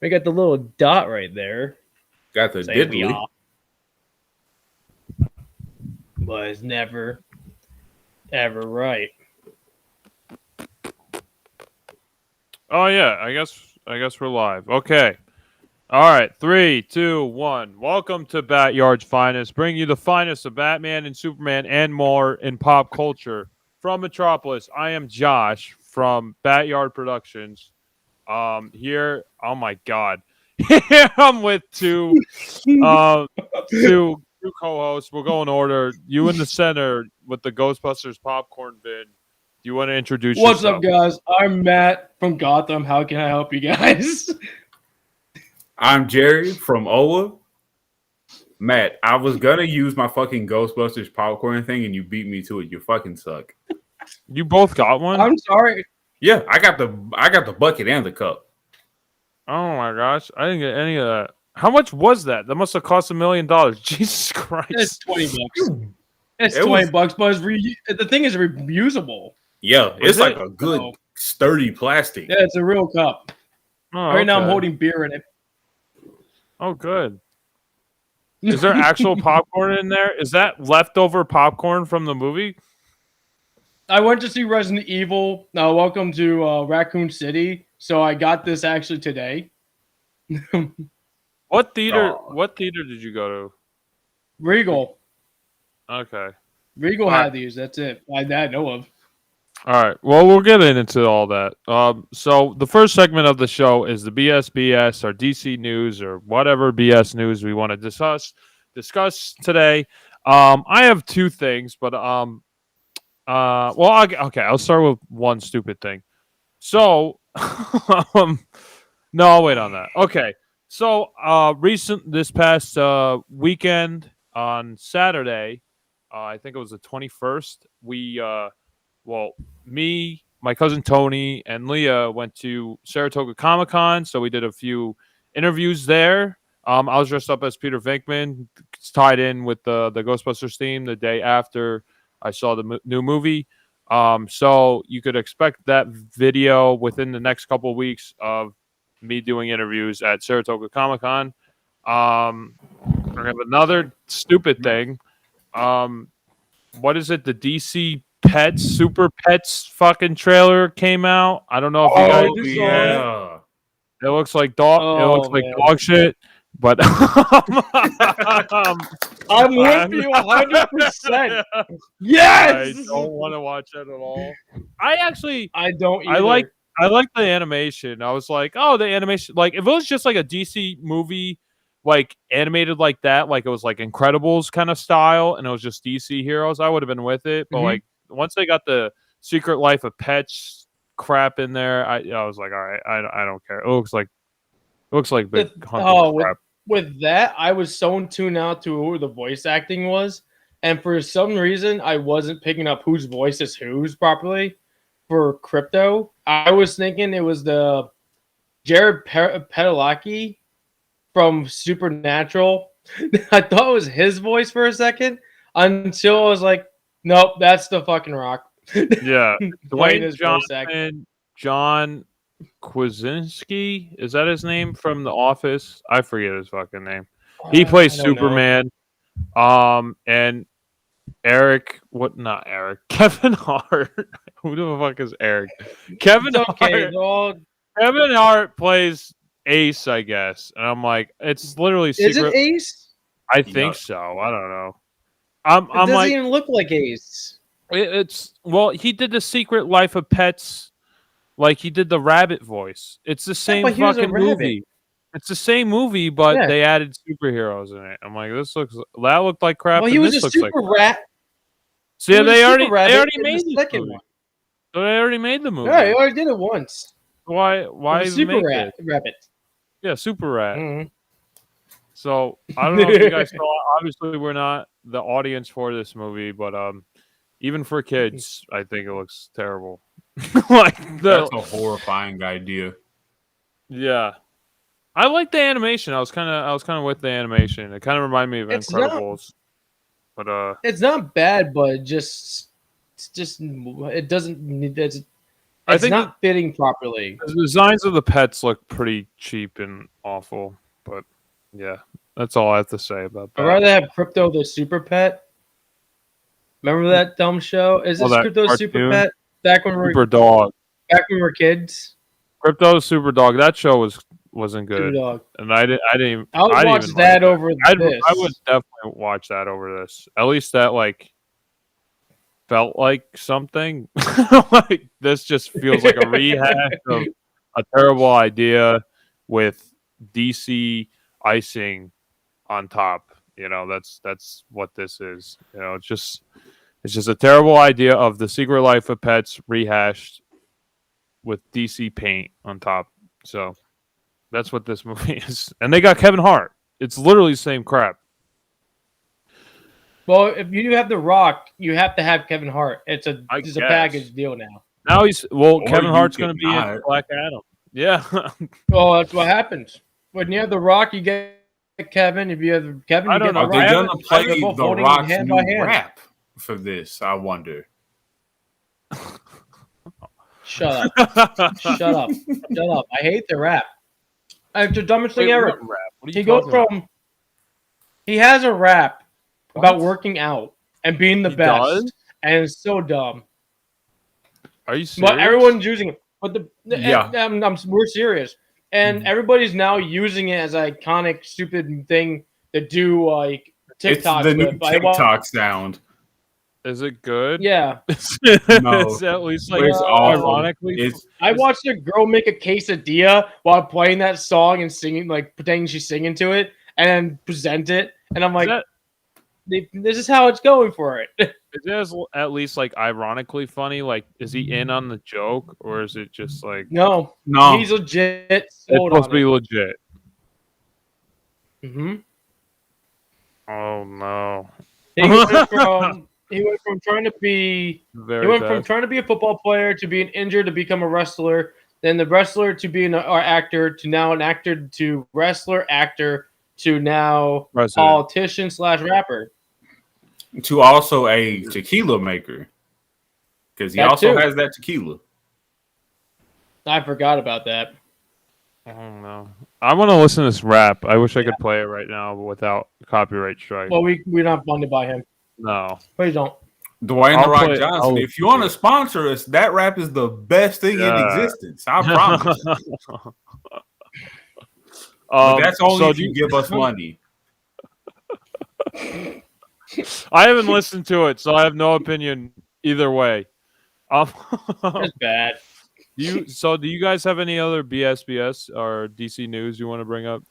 We got the little dot right there. Got the Saying we diddly. are. But it's never, ever right. Oh yeah, I guess we're live. Okay. All right. 3, 2, 1. Welcome to BatYard's Finest. Bring you the finest of Batman and Superman and more in pop culture. From Metropolis, I am Josh from BatYard Productions. Here, oh my God. Here I'm with two co-hosts. We'll go in order. You in the center with the Ghostbusters popcorn bin. Do you want to introduce What's yourself? up, guys? I'm Matt from Gotham. How can I help you guys? I'm Jerry from Ola. Matt, I was gonna use my fucking Ghostbusters popcorn thing, and you beat me to it. You fucking suck. You both got one? I'm sorry. Yeah, I got the bucket and the cup. Oh my gosh, I didn't get any of that. How much was that? That must have cost $1 million. Jesus It's Christ. $20. It's It $20, was- but the thing is reusable. Yeah, Was it's like it? a good Oh. sturdy plastic. Yeah, it's a real cup. Oh, Right now, I'm okay. holding beer in it. Oh, good. Is there actual popcorn in there? Is that leftover popcorn from the movie? I went to see Resident Evil. Welcome to Raccoon City. So I got this actually today. What theater? Oh. What theater did you go Regal. to? Okay. Regal Alright. had these. That's it. That I know of. All right. Well, we'll get into all that. So the first segment of the show is the BS, our DC news, or whatever BS news we want to discuss today. I have two things, but okay. I'll start with one stupid thing. So, no, I'll wait on that. Okay. So, this past weekend on Saturday, I think it was the 21st. Me, my cousin Tony, and Leah went to Saratoga Comic Con. So we did a few interviews there. I was dressed up as Peter Venkman. It's tied in with the Ghostbusters theme the day after I saw the new movie. So you could expect that video within the next couple of weeks of me doing interviews at Saratoga Comic Con. I have another stupid thing. What is it? The DC Pets, Super Pets fucking trailer came out. I don't know if you guys. Oh, Yeah. It looks like dog. It looks like man. dog shit. But I'm with you 100%. Yes. I don't want to watch that at all. I actually, I don't either. I like the animation. I was like, oh, the animation. Like, if it was just like a DC movie, like animated like that, like it was like Incredibles kind of style, and it was just DC heroes, I would have been with it. But Mhm. like once they got the Secret Life of Pets crap in there, I was like, all right, I don't care. It looks like big crap. With that, I was so tuned out to who the voice acting was, and for some reason, I wasn't picking up whose voice is whose properly. For Crypto, I was thinking it was the Jared Padalecki from Supernatural. I thought it was his voice for a second until I was like, nope, that's the fucking Rock. Yeah, Playing Dwayne his voice acting. Johnson, John Krasinski, is that his name from The Office? I forget his fucking name. He plays I don't know. Superman. And Eric, not Eric? Kevin Hart. Who the fuck is Eric? Kevin It's okay, Hart. dog. Kevin Hart plays Ace, I guess. And I'm like, it's literally secret. Is it Ace? I think Yeah. so. I don't know. It I'm doesn't like, even look like Ace. he did the Secret Life of Pets. Like he did the rabbit voice. It's the same but he was a fucking rabbit. movie. It's the same movie, but Yeah. they added superheroes in it. I'm like, that looked like crap. Well, he and was this a looks super like rat. See, he was they a already super rabbit in made the this second movie. one. So they already made the movie. Yeah, he already did it once. Why He was even super make rat, it? rabbit. Yeah, Super Rat. Mhm. So I don't know if you guys saw. Obviously, we're not the audience for this movie, but even for kids, I think it looks terrible. That's a horrifying idea. Yeah, I like the animation. I was kind of with the animation. It kind of reminded me of It's not- Incredibles. But It's not bad, but it doesn't. It's not fitting properly. The designs of the pets look pretty cheap and awful, but yeah, that's all I have to say about that. I'd rather have Crypto the Super Pet. Remember that dumb show? Is this Crypto the Super Pet? Back when we were kids. Crypto Super Dog. That show wasn't good, and I didn't. I would watch that over this. I would definitely watch that over this. At least that felt like something. Like this just feels like a rehash of a terrible idea with DC icing on top. That's what this is. It's just a terrible idea of The Secret Life of Pets rehashed with DC paint on top. So that's what this movie is. And they got Kevin Hart. It's literally the same crap. Well, if you have The Rock, you have to have Kevin Hart. It's a package deal now. Now Kevin Hart's going to be in Black Adam. Yeah. Well, that's what happens. When you have The Rock, you get Kevin. If you have Kevin, you get The Rock. Are they going to play The Rock's new rap for this? I wonder. Shut up. Shut up. I hate the rap. It's the dumbest thing ever. He has a rap about working out and being the best. Does? And it's so dumb. Are you serious? But everyone's using it. But we're serious. And everybody's now using it as an iconic, stupid thing to do like TikTok. It's the new TikTok sound. Is it good? Yeah. No. It's at least ironically. I watched a girl make a quesadilla while playing that song and singing, like pretending she's singing to it, and then present it. And I'm like, this is how it's going for it. Is it at least ironically funny? Like, is he in on the joke, or is it just no? He's legit. It's supposed to be legit. Mm-hmm. Oh no. He went from trying to be a football player to being injured to become a wrestler, then the wrestler to being an actor to now an actor to wrestler actor to now politician / rapper. To also a tequila maker. Because he also has that tequila. I forgot about that. I don't know. I want to listen to this rap. I wish I could play it right now, but without copyright strike. Well, we're not funded by him. No. Please don't. Dwayne The Rock Johnson, if you want to sponsor us, that rap is the best thing in existence. I promise. But that's only if you give us money. I haven't listened to it, so I have no opinion either way. It's bad. Do you guys have any other BSBS or DC news you want to bring up?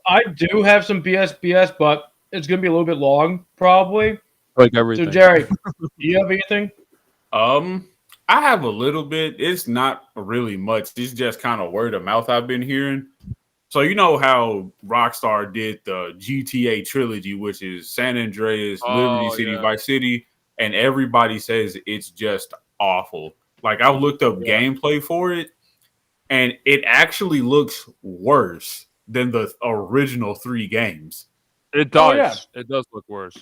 I do have some BSBS, but it's going to be a little bit long, probably. Like everything. So, Jerry, do you have anything? I have a little bit. It's not really much. It's just kind of word of mouth I've been hearing. So you know how Rockstar did the GTA trilogy, which is San Andreas, Liberty City, Vice City, and everybody says it's just awful. Like I looked up gameplay for it, and it actually looks worse than the original 3 games. It does. Oh, yeah. It does look worse.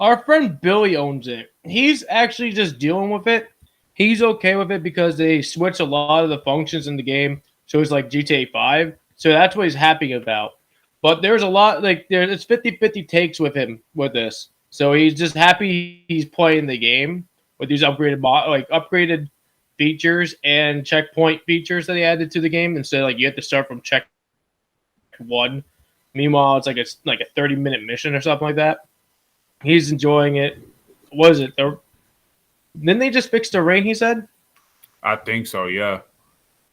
Our friend Billy owns it. He's actually just dealing with it. He's okay with it because they switch a lot of the functions in the game. So it's like GTA 5. So that's what he's happy about. But there's a lot, it's 50-50 takes with him with this. So he's just happy he's playing the game with these upgraded features and checkpoint features that they added to the game. Instead, you have to start from check 1. Meanwhile, it's like a 30-minute mission or something like that. He's enjoying it. What is it? Didn't they just fix the rain, he said? I think so, yeah.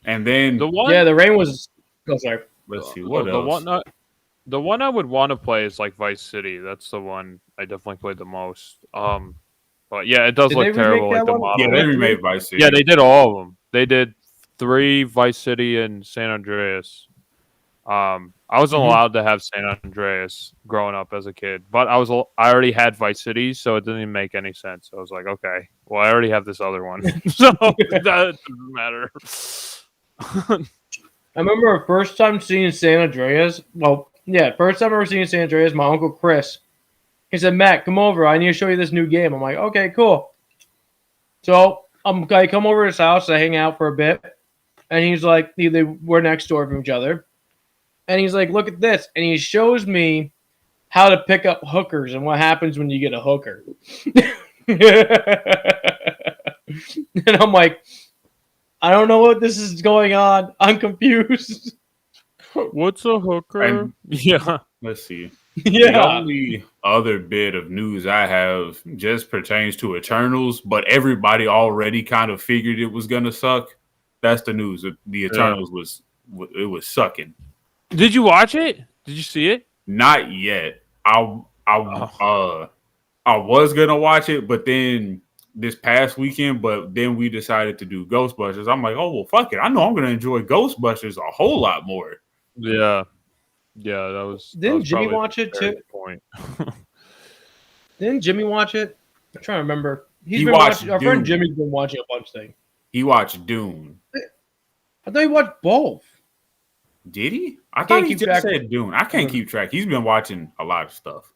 And then... the rain was... Oh, sorry. Let's see, what else? The one I would want to play is Vice City. That's the one I definitely played the most. But yeah, it does look terrible. The model. Yeah, they remade Vice City. Yeah, they did all of them. They did 3 Vice City and San Andreas. I wasn't allowed to have San Andreas growing up as a kid, but I already had Vice City, so it didn't even make any sense. So I was like, okay, well, I already have this other one, so that doesn't matter. I remember the first time seeing San Andreas. First time I ever seeing San Andreas, my uncle Chris. He said, "Matt, come over. I need to show you this new game." I'm like, "Okay, cool." So I come over to his house, I hang out for a bit, and he's like, we're next door from each other, and he's like, look at this, and he shows me how to pick up hookers and what happens when you get a hooker. And I'm like, I don't know what this is going on. I'm confused. What's a hooker? And- Yeah. Let's see. The Yeah. only other bit of news I have just pertains to Eternals, but everybody already kind of figured it was gonna suck. That's the news. The Eternals was sucking. Did you watch it? Did you see it? Not yet. I was gonna watch it, but then this past weekend, but then we decided to do Ghostbusters. I'm like, oh well, fuck it. I know I'm gonna enjoy Ghostbusters a whole lot more. Yeah. Yeah, that was. Didn't Jimmy watch it too? Point. Didn't Jimmy watch it? I'm trying to remember. He watched Our friend Dune. Jimmy's been watching a bunch of things. He watched Dune. I thought he watched both. Did he? I can't thought he keep just track. said Dune. I can't keep track. He's been watching a lot of stuff.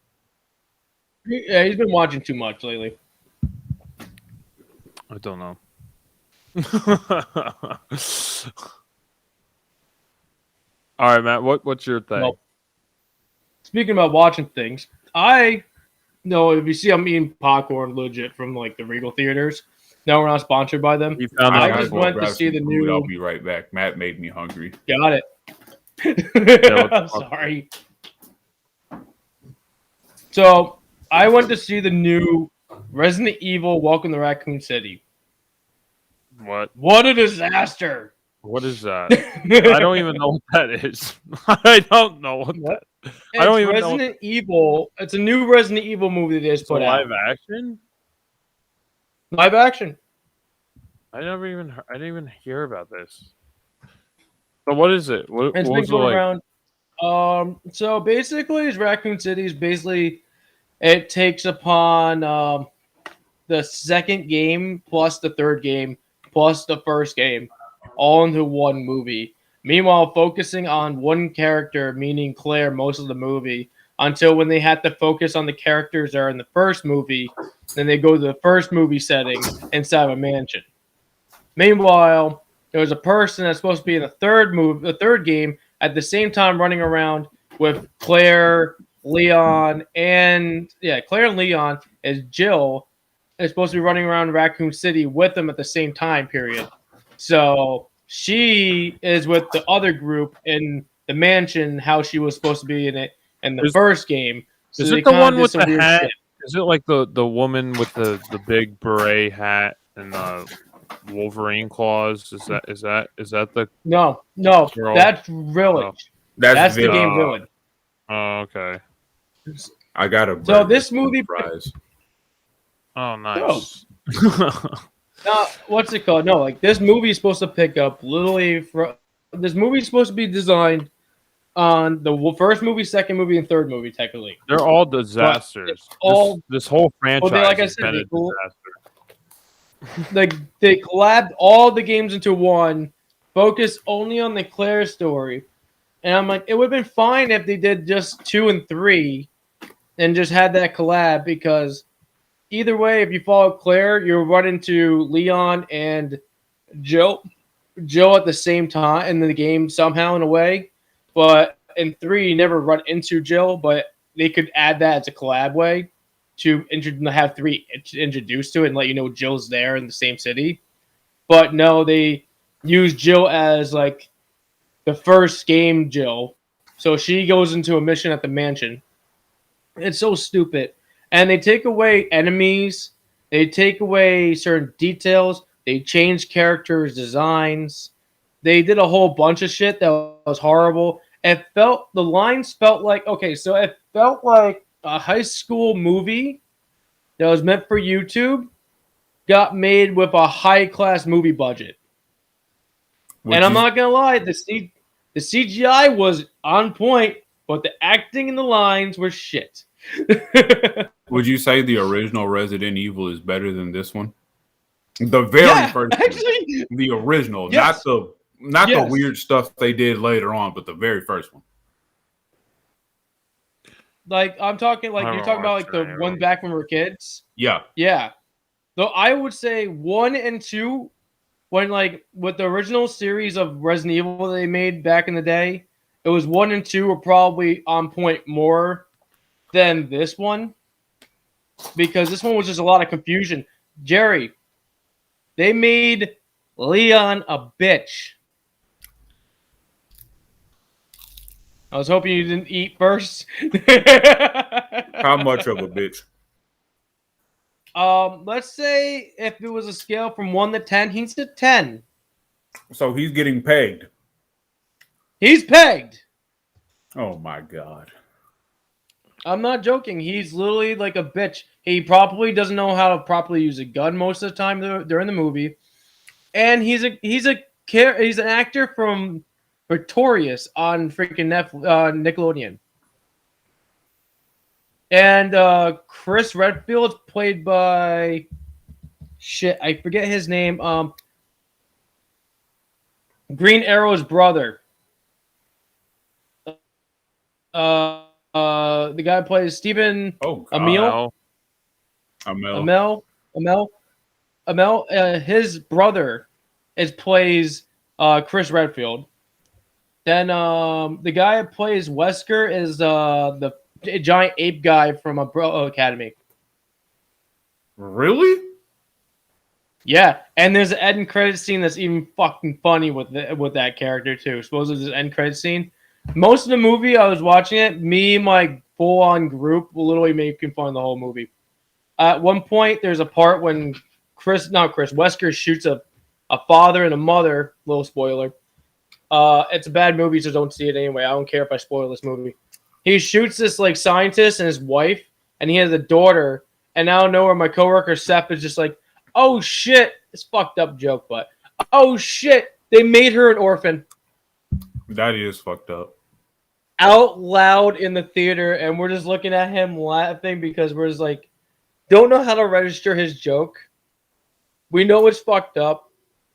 Yeah, he's been watching too much lately. I don't know. All right, Matt. What's your thing? Well, speaking about watching things, I know if you see I'm eating popcorn legit from like the Regal theaters. No, we're not sponsored by them. You found I that just gotta go went to grab see some the food. new. I'll be right back. Matt made me hungry. Got it. what the I'm fuck? sorry. So I went to see the new Resident Evil Welcome to Raccoon City. What? What a disaster! What is that? I don't even know what that is. I don't know what What? that. I don't even know. Resident Evil. It's a new Resident Evil movie they just It's a put out. live action. Live action. I didn't even hear about this. So what is it? What It's was been it going like? around. So basically, it's Raccoon City is basically it takes upon the second game plus the third game plus the first game all into one movie. Meanwhile, focusing on one character, meaning Claire, most of the movie, until when they had to focus on the characters that are in the first movie, then they go to the first movie setting inside of a mansion. Meanwhile, there was a person that's supposed to be in the third game, at the same time running around with Claire, Leon, and Leon as Jill is supposed to be running around Raccoon City with them at the same time period. So she is with the other group in the mansion, how she was supposed to be in it in the first game. So Is they it the kinda one did with some the weird hat? shit. Is it like the woman with the big beret hat and the Wolverine claws? Is that the? No, Girl. that's Village. That's the Village. game Village. Oh, okay. I got a So burger this and movie- fries. Oh, nice. What's it called? No, like this movie is supposed to pick up literally from this movie is supposed to be designed on the first movie, second movie, and third movie, technically. They're all disasters. all- this whole franchise like I has said, been a they- disaster. Like they collabed all the games into one, focus only on the Claire story. And I'm like, it would have been fine if they did just 2 and 3 and just had that collab, because either way, if you follow Claire, you'll run into Leon and Jill at the same time in the game somehow in a way. But in 3, you never run into Jill, but they could add that as a collab way to have 3 introduced to it and let you know Jill's there in the same city. But no, they use Jill as like the first game Jill. So she goes into a mission at the mansion. It's so stupid. And they take away enemies. They take away certain details. They change characters' designs. They did a whole bunch of shit that was horrible. The lines felt like, it felt like a high school movie that was meant for YouTube got made with a high-class movie budget. I'm not going to lie, the CGI was on point, but the acting and the lines were shit. Would you say the original Resident Evil is better than this one? The very first actually, one. The original, yes. not Yes. the weird stuff they did later on, but the very first one. like I'm talking like I you're don't talking about watch like the any of one them. back when we were kids. Yeah. Yeah. Though I would say 1 and 2, when like with the original series of Resident Evil they made back in the day, it was 1 and 2 were probably on point more than this one. Because this one was just a lot of confusion. Jerry, they made Leon a bitch. I was hoping you didn't eat first. How much of a bitch? Let's say if it was a scale from 1 to 10, he's a 10. So he's getting pegged. He's pegged. Oh my god. I'm not joking. He's literally like a bitch. He probably doesn't know how to properly use a gun most of the time during the movie, and he's an actor from Victorious on freaking Nickelodeon. And Chris Redfield's played by I forget his name. Green Arrow's brother. The guy who plays Stephen Amell. His brother plays Chris Redfield. Then the guy who plays Wesker is the giant ape guy from Umbrella Academy. Really? Yeah, and there's an end credit scene that's even fucking funny with that character too. Supposedly there's an end credit scene. Most of the movie, I was watching it, me and my full-on group were literally making fun of the whole movie. At one point, there's a part when Wesker shoots a father and a mother. Little spoiler. It's a bad movie, so don't see it anyway. I don't care if I spoil this movie. He shoots this like scientist and his wife, and he has a daughter. And out of nowhere, my coworker Seth is just like, "Oh shit!" It's a fucked up joke, but oh shit, they made her an orphan. That is fucked up. Out loud in the theater, and we're just looking at him laughing because we're just like, don't know how to register his joke. We know it's fucked up,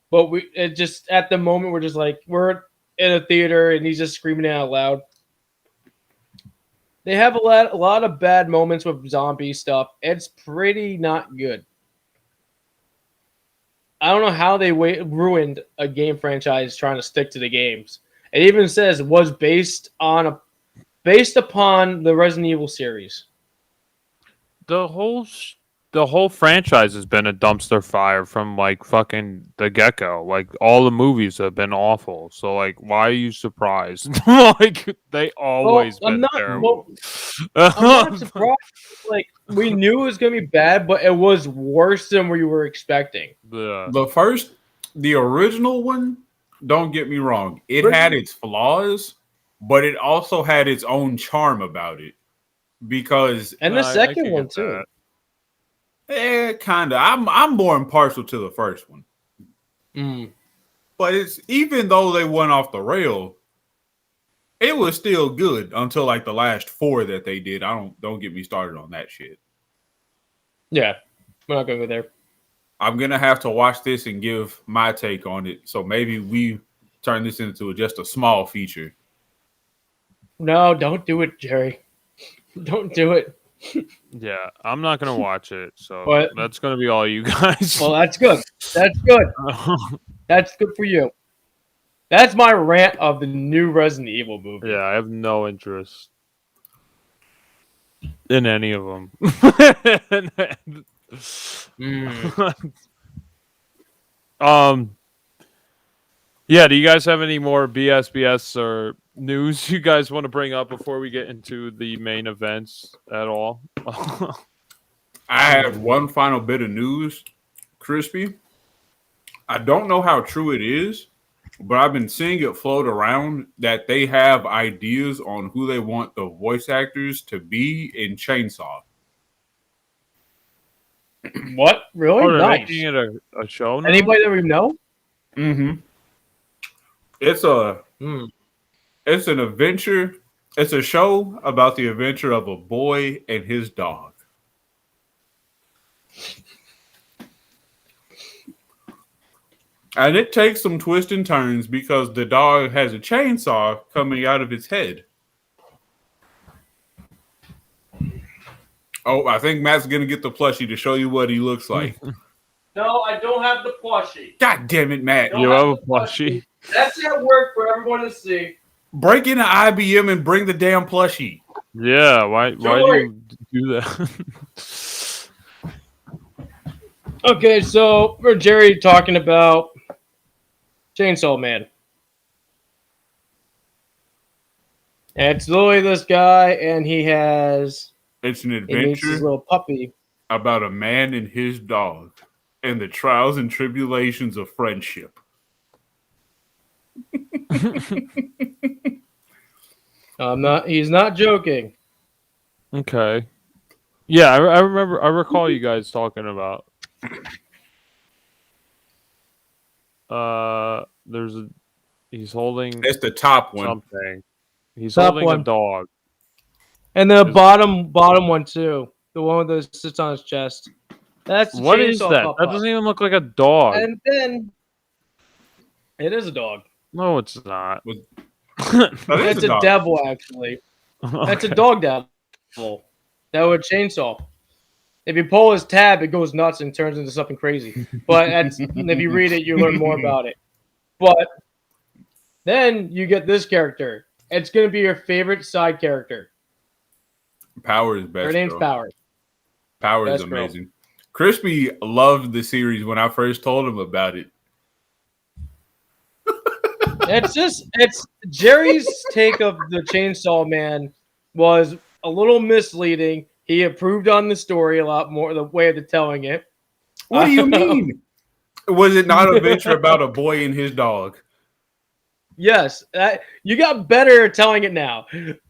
but at the moment we're just like, we're in a theater and he's just screaming it out loud. They have a lot of bad moments with zombie stuff. It's pretty not good. I don't know how they ruined a game franchise trying to stick to the games. It even says it was based upon the Resident Evil series. The whole franchise has been a dumpster fire from like fucking the get-go. Like all the movies have been awful. So like, why are you surprised? Like they always been terrible. I'm not surprised. Like we knew it was gonna be bad, but it was worse than we were expecting. Yeah. The original one. Don't get me wrong. It had its flaws, but it also had its own charm about it. Because the second one too. Kinda. I'm more impartial to the first one. But it's even though they went off the rail, it was still good until like the last 4 that they did. Don't get me started on that shit. Yeah, we're not gonna go there. I'm gonna have to watch this and give my take on it. So maybe we turn this into just a small feature. No, don't do it, Jerry. Don't do it. Yeah, I'm not gonna watch it. So but, that's gonna be all you guys. Well, that's good. That's good. That's good for you. That's my rant of the new Resident Evil movie. Yeah, I have no interest in any of them. Yeah, do you guys have any more BS or news you guys want to bring up before we get into the main events at all? I have one final bit of news, Crispy. I don't know how true it is, but I've been seeing it float around that they have ideas on who they want the voice actors to be in Chainsaw. What? Really? Oh, they're nice. making it a show now? Anybody that we know? Mm-hmm. It's an adventure. It's a show about the adventure of a boy and his dog. And it takes some twists and turns because the dog has a chainsaw coming out of its head. Oh, I think Matt's going to get the plushie to show you what he looks like. No, I don't have the plushie. God damn it, Matt. Don't You have have a the plushie. plushie? That's at work for everyone to see. Break into IBM and bring the damn plushie. Yeah. Why do worry. you do that? Okay, so we're Jerry talking about Chainsaw Man. And it's literally this guy, and he meets It's an his adventure little puppy. about a man and his dog and the trials and tribulations of friendship. He's not joking. Okay. Yeah, I remember. I recall you guys talking about. There's a. He's holding That's the top one. something. He's Top holding one. a dog. And the bottom one too. The one that sits on his chest. That's the What is chainsaw that? pup That pup. doesn't even look like a dog. And then it is a dog. No, it's not. That is It's a dog. devil, actually. That's a dog devil. That would chainsaw. If you pull his tab, it goes nuts and turns into something crazy. But if you read it, you learn more about it. But then you get this character. It's going to be your favorite side character. Power is best. Her name's girl. Power. Power is Best girl. amazing. Crispy loved the series when I first told him about it. It's Jerry's take of the Chainsaw Man was a little misleading. He improved on the story a lot more, the way of telling it. What do you mean? Was it not a venture about a boy and his dog? Yes, you got better at telling it now.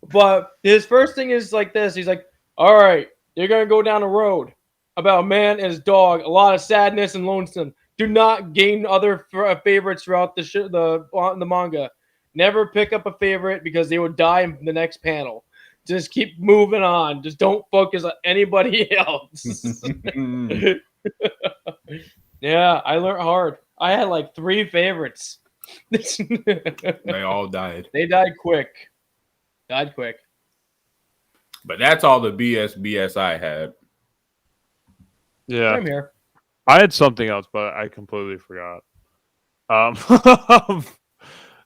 But his first thing is like this. He's like, all right, you're going to go down a road about a man and his dog, a lot of sadness and lonesome. Do not gain other favorites throughout the manga. Never pick up a favorite because they would die in the next panel. Just keep moving on. Just don't focus on anybody else. Yeah, I learned hard. I had like 3 favorites. They all died. They died quick. But that's all the BS I had. Yeah, I'm here. I had something else, but I completely forgot.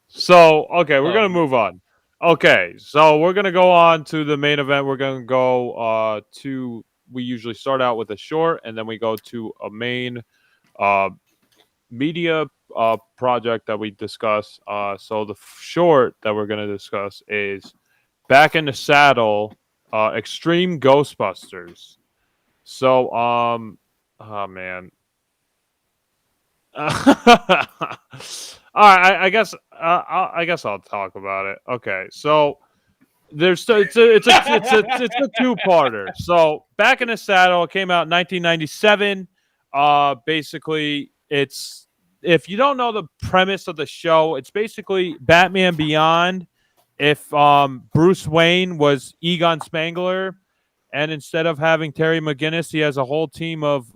So okay, we're gonna move on. Okay, so we're gonna go on to the main event. We're gonna go to. We usually start out with a short, and then we go to a main media project that we discuss. So the short that we're gonna discuss is Back in the Saddle, Extreme Ghostbusters. So oh man. All right, I guess I'll talk about it. Okay, so it's a two-parter. So Back in the Saddle came out in 1997. Basically, it's if you don't know the premise of the show, it's basically Batman Beyond. If Bruce Wayne was Egon Spangler. And instead of having Terry McGinnis, he has a whole team of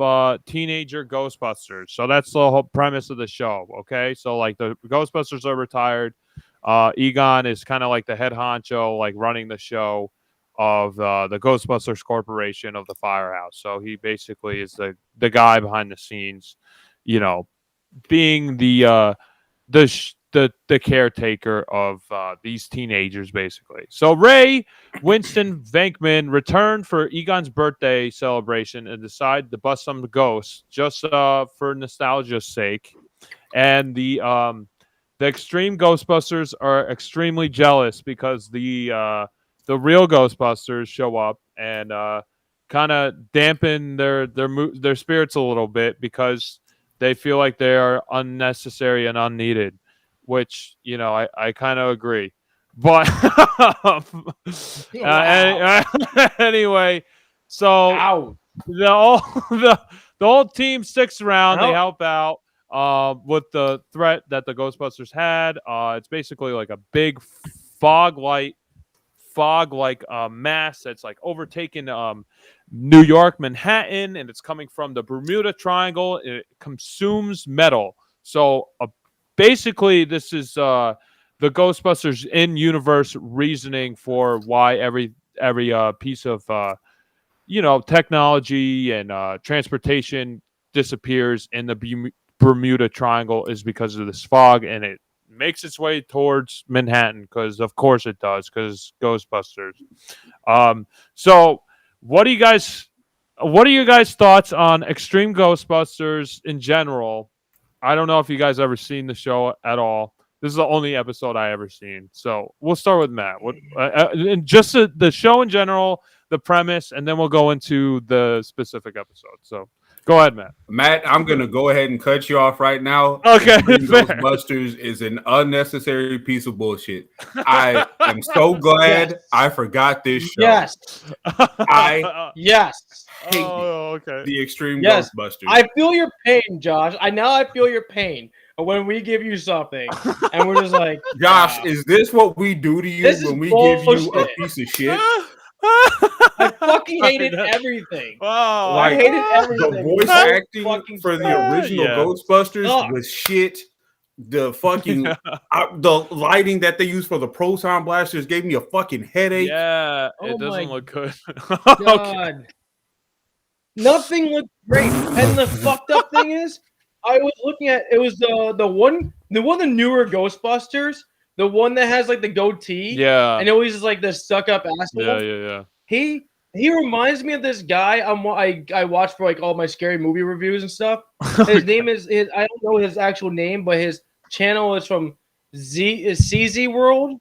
teenager Ghostbusters. So that's the whole premise of the show. Okay, so like the Ghostbusters are retired. Egon is kind of like the head honcho, like running the show of the Ghostbusters Corporation of the Firehouse. So he basically is the guy behind the scenes, you know, being the caretaker of these teenagers, basically. So Ray Winston Venkman returned for Egon's birthday celebration and decided to bust some ghosts just for nostalgia's sake. And the Extreme Ghostbusters are extremely jealous because the real Ghostbusters show up and kind of dampen their spirits a little bit because they feel like they are unnecessary and unneeded. Which, you know, I kind of agree. But anyway, so the whole team sticks around. They help out with the threat that the Ghostbusters had. It's basically like a big fog-like mass that's like overtaken New York, Manhattan, and it's coming from the Bermuda Triangle. It consumes metal. So basically, this is the Ghostbusters in-universe reasoning for why every piece of technology and transportation disappears in the Bermuda Triangle is because of this fog, and it makes its way towards Manhattan because, of course, it does because Ghostbusters. So what are you guys? What are your guys' thoughts on Extreme Ghostbusters in general? I don't know if you guys ever seen the show at all. This is the only episode I ever seen. So we'll start with Matt. What and just the show in general, the premise, and then we'll go into the specific episode. So go ahead, Matt. Matt, I'm gonna go ahead and cut you off right now. Okay, Extreme fair. Ghostbusters is an unnecessary piece of bullshit. I am so glad I forgot this show. Yes. I Yes. hate okay. the Extreme Yes. Ghostbusters. I feel your pain, Josh. I feel your pain when we give you something and we're just like, Josh, is this what we do to you This is when we give you a bullshit. piece of shit? I fucking hated everything. Wow. I hated The everything. voice So acting fucking for the bad. original Yeah. Ghostbusters Sucks. was shit. The fucking the lighting that they use for the proton blasters gave me a fucking headache. Yeah, Oh it my doesn't look good. Okay. God. Nothing looked great. And the fucked up thing is, I was looking at it was the one of the newer Ghostbusters, the one that has like the goatee. Yeah. And always is like this stuck up asshole. Yeah. He reminds me of this guy I watch for like all my scary movie reviews and stuff. His name is I don't know his actual name, but his channel is from CZ World.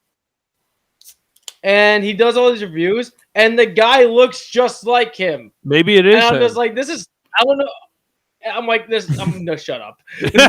And he does all these reviews, and the guy looks just like him. Maybe it is. And I'm him. just like, this is I don't know. I'm like this. I'm no shut up. And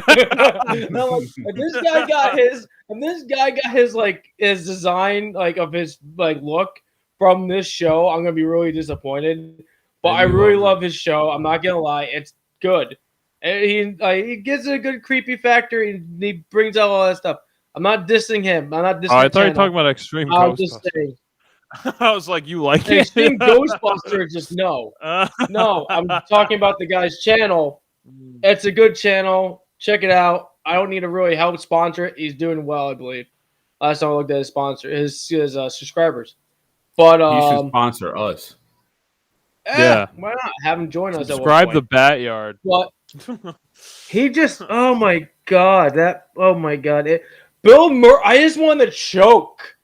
I'm like, this guy got his like his design like of his like look from this show. I'm gonna be really disappointed. But I really love his show. I'm not gonna lie, it's good. And he gives it a good creepy factor. He brings out all that stuff. I'm not dissing him. I'm not dissing. I thought you were talking about Extreme I'm just Ghostbusters. saying. I was like, you like it? Extreme Ghostbusters, just no. No, I'm talking about the guy's channel. It's a good channel. Check it out. I don't need to really help sponsor it. He's doing well, I believe. Last time I looked at his sponsor, his subscribers. But You should sponsor us. Yeah. Why not? Have him join us. Subscribe the BatYard. But he just, oh my god, Bill Murray. I just want to choke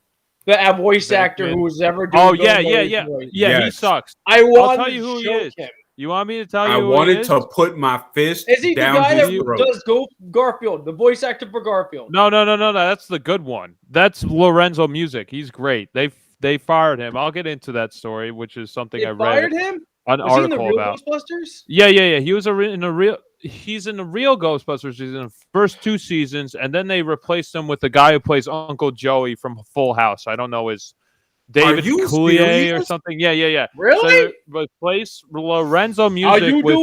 the voice actor who was ever doing. Oh Bill yeah. Voice. Yeah, he Yes. sucks. I want tell to you who he choke is. him. You want me to tell you I who wanted he is? to put my fist Is he the down guy his that throat. does Garfield, the voice actor for Garfield? No. That's the good one. That's Lorenzo Music. He's great. They fired him. I'll get into that story, which is something They I read fired him? an Was he in the article real about. Ghostbusters? Yeah. He was he's in the real Ghostbusters. He's in the first 2 seasons, and then they replaced him with the guy who plays Uncle Joey from Full House. I don't know his David you Coulier or serious? something. Yeah. Really? So they replace Lorenzo How Music you with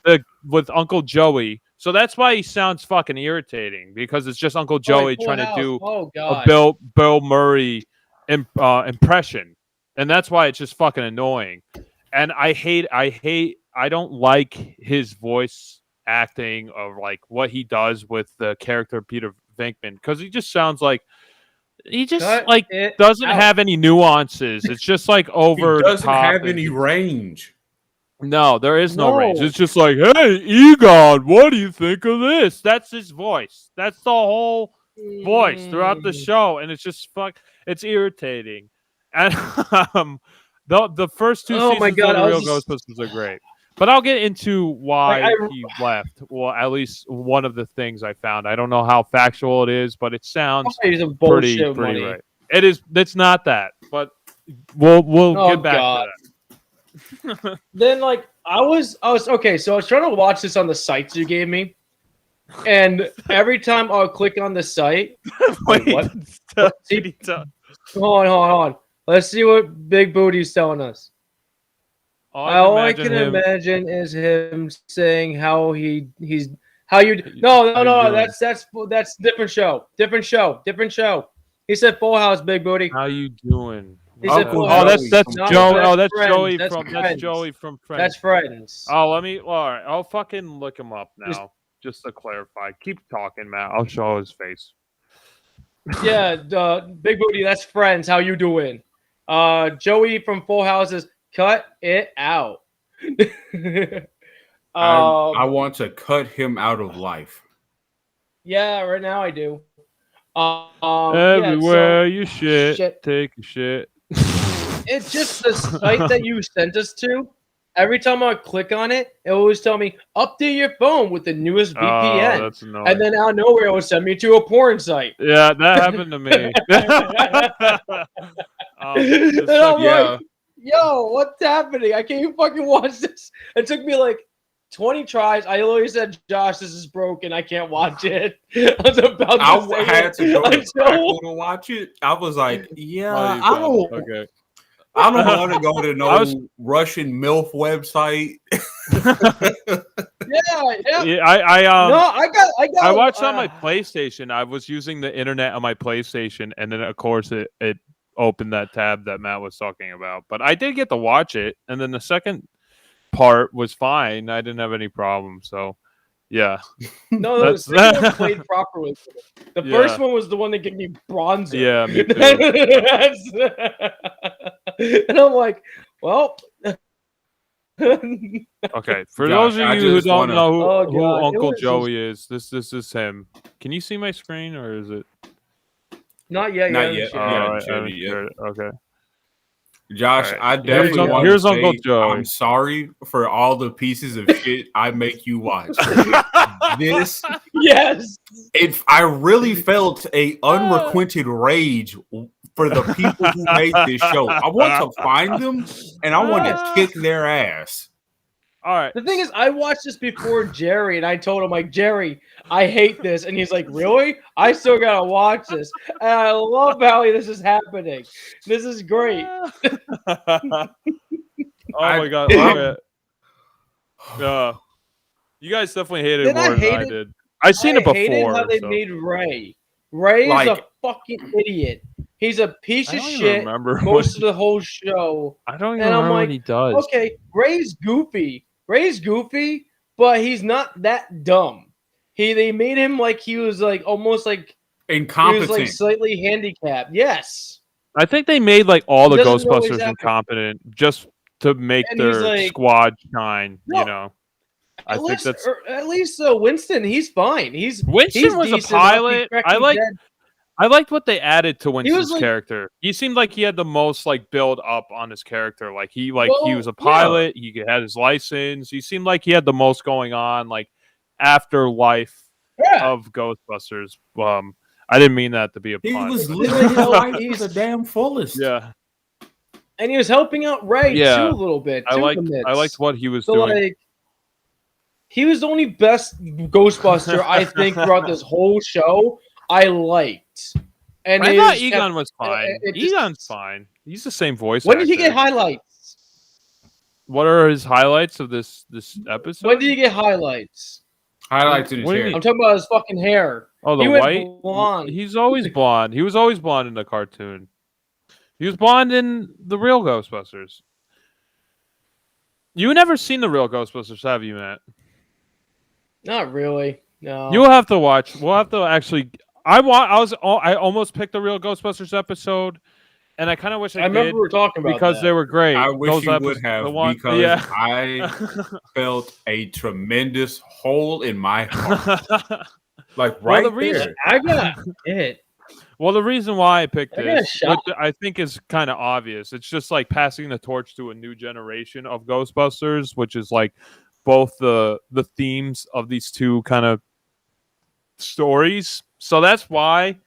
doing? with Uncle Joey. So that's why he sounds fucking irritating, because it's just Uncle Joey Full trying House. to do Oh a god. Bill Murray impression, and that's why it's just fucking annoying. And I don't like his voice acting of like what he does with the character Peter Venkman, because he just sounds like he just Cut like it doesn't out. have any nuances. It's just like over He the doesn't top have and- any range. No, there is no range. No. It's just like, hey, Egon, what do you think of this? That's his voice. That's the whole voice throughout the show, and it's just it's irritating. And the first 2 Oh seasons my God, of the I real was just- Ghostbusters are great. But I'll get into why Like, he left. Well, at least one of the things I found. I don't know how factual it is, but it sounds Probably some pretty bullshit money. right. It is. It's not that, but we'll Oh, get back God. to that. Then like I was okay, so I was trying to watch this on the sites you gave me. And every time I'll click on the site, Wait, what? what See- did he tell- hold on. Let's see what Big Booty's telling us. All I can him- imagine is him saying how he's how you no doing? that's different show. He said Full House, Big Booty. How you doing? He said Uncle Full Oh, House. that's No, Joe. that's Oh, that's Friends. Joey That's from Friends. that's Joey from Friends. That's Friends. Oh, all right. I'll fucking look him up now, just to clarify. Keep talking, Matt. I'll show his face. Yeah, the Big Booty, that's Friends. How you doing? Joey from Full House is cut it out. I want to cut him out of life. Yeah, right now I do. Everywhere yeah, you so shit, take a shit. it's just the site that you sent us to. Every time I click on it, it always tell me update your phone with the newest Oh, VPN, that's annoying. and then out of nowhere it will send me to a porn site. Yeah, that happened to me. And I'm Yeah. like, yo, what's happening? I can't even fucking watch this. It took me like 20 tries. I literally said, Josh, this is broken. I can't watch it. I was about to say had to go to until- Crackle to watch it. I was like, yeah, Oh, you I got it. don't. Okay. I don't want to go to no I was- Russian MILF website. Yeah. Yeah, No, I got. I watched on my PlayStation. I was using the internet on my PlayStation, and then of course it opened that tab that Matt was talking about. But I did get to watch it, and then the second part was fine. I didn't have any problems. So yeah. No, the That's- second one played properly. The Yeah. first one was the one that gave me bronzer. Yeah, me too. And I'm like, well. Okay, for Josh, those of I you who just don't wanna- know who, Oh, who God, it Uncle was Joey is, this is him. Can you see my screen or is it? Not yet. Not you yet. haven't Yeah, shared it. I I haven't shared haven't it yet. shared it. Okay. Josh, All right. I definitely want here's to Uncle say Joey. I'm sorry for all the pieces of shit I make you watch. This, Yes. I really felt a unrequited rage for the people who made this show. I want to find them and I want to kick their ass. All right. The thing is, I watched this before Jerry, and I told him, like, Jerry, I hate this. And he's like, really? I still got to watch this. And I love how this is happening. This is great. Oh my god! You guys definitely hated it Then I more than I hated- did. I seen it hated before. how they so. made Ray. Ray is Like- a fucking idiot. He's a piece I of don't even shit remember most of the whole show. I don't even and I'm remember like, what he does. Okay, Ray's goofy. Ray's goofy, but he's not that dumb. They made him like he was like almost like he Incompetent. was like slightly handicapped. Yes. I think they made like all the Doesn't know Ghostbusters exactly. incompetent just to make And he's their like- squad shine. No, You know, I think that's at least Winston. He's fine. Winston was a decent enough. He's pilot. cracking I like. dead. I liked what they added to Winston's like- character. He seemed like he had the most like build up on his character. Like he Well, was a yeah. pilot. He had his license. He seemed like he had the most going on. Like afterlife Yeah. of Ghostbusters. I didn't mean that to be a He pun. was but- living his life to the damn fullest. yeah, And he was helping out Ray Yeah. too a little bit. I too, liked in the I liked midst. what he was So doing. like, he was the only best Ghostbuster I think throughout this whole show. I liked. And I thought his- Egon was fine. it just- Egon's fine. He's the same voice. When did he get actor. highlights? What are his highlights of this episode? When did he get highlights? Highlights in his What do you hair. mean? I'm talking about his fucking hair. Oh, the He went white. blonde. He's always blonde. He was always blonde in the cartoon. He was blonde in the real Ghostbusters. You never seen the real Ghostbusters, have you, Matt? Not really. No. You'll have to watch. We'll have to actually. I almost picked the real Ghostbusters episode, and I kind of wish I remember did we were talking about because that. they were great. I wish Those you would episodes- have the one- because yeah. I felt a tremendous hole in my heart. Like right the reason- there. I got it. Well, the reason why I picked I got a this, shot. which I think is kind of obvious, it's just like passing the torch to a new generation of Ghostbusters, which is like both the themes of these two kind of stories. So that's why.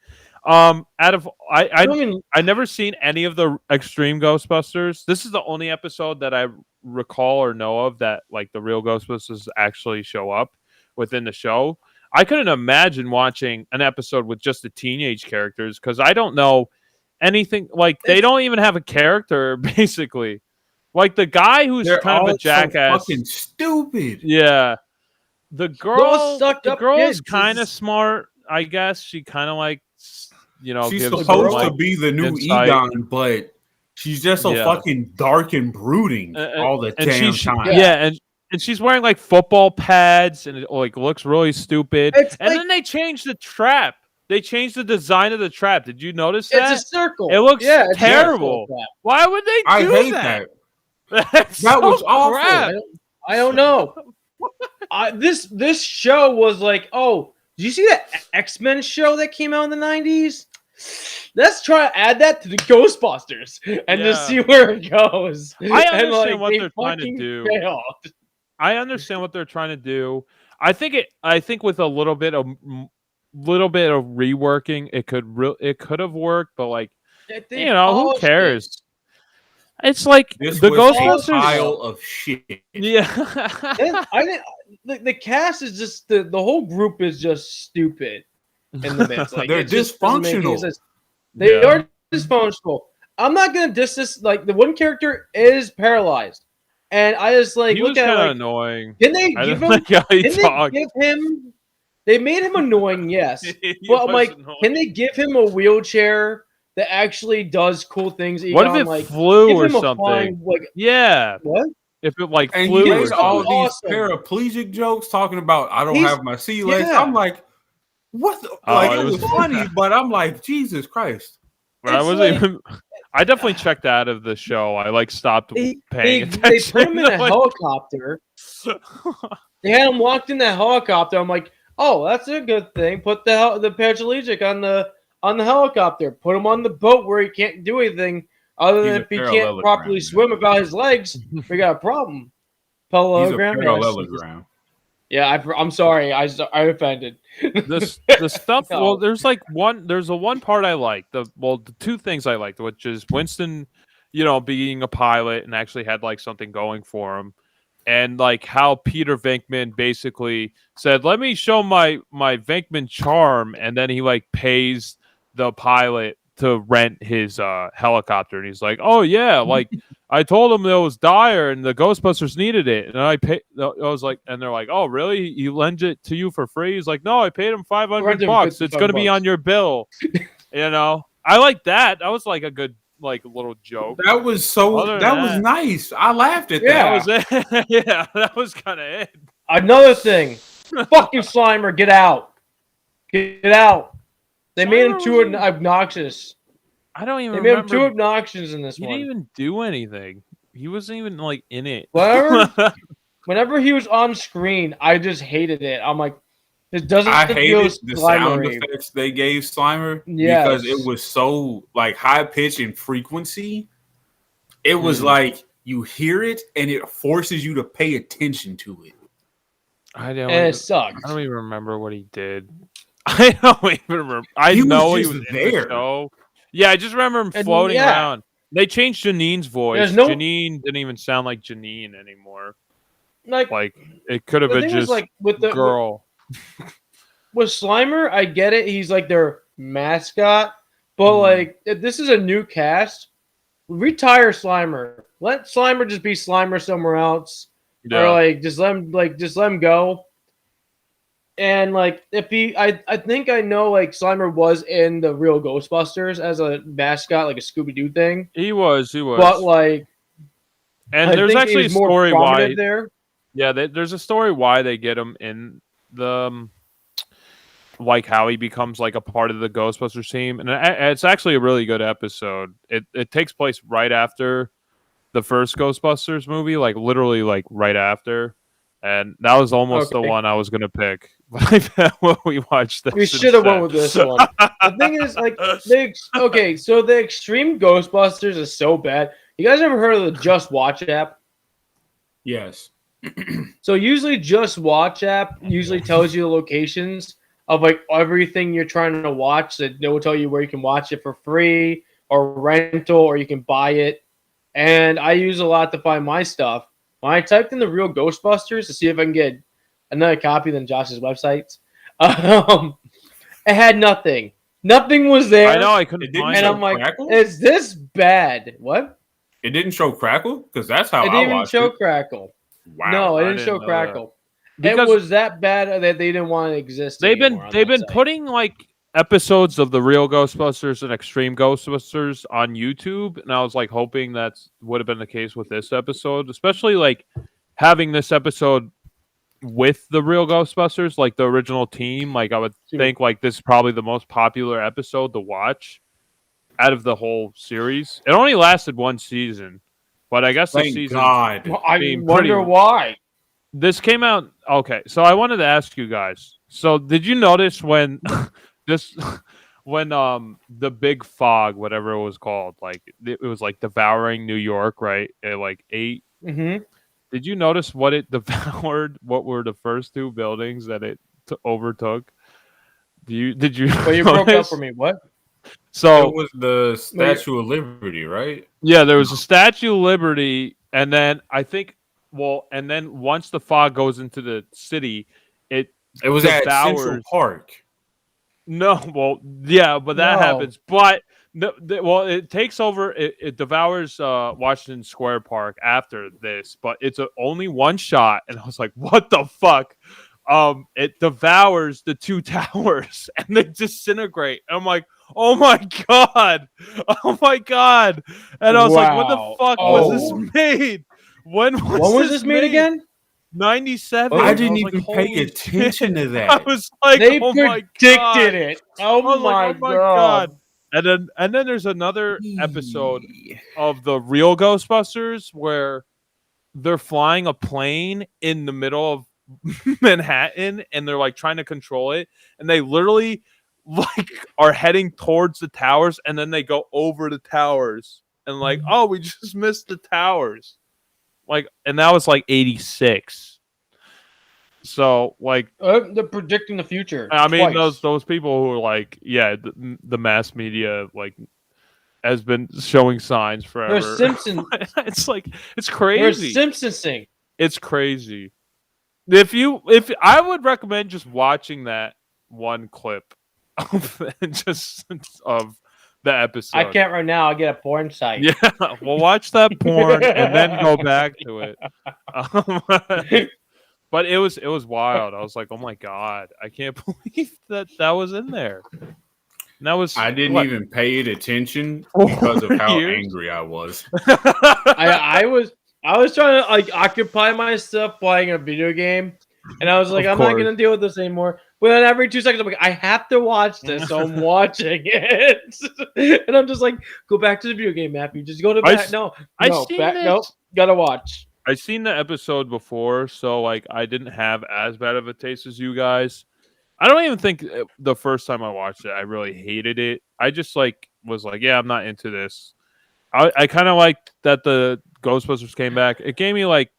Out of I mean, I never seen any of the Extreme Ghostbusters. This is the only episode that I recall or know of that like the real Ghostbusters actually show up within the show. I couldn't imagine watching an episode with just the teenage characters because I don't know anything. Like they don't even have a character basically. Like the guy who's They're kind of all a jackass. So fucking stupid. Yeah, the girl. sucked The up girl is kids. kind of It's- smart, I guess. She kind of like, She's gives supposed them, to like, be the new insight. Egon, but she's just so Yeah. fucking dark and brooding all the and damn she's time. yeah, and she's wearing like football pads and it like looks really stupid. It's And like- then they changed the trap. They changed the design of the trap. Did you notice it's that? a circle. It looks yeah, it's a terrible. circle. Why would they do I hate that? that. That's That was so awful. crap. I don't know. this show was like, oh, did you see that X-Men show that came out in the 90s? Let's try to add that to the Ghostbusters and just see where it goes. I understand and, what they they're trying to do. failed. I understand what they're trying to do. I think with a little bit of reworking, it could have worked, but like, who cares? It's like This the was Ghostbusters a pile of shit. Yeah. I didn't. The cast is just the whole group is just stupid in the midst. Like, they're dysfunctional. They are dysfunctional. I'm not gonna diss this. Like, the one character is paralyzed, and I just like he look was at it, kind of like, annoying. Can they give him? Like how he Can talked. they give him? They made him annoying, yes. But I'm like, annoying. Can they give him a wheelchair that actually does cool things? What if it like, flew give or him a something? flying, like, Yeah. what? If it like And flew he or made all something. these paraplegic jokes talking about I don't have my sea legs. yeah. I'm like, what? It was funny, but I'm like, Jesus Christ. I wasn't even. I definitely checked out of the show. I like stopped paying attention. They put him in a helicopter. They had him locked in that helicopter. I'm like, oh, that's a good thing. Put the paraplegic on the helicopter. Put him on the boat where he can't do anything other than if he can't properly swim without his legs. We got a problem. Parallelogram. He's a parallelogram. Yeah, I'm sorry. I offended. The stuff. No. Well, there's one part I liked. The two things I liked, which is Winston, being a pilot and actually had like something going for him, and like how Peter Venkman basically said, "Let me show my Venkman charm," and then he like pays the pilot to rent his helicopter, and he's like, "Oh yeah, like." I told him it was dire and the Ghostbusters needed it. And I was like, and they're like, oh, really? He lends it to you for free? He's like, no, I paid him $500. It's going to be on your bill. I like that. That was like a good, like, little joke. That was that was nice. I laughed at that. That was it. Yeah, that was kind of it. Another thing. Fuck you, Slimer. Get out. Get out. They made him too obnoxious. I don't even remember. They made him too obnoxious in this one. He didn't even do anything. He wasn't even, like, in it. Whenever he was on screen, I just hated it. I'm like, it doesn't I hated the sound Slimery. effects they gave Slimer because it was so, like, high-pitched in frequency. It was like you hear it, and it forces you to pay attention to it. It sucks. I don't even remember what he did. I don't even remember. I know he was there. In the show. Yeah, I just remember him floating around. They changed Janine's voice. Janine didn't even sound like Janine anymore. Like it could have been just like with the girl. With Slimer, I get it. He's like their mascot, but like if this is a new cast, retire Slimer. Let Slimer just be Slimer somewhere else, or like just let him go. And like if I think I know like Slimer was in the real Ghostbusters as a mascot, like a Scooby-Doo thing. He was. But like, and there's actually a story why there. Yeah, there's a story why they get him in the like how he becomes like a part of the Ghostbusters team, and it's actually a really good episode. It takes place right after the first Ghostbusters movie, like literally like right after. And that was almost the one I was gonna pick. When we watched this, we should have went with this one. The thing is, like, so the Extreme Ghostbusters is so bad. You guys ever heard of the Just Watch app? Yes. So usually, Just Watch app usually tells you the locations of like everything you're trying to watch. That they will tell you where you can watch it for free or rental, or you can buy it. And I use a lot to find my stuff. When I typed in the real Ghostbusters to see if I can get another copy than Josh's website, it had nothing. Nothing was there. I know, I couldn't find it. And I'm like, is this bad? What? It didn't show Crackle? Because that's how it didn't even show Crackle. Wow. No, it didn't show Crackle. It was that bad that they didn't want to exist. They've been putting like episodes of the real Ghostbusters and Extreme Ghostbusters on YouTube, and I was like hoping that would have been the case with this episode, especially like having this episode with the real Ghostbusters, like the original team. Like I would think like this is probably the most popular episode to watch out of the whole series. It only lasted one season, but I guess the season. I wonder why. This came out. Okay, so I wanted to ask you guys. So did you notice when this when the big fog, whatever it was called, like it was like devouring New York, right? At like 8. Mm-hmm. Did you notice what it devoured? What were the first two buildings that it overtook? Did you Well, you broke up notice? for me. What? So It was the Wait. Statue of Liberty, right? yeah, there was a Statue of Liberty, and then I think, and then once the fog goes into the city, it It was at Central devours. Park. No, well, yeah, but that No. happens. But well, it takes over. It devours Washington Square Park after this, but it's only one shot, and I was like, "What the fuck?" It devours the two towers, and they disintegrate. And I'm like, "Oh my god! Oh my god!" And I was like, "When the Wow. fuck was this made? When was this made again? 97. I And didn't was like, even pay "Holy attention to shit." that. I was like, They "Oh my predicted god!" it. I Oh was my, like, "Oh my god. god!" And then there's another episode of the real Ghostbusters where they're flying a plane in the middle of Manhattan and they're like trying to control it, and they literally like are heading towards the towers, and then they go over the towers and like, "Oh, we just missed the towers." Like, and that was like 86. So like, They're predicting the future. I mean, twice. those people who are like, yeah, the mass media like has been showing signs forever. They're Simpsons. It's like it's They're crazy. Simpsonsing. It's crazy. If I would recommend just watching that one clip of the episode. I can't right now. I get a porn site. Yeah, well, watch that porn and then go back to it. But it was wild. I was like, oh my god, I can't believe that was in there. And that was I didn't even pay it attention 4 because of how years? angry I was. I was trying to like occupy myself playing a video game, and I was like, Of I'm not course. gonna deal with this anymore. But then every 2 seconds, I'm like, I have to watch this, so I'm watching it, and I'm just like, go back to the video game, Matthew. Just go to back. I've seen this. No, gotta watch. I've seen the episode before, so like I didn't have as bad of a taste as you guys. I don't even think the first time I watched it, I really hated it. I just like was like, yeah, I'm not into this. I kind of liked that the Ghostbusters came back. It gave me like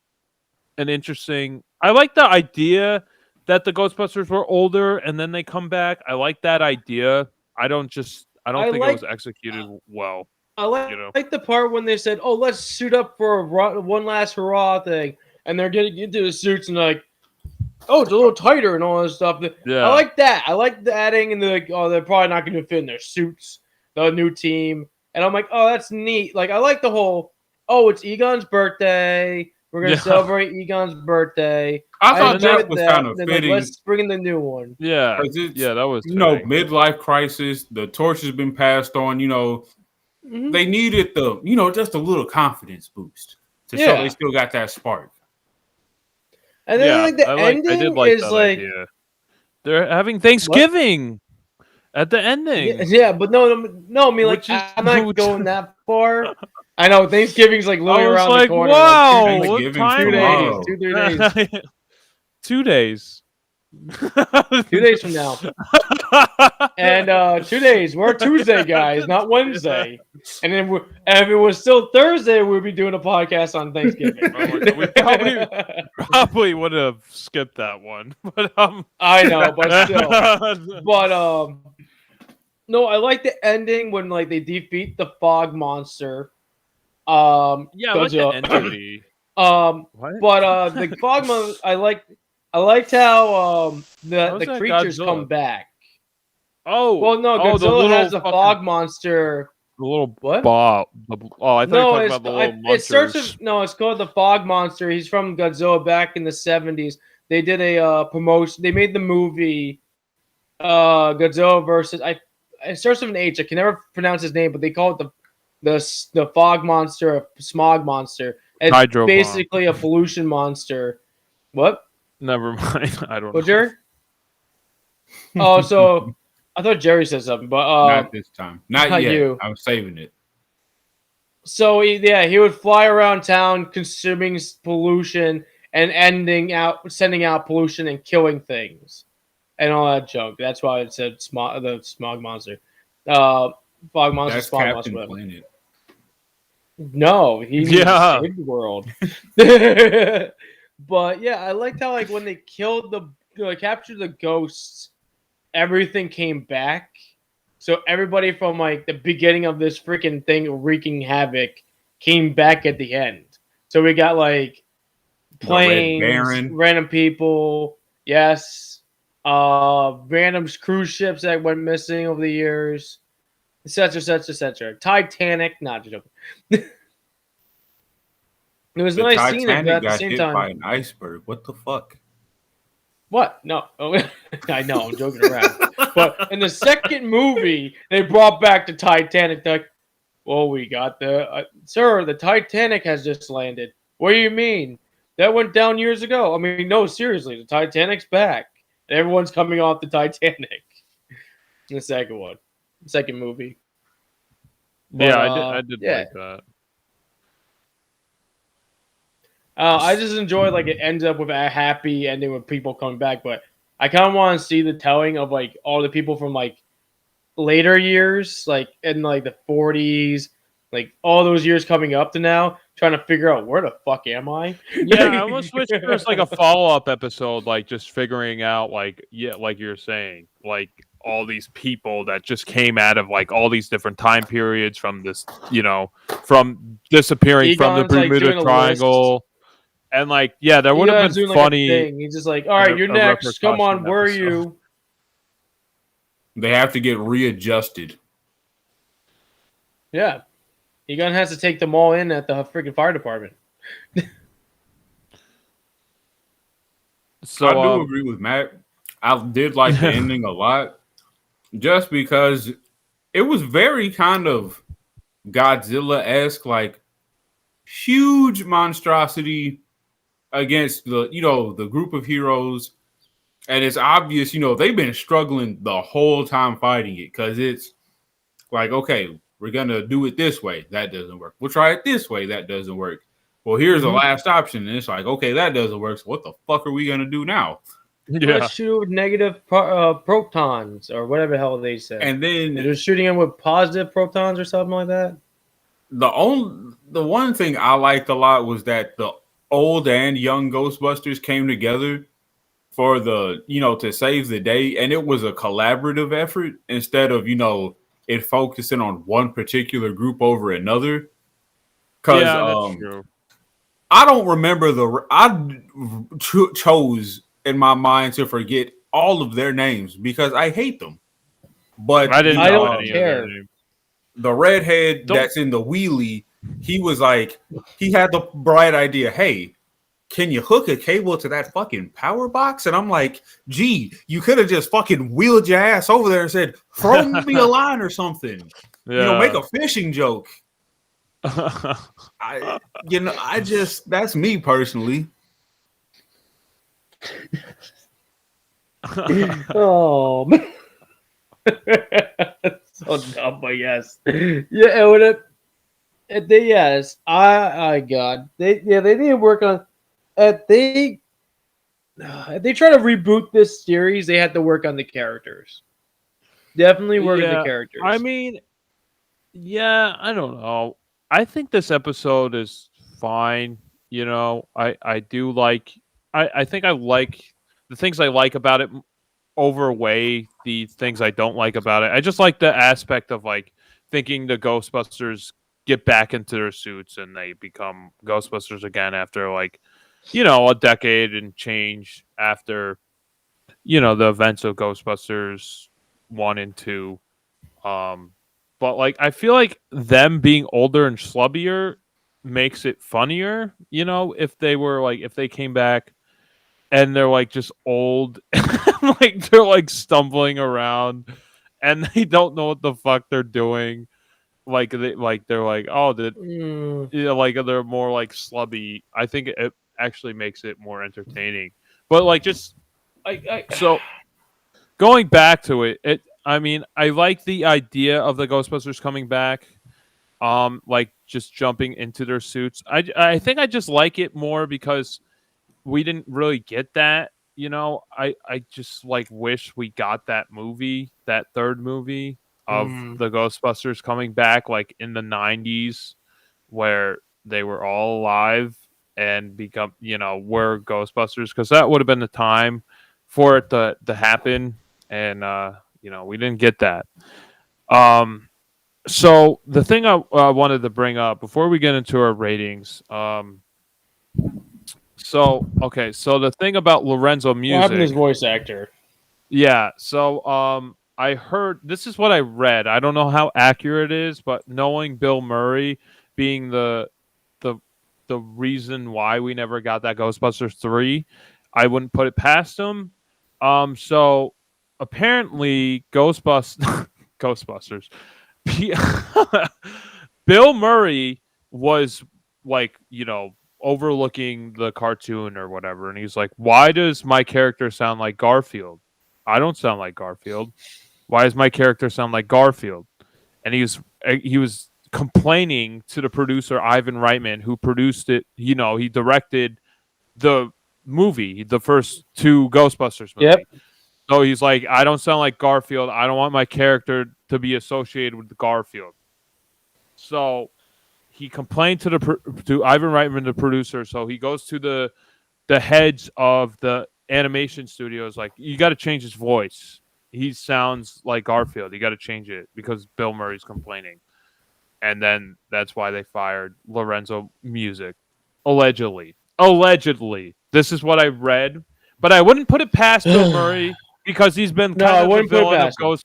an interesting. I like the idea that the Ghostbusters were older and then they come back. I like that idea. I don't think it was executed well. I like the part when they said, "Oh, let's suit up for one last hurrah thing," and they're getting into the suits and like, "Oh, it's a little tighter and all this stuff." Yeah. I like that. I like the adding and they're probably not going to fit in their suits. The new team, and I'm like, "Oh, that's neat." Like I like the whole, "Oh, it's Egon's birthday. We're going to celebrate Egon's birthday." I thought that was kind of fitting. Like, let's bring in the new one. Yeah, that was midlife crisis. The torch has been passed on. Mm-hmm. They needed just a little confidence boost to show they still got that spark. And then like the ending I did like is that like idea. They're having Thanksgiving at the ending. Yeah, but no. I mean, like I'm not going that far. I know Thanksgiving's like literally around the corner. Wow, like what time? 2 days. 2 days. 2 days from now. And 2 days. We're Tuesday, guys, not Wednesday. And then if it was still Thursday, we'd be doing a podcast on Thanksgiving. We probably would have skipped that one. But I know, but still. But no, I like the ending when like they defeat the fog monster. Yeah, I like the entity. But the fog monster, I liked how the creatures come back. Oh, well, no, Godzilla has the fog monster. The little what? Bob. I thought you were talking about the little monsters. It's called the Fog Monster. He's from Godzilla back in the 70s. They did a promotion. They made the movie Godzilla versus. It starts with an H. I can never pronounce his name, but they call it the Fog Monster, Smog Monster. It's basically a pollution monster. What? Never mind. I don't know. Jerry? Oh, so I thought Jerry said something, but not this time. Not yet. You. I'm saving it. So he would fly around town consuming pollution, and sending out pollution and killing things and all that junk. That's why it said the smog monster. Fog monster, That's smog Captain monster. Planet. No, he needs to save the world. But yeah, I liked how like when they killed captured the ghosts, everything came back. So everybody from like the beginning of this freaking thing wreaking havoc came back at the end. So we got like planes, random people, yes, random cruise ships that went missing over the years, etc., etc., etc. Titanic, not joking. It was nice seeing it, but at the same time, by an iceberg. What the fuck? What? No, I know, I'm joking around. But in the second movie, they brought back the Titanic. Like, well, we got sir, the Titanic has just landed. What do you mean? That went down years ago. I mean, no, seriously, the Titanic's back. And everyone's coming off the Titanic. The second one, the second movie. But, yeah, I did like that. I just enjoy like it ends up with a happy ending with people coming back, but I kind of want to see the telling of like all the people from like later years, like in like the 40s, like all those years coming up to now, trying to figure out where the fuck am I? Yeah, I almost wish there was like a follow-up episode, like just figuring out like like you're saying, like all these people that just came out of like all these different time periods from this, from disappearing Egon's, from the Bermuda like, Triangle. And like, yeah, that would have been funny. Like He's just like, all right, you're next. Come on, where are you? They have to get readjusted. Yeah. Egon has to take them all in at the freaking fire department. So I do agree with Matt. I did like the ending a lot. Just because it was very kind of Godzilla-esque, like huge monstrosity against the group of heroes, and it's obvious they've been struggling the whole time fighting it, because it's like, okay, we're gonna do it this way, that doesn't work, we'll try it this way, that doesn't work, well, here's the last option, and it's like, okay, that doesn't work, so what the fuck are we gonna do now? Let's shoot with negative protons or whatever the hell they said, and then they're shooting them with positive protons or something like that. The one thing I liked a lot was that the old and young Ghostbusters came together for to save the day, and it was a collaborative effort instead of it focusing on one particular group over another. Because that's true. I don't remember I chose in my mind to forget all of their names because I hate them. But I don't care. The redhead that's in the wheelie, he was like, he had the bright idea, hey, can you hook a cable to that fucking power box? And I'm like, gee, you could have just fucking wheeled your ass over there and said, throw me a line or something. Yeah. Make a fishing joke. That's me personally. Oh, man. So dumb, but yes. Yeah, it would have. Yes, God. They need to work on. If they try to reboot this series, they had to work on the characters. Definitely work on the characters. I mean, yeah, I don't know. I think this episode is fine. I do like. I think I like the things I like about it overweigh the things I don't like about it. I just like the aspect of like thinking the Ghostbusters get back into their suits and they become Ghostbusters again after like, a decade and change after, the events of Ghostbusters 1 and 2. But like, I feel like them being older and slubbier makes it funnier, if they came back and they're like just old, like they're like stumbling around and they don't know what the fuck they're doing. Like they're like, oh, like they're more like slubby. I think it actually makes it more entertaining. But like, just so going back to it, I mean, I like the idea of the Ghostbusters coming back, like just jumping into their suits. I think I just like it more because we didn't really get that. I just like wish we got that movie, that third movie of the Ghostbusters coming back, like in the '90s, where they were all alive and become, were Ghostbusters, because that would have been the time for it to happen, and we didn't get that. So the thing I wanted to bring up before we get into our ratings, so the thing about Lorenzo What happened to his Music, voice actor? yeah. So I heard, this is what I read. I don't know how accurate it is, but knowing Bill Murray being the the reason why we never got that Ghostbusters 3, I wouldn't put it past him. So apparently Ghostbusters. Bill Murray was like, overlooking the cartoon or whatever, and he's like, "Why does my character sound like Garfield? I don't sound like Garfield. Why does my character sound like Garfield?" And he was complaining to the producer Ivan Reitman, who produced it. He directed the movie, the first two Ghostbusters movie. Yep. So he's like, "I don't sound like Garfield. I don't want my character to be associated with Garfield." So he complained to Ivan Reitman, the producer. So he goes to the heads of the animation studios, like, "You got to change his voice. He sounds like Garfield. You got to change it because Bill Murray's complaining." And then that's why they fired Lorenzo Music, allegedly. This is what I read, but I wouldn't put it past Bill Murray, because he's been kind of the villain of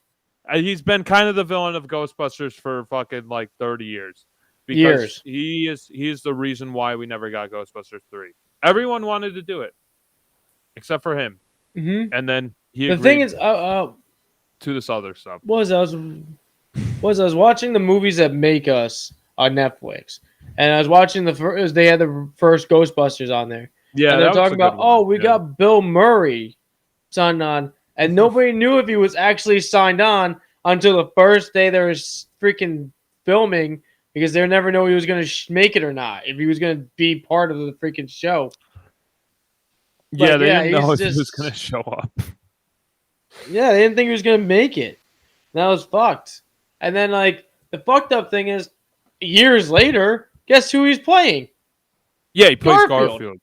He's been kind of the villain of Ghostbusters for fucking like 30 years. Because he is the reason why we never got Ghostbusters 3. Everyone wanted to do it, except for him. Mm-hmm. And then he the agreed thing is, to this other stuff. I was watching the movies that make us on Netflix, and I was watching they had the first Ghostbusters on there. Yeah, and they're talking about, we got Bill Murray signed on, and nobody knew if he was actually signed on until the first day there was freaking filming, because they never know if he was going to make it or not, if he was going to be part of the freaking show. But they didn't know if he was going to show up. Yeah, they didn't think he was going to make it. That was fucked. And then, like, the fucked up thing is, years later, guess who he's playing? Yeah, he plays Garfield.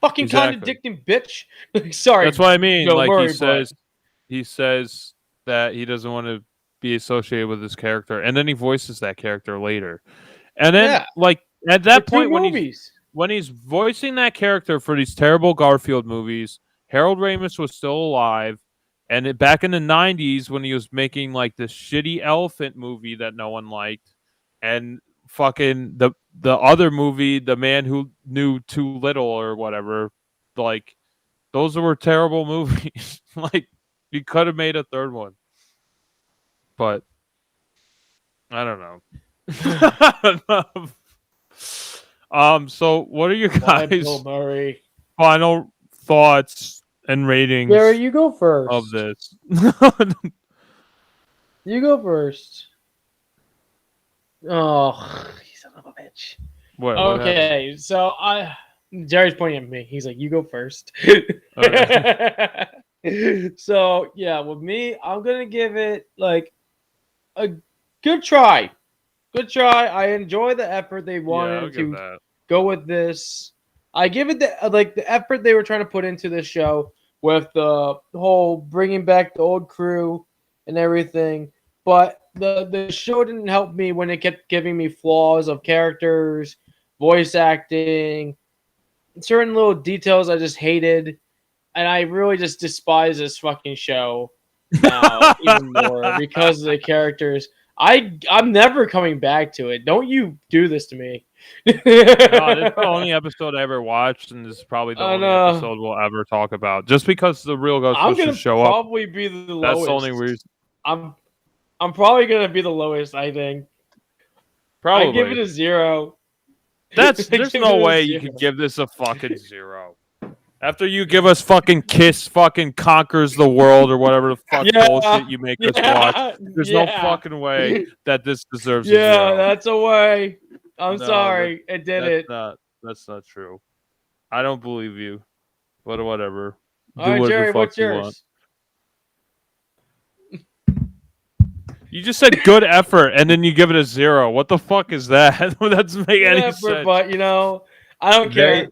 Fucking contradicting bitch. Sorry. That's what I mean. Bill Like, Murray, he says that he doesn't want to be associated with this character, and then he voices that character later. And then, like, at that point, when he's voicing that character for these terrible Garfield movies, Harold Ramis was still alive. And back in the 90s, when he was making like this shitty elephant movie that no one liked, and fucking the other movie, The Man Who Knew Too Little or whatever, like, those were terrible movies. Like, he could have made a third one, but I don't know. So what are your guys' final thoughts and ratings? Gary, you go first. Of this. You go first. Oh, you son of a bitch. What okay, so Jerry's pointing at me. He's like, "You go first." So yeah, with me, I'm gonna give it like a good try. Good try. I enjoy the effort they wanted to go with this. I give it the effort they were trying to put into this show with the whole bringing back the old crew and everything. But the show didn't help me when it kept giving me flaws of characters, voice acting, certain little details I just hated. And I really just despise this fucking show now even more because of the characters. I'm never coming back to it. Don't you do this to me. No, this is the only episode I ever watched, and this is probably the only episode we'll ever talk about. Just because the real Ghostbusters show up. I'm gonna probably be the lowest. That's the only reason. I'm probably gonna be the lowest, I think. Probably. I give it a 0. There's no way you could give this a fucking 0. After you give us fucking Kiss fucking conquers the world or whatever the fuck bullshit you make us watch, there's no fucking way that this deserves a 0. That's a way. I'm sorry. It did it. That's not true. I don't believe you. But whatever. All Do right, what the Jerry, fuck what's you want. yours? You just said good effort and then you give it a 0. What the fuck is that? That doesn't make any sense. But I don't care.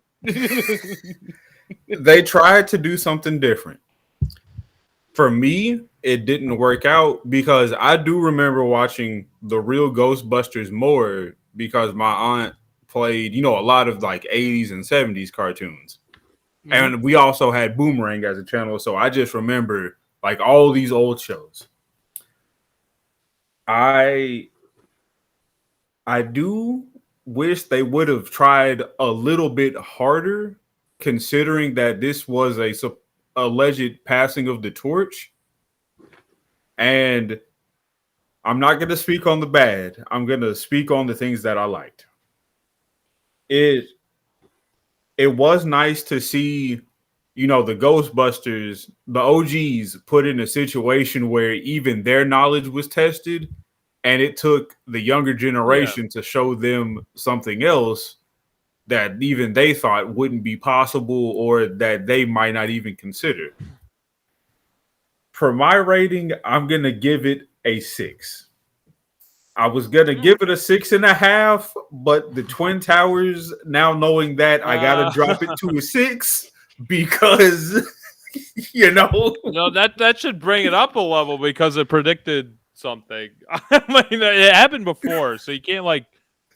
They tried to do something different. For me, it didn't work out because I do remember watching the real Ghostbusters more because my aunt played, a lot of like 80s and 70s cartoons. Mm-hmm. And we also had Boomerang as a channel, so I just remember like all these old shows. I do wish they would have tried a little bit harder, considering that this was a alleged passing of the torch. And I'm not going to speak on the bad. I'm going to speak on the things that I liked. It was nice to see, the Ghostbusters, the OGs, put in a situation where even their knowledge was tested, and it took the younger generation to show them something else that even they thought wouldn't be possible or that they might not even consider. For my rating, I'm going to give it a 6. I was going to give it a 6.5, but the Twin Towers, now knowing that, I got to drop it to a 6 because, No, that should bring it up a level because it predicted something. I mean, it happened before, so you can't like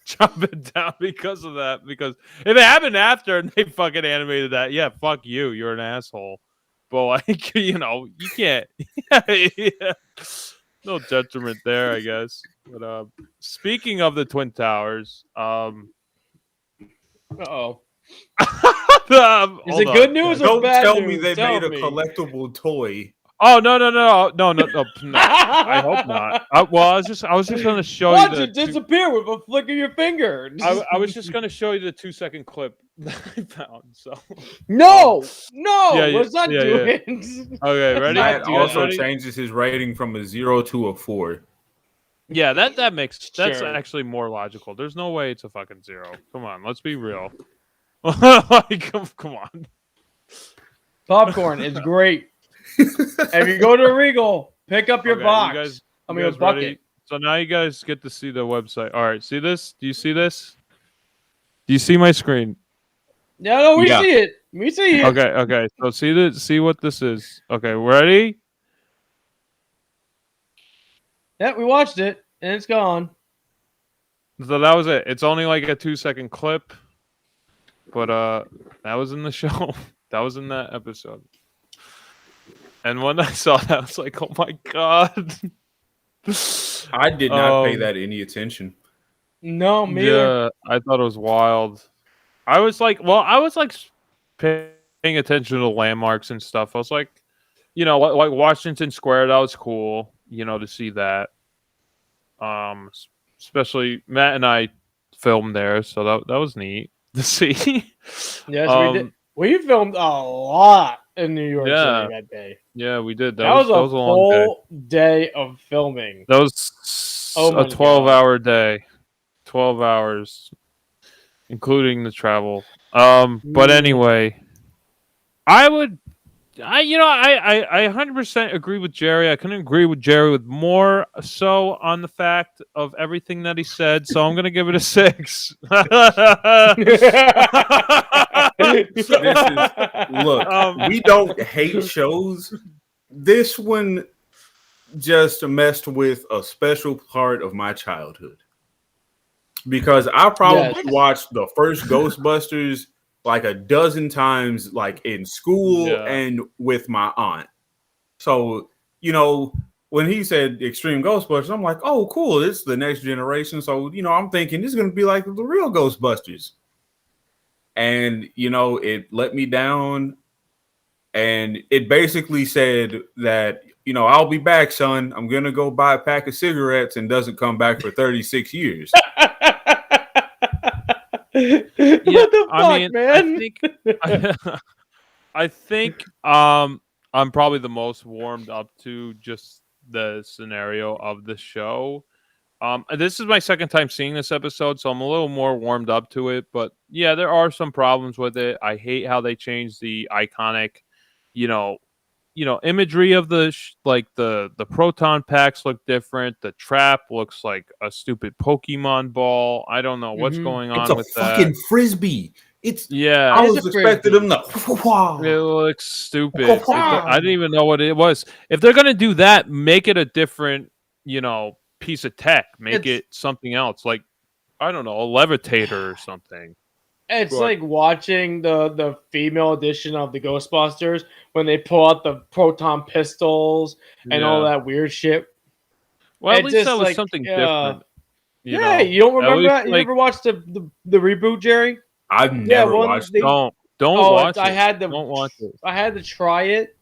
chop it down because of that. Because if it happened after and they fucking animated that, yeah, fuck you, you're an asshole. But like, you can't. Yeah. No detriment there, I guess. But speaking of the Twin Towers, Uh-oh. Is it good news or bad news? Don't tell me they made a collectible toy. Oh no! I hope not. I was just going to show you. Watch it disappear with a flick of your finger. I was just going to show you the 2-second clip that I found. So no, let's not do it. Okay, ready? Matt also changes his rating from a 0 to a 4. Yeah, that's actually more logical. There's no way it's a fucking 0. Come on, let's be real. Like, come on. Popcorn is great. If you go to Regal, pick up your box. A bucket. Ready? So now you guys get to see the website. All right, see this? Do you see this? Do you see my screen? Yeah, no, we see it. We see it. Okay. So see what this is. Okay, ready? Yeah, we watched it, and it's gone. So that was it. It's only like a 2-second clip, but that was in the show. That was in that episode. And when I saw that, I was like, "Oh my god!" I did not pay that any attention. No, me either. Yeah, I thought it was wild. I was like paying attention to landmarks and stuff. I was like, like Washington Square. That was cool, to see that. Especially Matt and I filmed there, so that was neat to see. Yes, we did. We filmed a lot in New York City that day. Yeah, we did. That was a long full day of filming. That was a 12-hour day. 12 hours, including the travel. But anyway, I 100% agree with Jerry. I couldn't agree with Jerry with more so on the fact of everything that he said. So I'm going to give it a 6. Look, we don't hate shows. This one just messed with a special part of my childhood. Because I probably watched the first Ghostbusters like a dozen times, like in school and with my aunt. So, when he said Extreme Ghostbusters, I'm like, oh, cool. It's the next generation. So, I'm thinking this is going to be like the real Ghostbusters. And, it let me down. And it basically said that, I'll be back, son. I'm going to go buy a pack of cigarettes, and doesn't come back for 36 years. What the fuck, man? I think I'm probably the most warmed up to just the scenario of the show. This is my second time seeing this episode, so I'm a little more warmed up to it. But yeah, there are some problems with it. I hate how they changed the iconic, you know, imagery of the proton packs look different. The trap looks like a stupid Pokemon ball. I don't know what's going It's on a with fucking that. frisbee. It's Yeah, I It is was a expecting frisbee. them to. it looks stupid. I didn't even know what it was. If they're gonna do that, make it a different, piece of tech. Make It's it something else, like I don't know, a levitator or something. it's But like watching the female edition of the Ghostbusters when they pull out the proton pistols and all yeah, that weird shit. well, at It's least that just was like something different. yeah, you don't At remember least that? You like never watched the reboot, Jerry? I've Yeah, never one watched they it. don't watch I it. had to Don't watch it. I had to try it.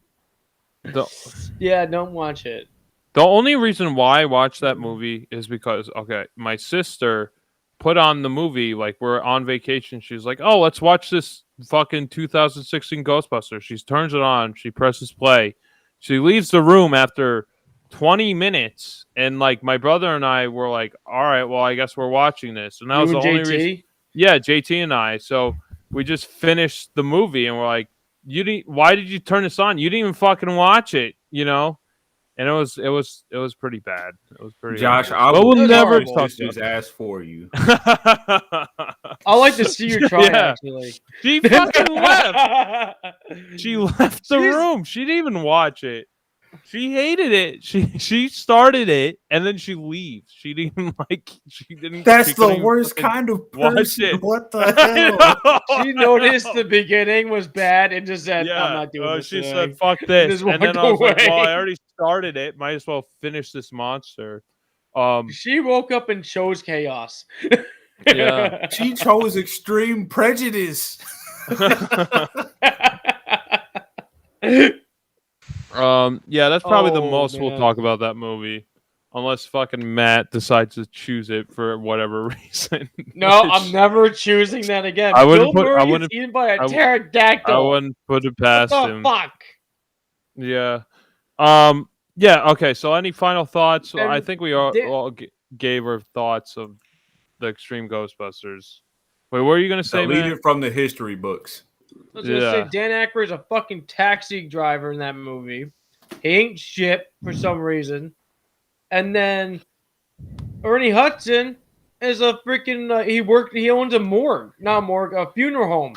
Don't. Yeah, don't watch it. The only reason why I watched that movie is because my sister put on the movie, like we're on vacation. She's like, "Oh, let's watch this fucking 2016 Ghostbusters." She turns it on, she presses play. She leaves the room after 20 minutes, and like my brother and I were like, "All right, well, I guess we're watching this." And that was You the and only reason. JT? Yeah, JT and I. So we just finished the movie, and we're like, "You didn't? Why did you turn this on? You didn't even fucking watch it, you know?" And it was pretty bad. It was pretty Josh, ugly. I But will we'll It was never horrible. talk sister's ass for you. about I like to see you try Yeah. actually. She fucking left. She left the She's- room. She didn't even watch it. She hated it. She started it and then she leaves. She didn't even like. She didn't. That's she couldn't the even worst fucking kind of watch person. it. What the I hell? know. She noticed the beginning was bad and just said, Yeah, "I'm not doing this she today." said, "Fuck this," just and then walked I was like, "Well, away. I already started it. Might as well finish this monster." She woke up and chose chaos. Yeah. She chose extreme prejudice. Yeah, that's probably the Oh, most we'll man. talk about that movie, unless fucking Matt decides to choose it for whatever reason. No, which I'm never choosing that again. I Bill wouldn't put- I Murray gets wouldn't- eaten by a I pterodactyl. wouldn't put it What past the him. fuck? Yeah. Yeah. Okay. So, any final thoughts? I And think we all, di- all gave our thoughts of the Extreme Ghostbusters. Wait, what were you gonna say, Delete man? it from the history books. I was gonna say Yeah. Dan Aykroyd's a fucking taxi driver in that movie. He ain't shit for some reason. And then Ernie Hudson is a freaking he owns a morgue, not a morgue, a funeral home.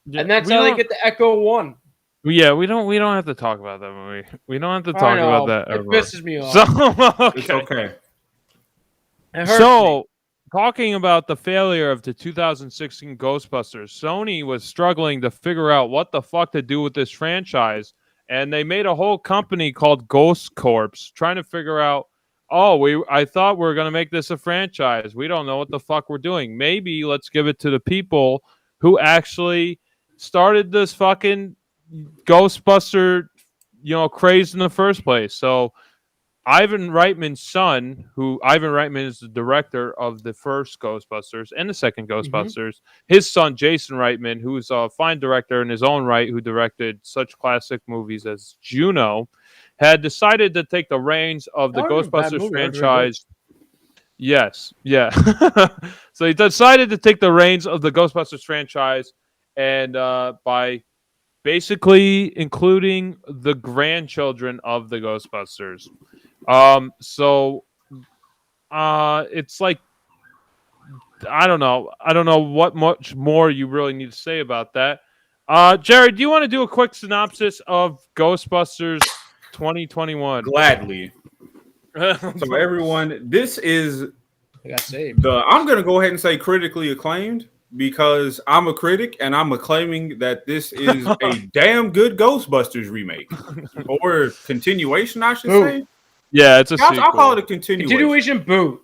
Yeah, And that's we how they don't- get the Echo One. Yeah, we don't have to talk about that movie. We don't have to I talk know, about that it ever. pisses me off. So, It's okay. It hurts me. So, talking about the failure of the 2016 Ghostbusters, Sony was struggling to figure out what the fuck to do with this franchise, and they made a whole company called Ghost Corps, trying to figure out, I thought we were going to make this a franchise. We don't know what the fuck we're doing. Maybe let's give it to the people who actually started this fucking Ghostbuster, craze in the first place. So, Ivan Reitman's son, Ivan Reitman is the director of the first Ghostbusters and the second Ghostbusters. His son, Jason Reitman, who's a fine director in his own right, who directed such classic movies as Juno, had decided to take the reins of the That wasn't a bad Ghostbusters movie. That was very good. franchise. Yes, yeah. So he decided to take the reins of the Ghostbusters franchise, and by basically including the grandchildren of the Ghostbusters. It's like I don't know what much more you really need to say about that. Jerry, do you want to do a quick synopsis of Ghostbusters 2021? Gladly. So everyone, this is I got saved. I'm going to go ahead and say critically acclaimed because I'm a critic and I'm acclaiming that this is a damn good Ghostbusters remake or continuation, I should say. Yeah, it's a Gosh, sequel. I'll call it a continuation. Continuation boot.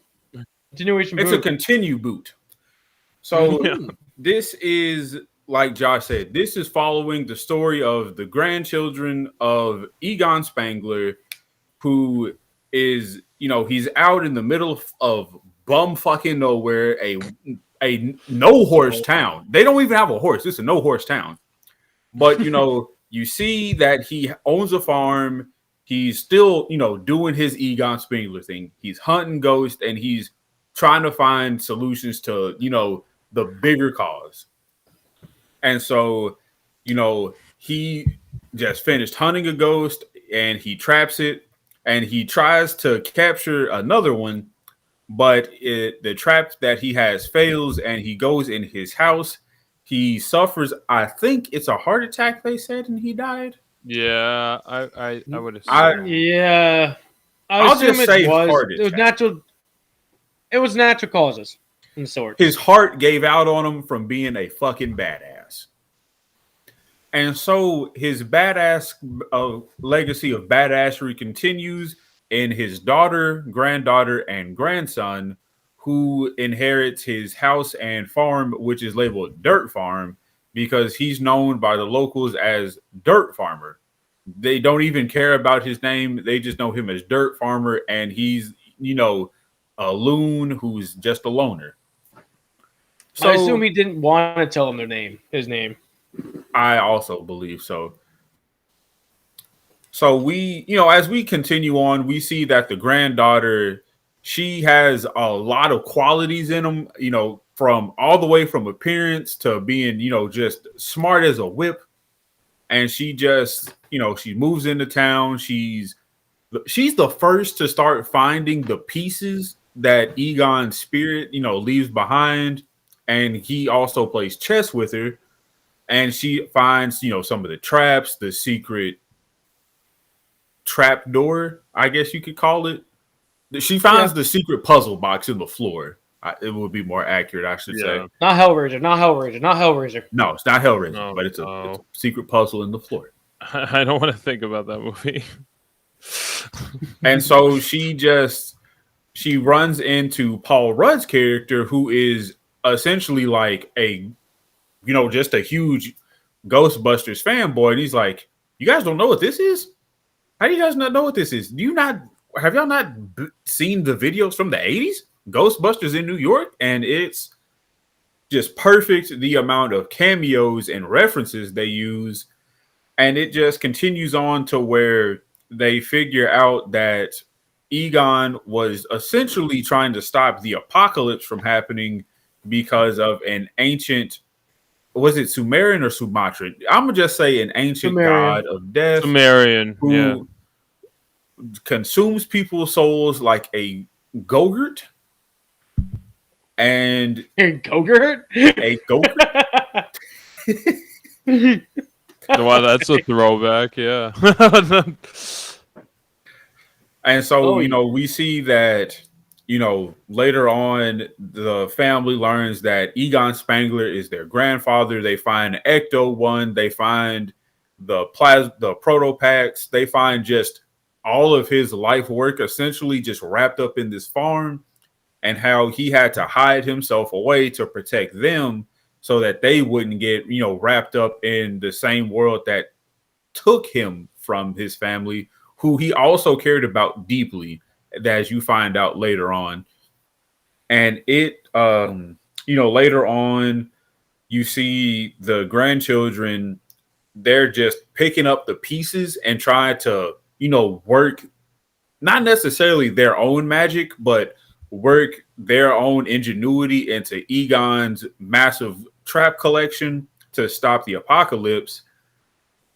Continuation It's boot. a continue boot. So Yeah. this is, like Josh said, this is following the story of the grandchildren of Egon Spangler, who is, he's out in the middle of bum fucking nowhere, a no horse town. They don't even have a horse. It's a no horse town. But you see that he owns a farm. he's still, doing his Egon Spengler thing. He's hunting ghosts and he's trying to find solutions to, the bigger cause. And so, he just finished hunting a ghost and he traps it and he tries to capture another one, but the trap that he has fails and he goes in his house. He suffers, I think it's a heart attack, they said, and he died. Yeah, I would assume. Yeah, I'll just say heart it was attack. natural. It was natural causes, in sorts. His heart gave out on him from being a fucking badass. And so his badass legacy of badassery continues in his daughter, granddaughter, and grandson, who inherits his house and farm, which is labeled Dirt Farm, because he's known by the locals as Dirt Farmer. They don't even care about his name. They just know him as Dirt Farmer, and he's, a loon who's just a loner. So I assume he didn't want to tell him his name. I also believe so. So we, as we continue on, we see that the granddaughter, she has a lot of qualities in them, from all the way from appearance to being, just smart as a whip. And she just, she moves into town. She's the first to start finding the pieces that Egon's spirit, leaves behind. And he also plays chess with her. And she finds, some of the traps, the secret trap door, I guess you could call it. She finds the secret puzzle box in the floor. It would be more accurate, I should say. Not Hellraiser. No, it's not Hellraiser, No, but it's a secret puzzle in the floor. I don't want to think about that movie. And so she runs into Paul Rudd's character, who is essentially like just a huge Ghostbusters fanboy. And he's like, "You guys don't know what this is? How do you guys not know what this is? Have y'all not seen the videos from the 80s? Ghostbusters in New York?" And it's just perfect, the amount of cameos and references they use. And it just continues on to where they figure out that Egon was essentially trying to stop the apocalypse from happening because of an ancient, was it Sumerian or Sumatra? I'm going to just say an ancient Sumerian. god of death. Sumerian, who consumes people's souls like a Gogurt. And Gogurt? A Gogurt? Wow, that's a throwback, yeah. And so, we see that, later on, the family learns that Egon Spengler is their grandfather. They find Ecto-1. They find the protopacks. They find just all of his life work essentially just wrapped up in this farm, and how he had to hide himself away to protect them so that they wouldn't get, wrapped up in the same world that took him from his family, who he also cared about deeply, as you find out later on. And it, later on, you see the grandchildren, they're just picking up the pieces and trying to, work, not necessarily their own magic, but work their own ingenuity into Egon's massive trap collection to stop the apocalypse.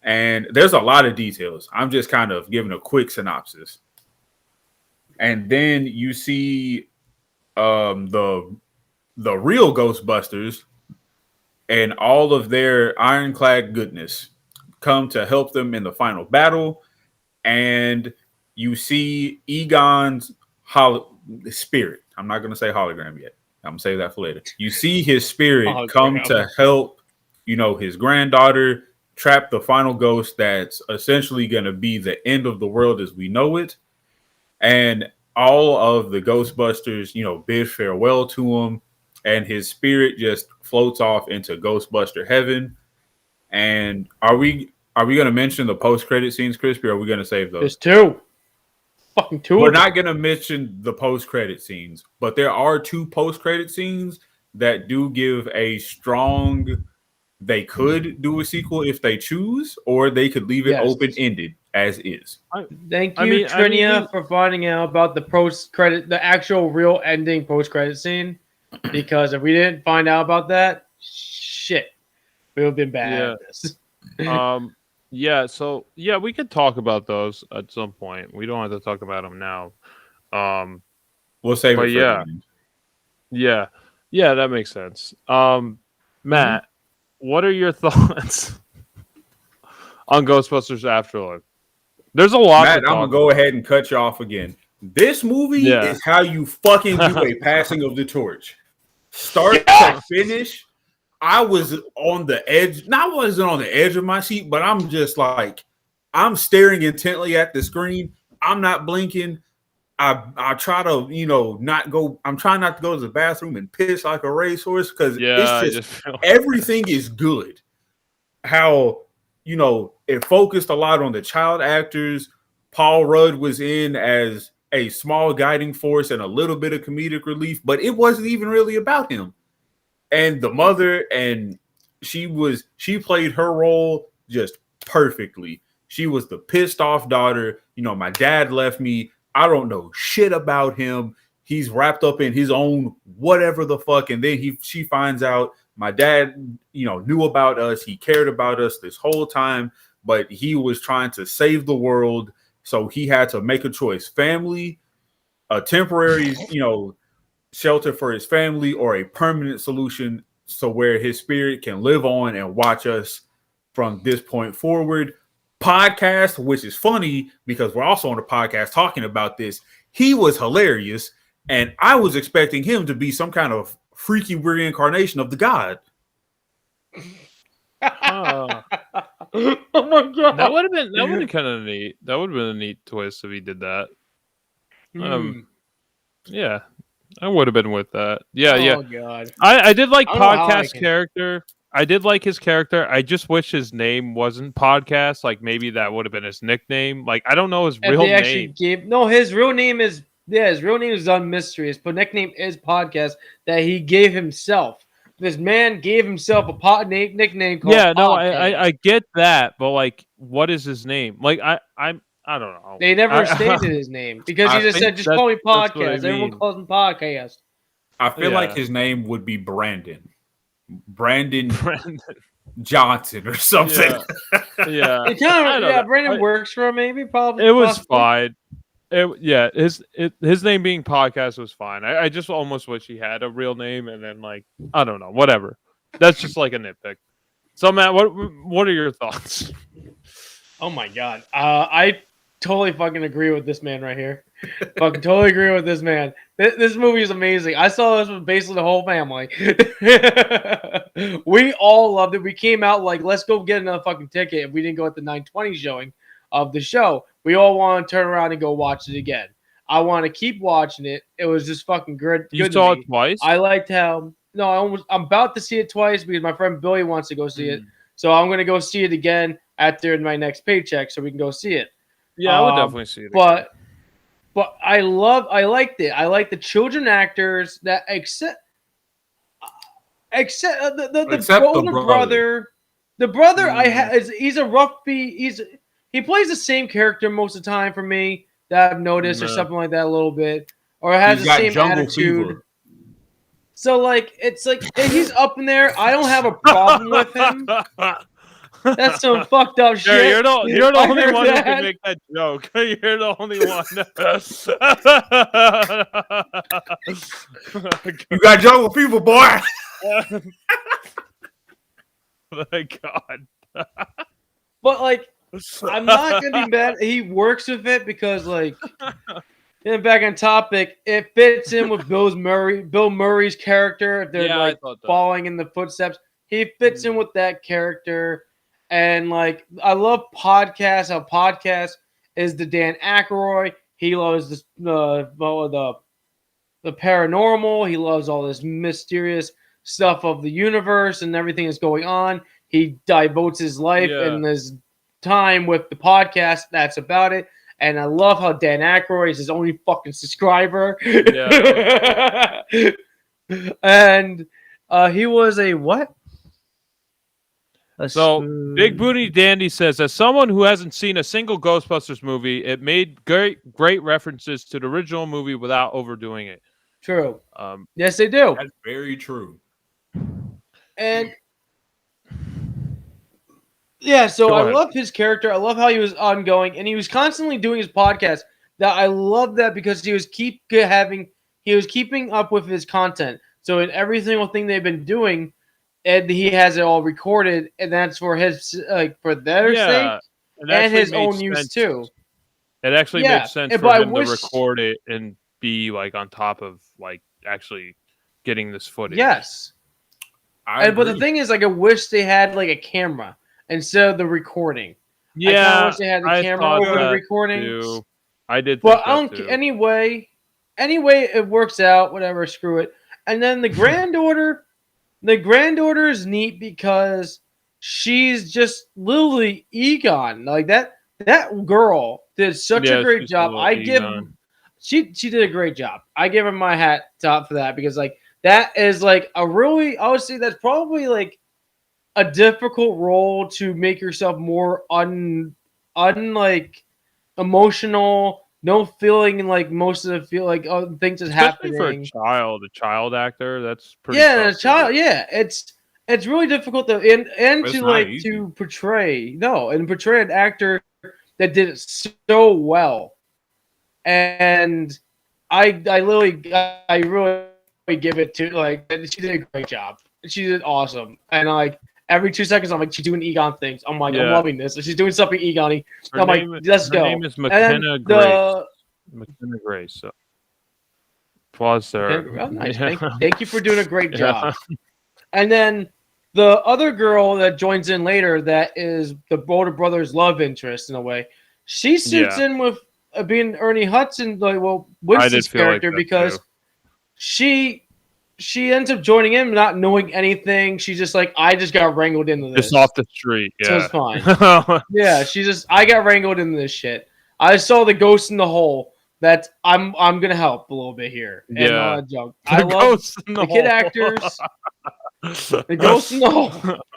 And there's a lot of details. I'm just kind of giving a quick synopsis. And then you see the real Ghostbusters and all of their ironclad goodness come to help them in the final battle. And you see Egon's spirit. I'm not going to say hologram yet. I'm going to save that for later. You see his spirit come to help, his granddaughter trap the final ghost that's essentially going to be the end of the world as we know it. And all of the Ghostbusters, bid farewell to him, and his spirit just floats off into Ghostbuster heaven. And are we going to mention the post-credit scenes, Crispy, or are we going to save those? There's two. Fucking two. We're not going to mention the post-credit scenes, but there are two post-credit scenes that do give a strong they could do a sequel if they choose, or they could leave it open-ended as is. Thank you, Trinia, for finding out about the actual real ending post-credit scene. Because if we didn't find out about that, shit, we would have been bad at this. We could talk about those at some point. We don't have to talk about them now. We'll save it for the end. Yeah, that makes sense. Matt, what are your thoughts on Ghostbusters Afterlife? There's a lot. Matt, I'm gonna go ahead and cut you off again. This movie is how you fucking do a passing of the torch, start to finish. I was on the edge. I wasn't on the edge of my seat, but I'm just like, I'm staring intently at the screen. I'm not blinking. I try to, not go. I'm trying not to go to the bathroom and piss like a racehorse because it's just everything is good. How, it focused a lot on the child actors. Paul Rudd was in as a small guiding force and a little bit of comedic relief, but it wasn't even really about him. And the mother, and she played her role just perfectly. She was the pissed off daughter. My dad left me. I don't know shit about him. He's wrapped up in his own whatever the fuck. And then she finds out my dad, knew about us. He cared about us this whole time, but he was trying to save the world. So he had to make a choice: family, a temporary, shelter for his family, or a permanent solution so where his spirit can live on and watch us from this point forward. Podcast, which is funny because we're also on a podcast talking about this. He was hilarious, and I was expecting him to be some kind of freaky reincarnation of the god. Oh my god, that would have been kind of neat. That would have been a neat twist if he did that. Yeah, I would have been with that. Oh god, I did like Podcast's character. I did like his character. I just wish his name wasn't Podcast. Like maybe that would have been his nickname. Like I don't know his real name. His real name is Done Mystery. His nickname is Podcast that he gave himself. This man gave himself a nickname called Podcast. I get that, but like, what is his name? Like I don't know. They never stated his name because he just said, "Just call me Podcast." Everyone calls him Podcast. I feel like his name would be Brandon Johnson or something. Brandon works for him. Maybe probably. It was fine. His name being Podcast was fine. I just almost wish he had a real name, and then like I don't know, whatever. That's just like a nitpick. So Matt, what are your thoughts? Oh my god, I totally fucking agree with this man right here. Fucking totally agree with this man. This movie is amazing. I saw this with basically the whole family. We all loved it. We came out like, let's go get another fucking ticket if we didn't go at the 9:20 showing of the show. We all want to turn around and go watch it again. I want to keep watching it. It was just fucking good. You saw it twice? I liked how... No, I'm about to see it twice because my friend Billy wants to go see it. So I'm going to go see it again after my next paycheck so we can go see it. Yeah, I would definitely see it. But I liked it. I like the children actors that except the older brother. The brother he's a rough beat. He plays the same character most of the time for me that I've noticed or something like that a little bit, or has the same attitude. Fever. So like it's like he's up in there. I don't have a problem with him. That's some fucked up shit. You're the only one who can make that joke. You're the only one. You got jungle fever, boy. My God. But like, I'm not gonna be mad. He works with it because like, getting back on topic, it fits in with Bill Murray's character. If they're following in the footsteps, he fits in with that character. And like, I love Podcast. How Podcast is the Dan Aykroyd. He loves the paranormal. He loves all this mysterious stuff of the universe and everything that's going on. He devotes his life and his time with the podcast. That's about it. And I love how Dan Aykroyd is his only fucking subscriber. Yeah. And he was a what? So, Big Booty Dandy says, as someone who hasn't seen a single Ghostbusters movie, it made great references to the original movie without overdoing it. True. Yes, they do. That's very true. And yeah, so I love his character. I love how he was ongoing, and he was constantly doing his podcast. That I love that because he was keeping up with his content. So in every single thing they've been doing, and he has it all recorded, and that's for his for their sake and his own use too. It actually made sense for him to record it and be like on top of like actually getting this footage. Yes, but the thing is, like, I wish they had like a camera instead of the recording. Yeah, I wish they had the camera over the recording. Too. I did, but I don't. Anyway, it works out. Whatever, screw it. And then the granddaughter. The granddaughter is neat because she's just literally Egon. Like that girl did such a great job. She did a great job. I give her my hat top for that because like that is like a really, I would say that's probably like a difficult role to make yourself more like emotional. No feeling like most of the things is happening for a child actor. That's pretty. Yeah, a child. Yeah, it's really difficult to to portray an actor that did it so well, and I really give it to like she did a great job. She did awesome, and like every 2 seconds I'm like she's doing Egon things. I'm like I'm loving this. She's doing something Egon-y. I'm like let's go. Her name is McKenna Grace. McKenna Grace. So. Applause there. Oh, nice. Thank you for doing a great job. And then the other girl that joins in later, that is the Boulder Brothers' love interest in a way. She suits in with being Ernie Hudson, like Winston's character, because she ends up joining him, not knowing anything. She's just like, I just got wrangled into this. Just off the street. Yeah, so it's fine. Yeah, I got wrangled into this shit. I saw the ghost in the hole. That I'm gonna help a little bit here. Yeah, and, I love the kid actors. The ghost in the hole.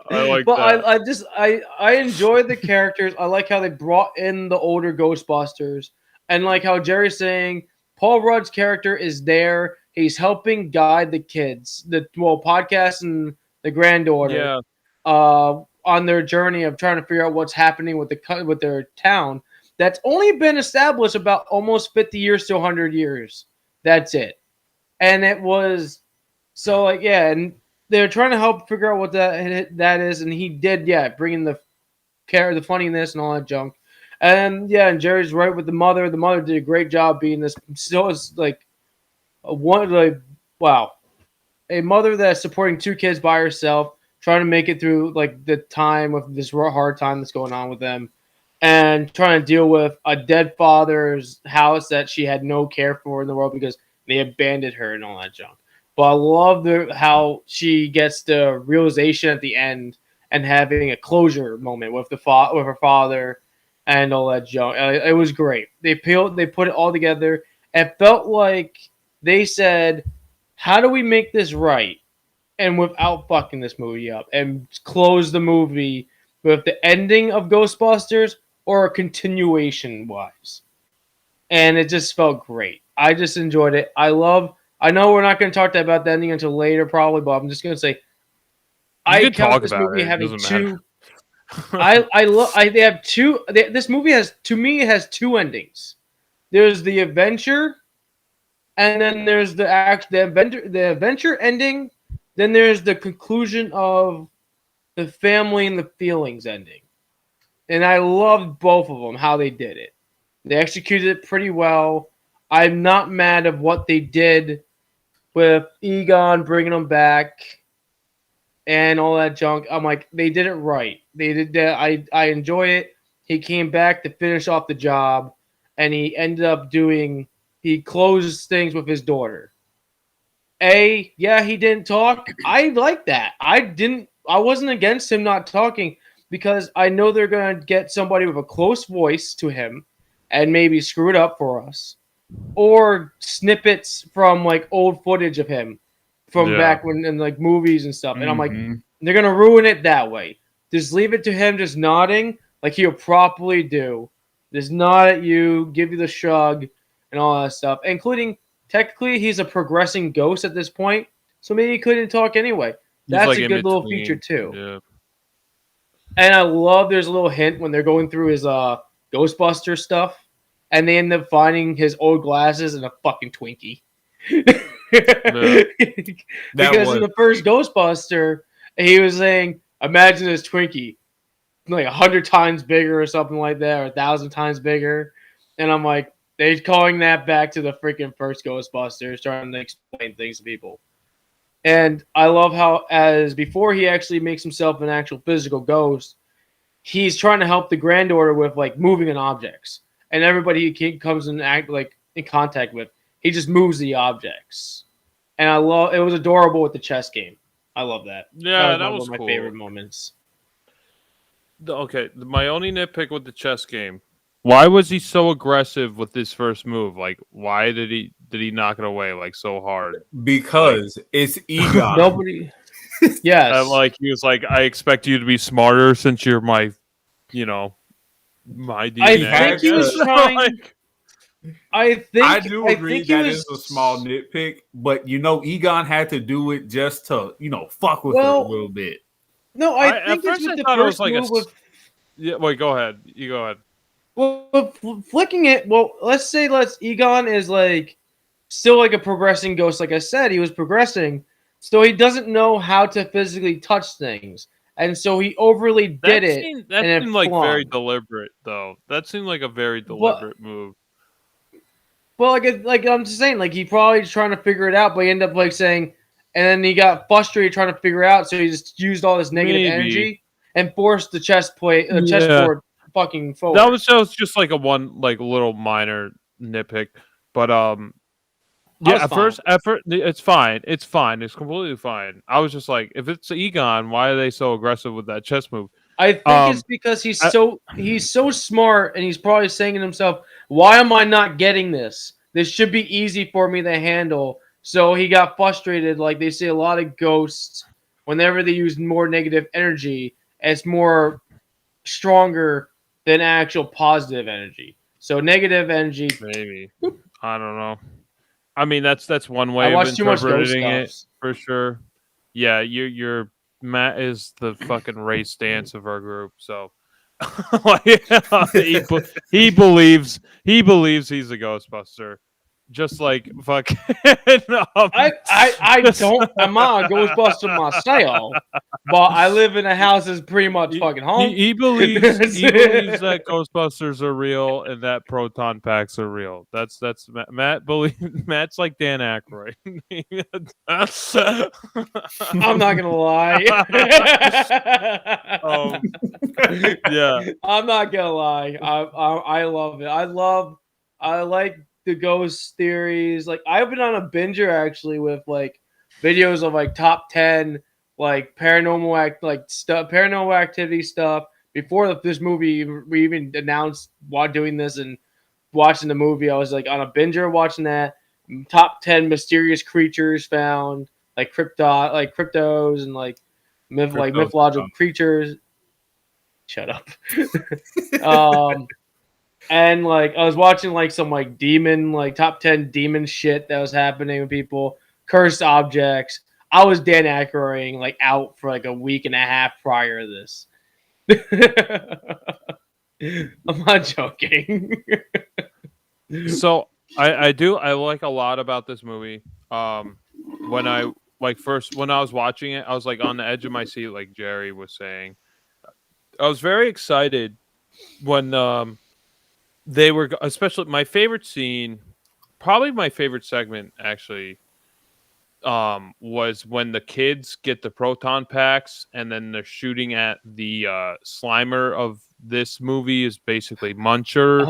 I like but that. I enjoy the characters. I like how they brought in the older Ghostbusters, and like how Jerry's saying Paul Rudd's character is there. He's helping guide the kids, podcast and the granddaughter, on their journey of trying to figure out what's happening with their town. That's only been established about almost 50 years to 100 years. That's it. And it was so like, and they're trying to help figure out what that is. And he did, bring in the funniness and all that junk. And and Jerry's right with the mother. The mother did a great job being this. So it's like a mother that's supporting 2 kids by herself, trying to make it through like the time of this hard time that's going on with them. And trying to deal with a dead father's house that she had no care for in the world because they abandoned her and all that junk. But I love how she gets the realization at the end and having a closure moment with her father and all that junk. It was great. They put it all together. It felt like they said, "How do we make this right?" And without fucking this movie up, and close the movie with the ending of Ghostbusters. Or a continuation wise. And it just felt great. I just enjoyed it. I know we're not going to talk about the ending until later probably, but I'm just going to say I count this movie having two. They have two. This movie has, to me, it has 2 endings. There's the adventure, and then there's the adventure ending. Then there's the conclusion of the family and the feelings ending. And I loved both of them, how they did it. They executed it pretty well. I'm not mad of what they did with Egon bringing them back and all that junk. I'm like, they did it right. They did that. I enjoy it. He came back to finish off the job, and he ended up he closes things with his daughter. He didn't talk. I like that. I wasn't against him not talking. Because I know they're going to get somebody with a close voice to him and maybe screw it up for us. Or snippets from like old footage of him from back when in like movies and stuff. And I'm like, they're going to ruin it that way. just leave it to him just nodding like he'll properly do. Just nod at you, give you the shrug, and all that stuff. Including, technically, he's a progressing ghost at this point, so maybe he couldn't talk anyway. That's like a in good little between. feature too. Yeah. And I love there's a little hint when they're going through his Ghostbuster stuff, and they end up finding his old glasses and a fucking Twinkie. Because in the first Ghostbuster, he was saying, "Imagine this Twinkie, like 100 times bigger or something like that, or 1,000 times bigger." And I'm like, they're calling that back to the freaking first Ghostbusters, trying to explain things to people. And I love how, as before he actually makes himself an actual physical ghost, he's trying to help the granddaughter with like moving in objects, and everybody he comes in in contact with, he just moves the objects. And I love it was adorable with the chess game. I love that. Yeah, that was one of my favorite moments. Okay, my only nitpick with the chess game. Why was he so aggressive with his first move? Like, why did he knock it away like so hard? Because it's Egon. Nobody. Yes. And, like he was like, I expect you to be smarter since you're my DNA. I think he was trying. I do agree that is a small nitpick, but Egon had to do it just to fuck with her a little bit. No, I think it's with the first move. Yeah, wait, go ahead. You go ahead. Well, flicking it. Well, Egon is like still like a progressing ghost. Like I said, he was progressing, so he doesn't know how to physically touch things, and so he overly did it. That seemed like very deliberate, though. That seemed like a very deliberate move. Well, like I'm just saying, like he probably trying to figure it out, but he ended up like saying, and then he got frustrated trying to figure it out, so he just used all this negative energy and forced the chessboard fucking forward. That was just like a little minor nitpick, but at first, it's fine. It's fine. It's completely fine. I was just like, if it's Egon, why are they so aggressive with that chess move? I think it's because he's so smart, and he's probably saying to himself, "Why am I not getting this? This should be easy for me to handle." So he got frustrated. Like they say, a lot of ghosts, whenever they use more negative energy, it's more stronger than actual positive energy. So negative energy, maybe. I don't know. I mean, that's one way of interpreting it for sure. Yeah, you're Matt is the fucking race dance of our group, so he believes he's a Ghostbuster. Just like fucking. I'm not a Ghostbuster myself, but I live in a house that's pretty much fucking home. He believes that Ghostbusters are real and that proton packs are real. That's Matt Matt's like Dan Aykroyd. I'm not gonna lie. Yeah, I'm not gonna lie. I love it. I like the ghost theories. Like I've been on a binger actually with like videos of like top 10 like paranormal activity stuff before this movie we even announced while doing this and watching the movie. I was like on a binger watching that top 10 mysterious creatures found, like cryptos and like mythological creatures. Shut up. And like I was watching like some like demon, like top 10 demon shit that was happening with people, cursed objects. I was Dan Aykroyd like out for like a week and a half prior to this. I'm not joking. So I like a lot about this movie. When I was watching it, I was like on the edge of my seat, like Jerry was saying. I was very excited when they were, especially my favorite scene, probably my favorite segment actually, was when the kids get the proton packs and then they're shooting at the Slimer of this movie is basically Muncher,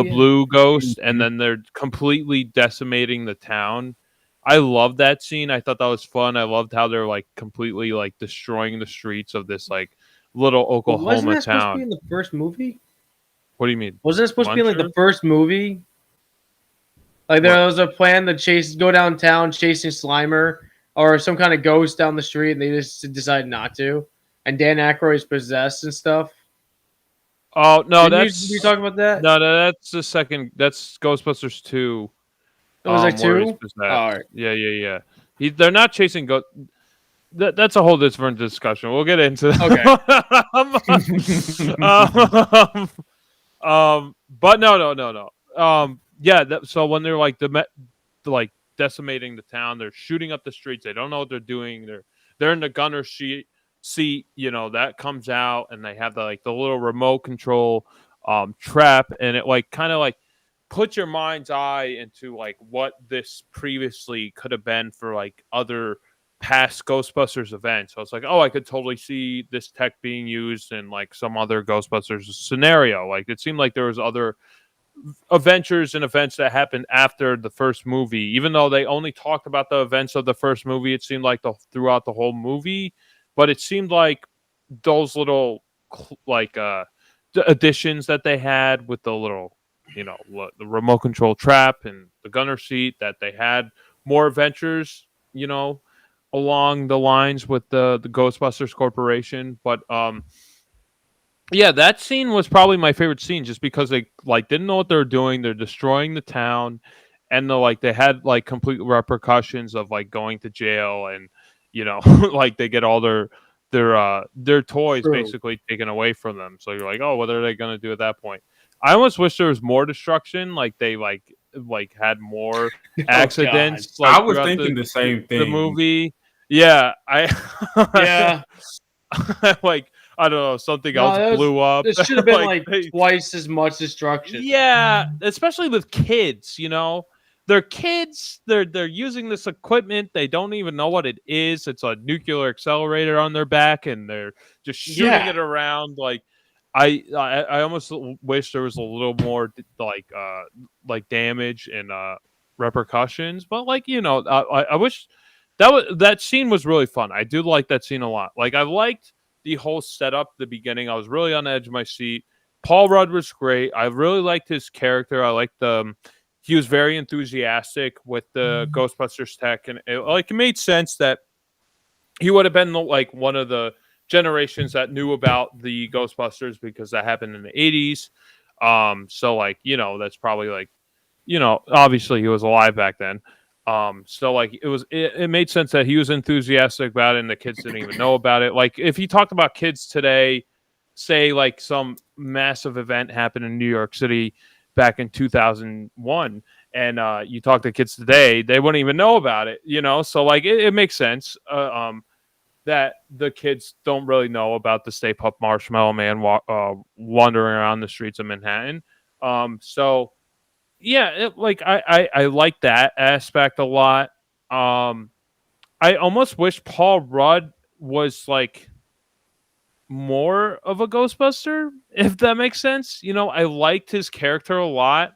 blue ghost, and then they're completely decimating the town. I love that scene. I thought that was fun. I loved how they're like completely like destroying the streets of this like little Oklahoma Wasn't that town. Supposed to be in the first movie? What do you mean? Wasn't it supposed to be like the first movie? Like there was a plan to go downtown chasing Slimer or some kind of ghost down the street, and they just decided not to. and Dan Aykroyd's possessed and stuff. Oh no, Did you talk about that? no, that's the second. That's Ghostbusters 2. It was like Where he's 2. possessed. All right. Yeah. They're not chasing ghosts. That's a whole different discussion. We'll get into that. Okay. But no. So when they're like like decimating the town, they're shooting up the streets. They don't know what they're doing. They're in the gunner seat. That comes out, and they have the little remote control trap, and it kind of put your mind's eye into what this previously could have been for other past Ghostbusters events. So it's I could totally see this tech being used in some other Ghostbusters scenario. It seemed like there was other adventures and events that happened after the first movie. Even though they only talked about the events of the first movie, it seemed like throughout the whole movie. But it seemed like those little additions that they had with the little, the remote control trap and the gunner seat, that they had more adventures, along the lines with the Ghostbusters Corporation. But yeah, that scene was probably my favorite scene, just because they didn't know what they were doing. They're destroying the town, and they had complete repercussions of going to jail, and they get all their toys True. basically taken away from them. So you're oh, what are they gonna do at that point? I almost wish there was more destruction. They had more accidents. I was throughout thinking the same thing. The movie. Yeah, Yeah. I don't know, something else blew up. It should have been twice as much destruction. Yeah, especially with kids, They're kids, they're using this equipment, they don't even know what it is. It's a nuclear accelerator on their back, and they're just shooting it around. I almost wish there was a little more damage and repercussions, but I wish that scene was really fun. I do like that scene a lot. I liked the whole setup, the beginning. I was really on the edge of my seat. Paul Rudd was great. I really liked his character. I liked he was very enthusiastic with the Ghostbusters tech, and it made sense that he would have been one of the generations that knew about the Ghostbusters, because that happened in the 80s. So that's probably obviously he was alive back then. So it made sense that he was enthusiastic about it, and the kids didn't even know about it. If you talked about kids today, say some massive event happened in New York City back in 2001, and you talk to kids today, they wouldn't even know about it. So it makes sense that the kids don't really know about the Stay Puft Marshmallow Man wandering around the streets of Manhattan. So yeah, I like that aspect a lot. I almost wish Paul Rudd was more of a Ghostbuster, if that makes sense. I liked his character a lot.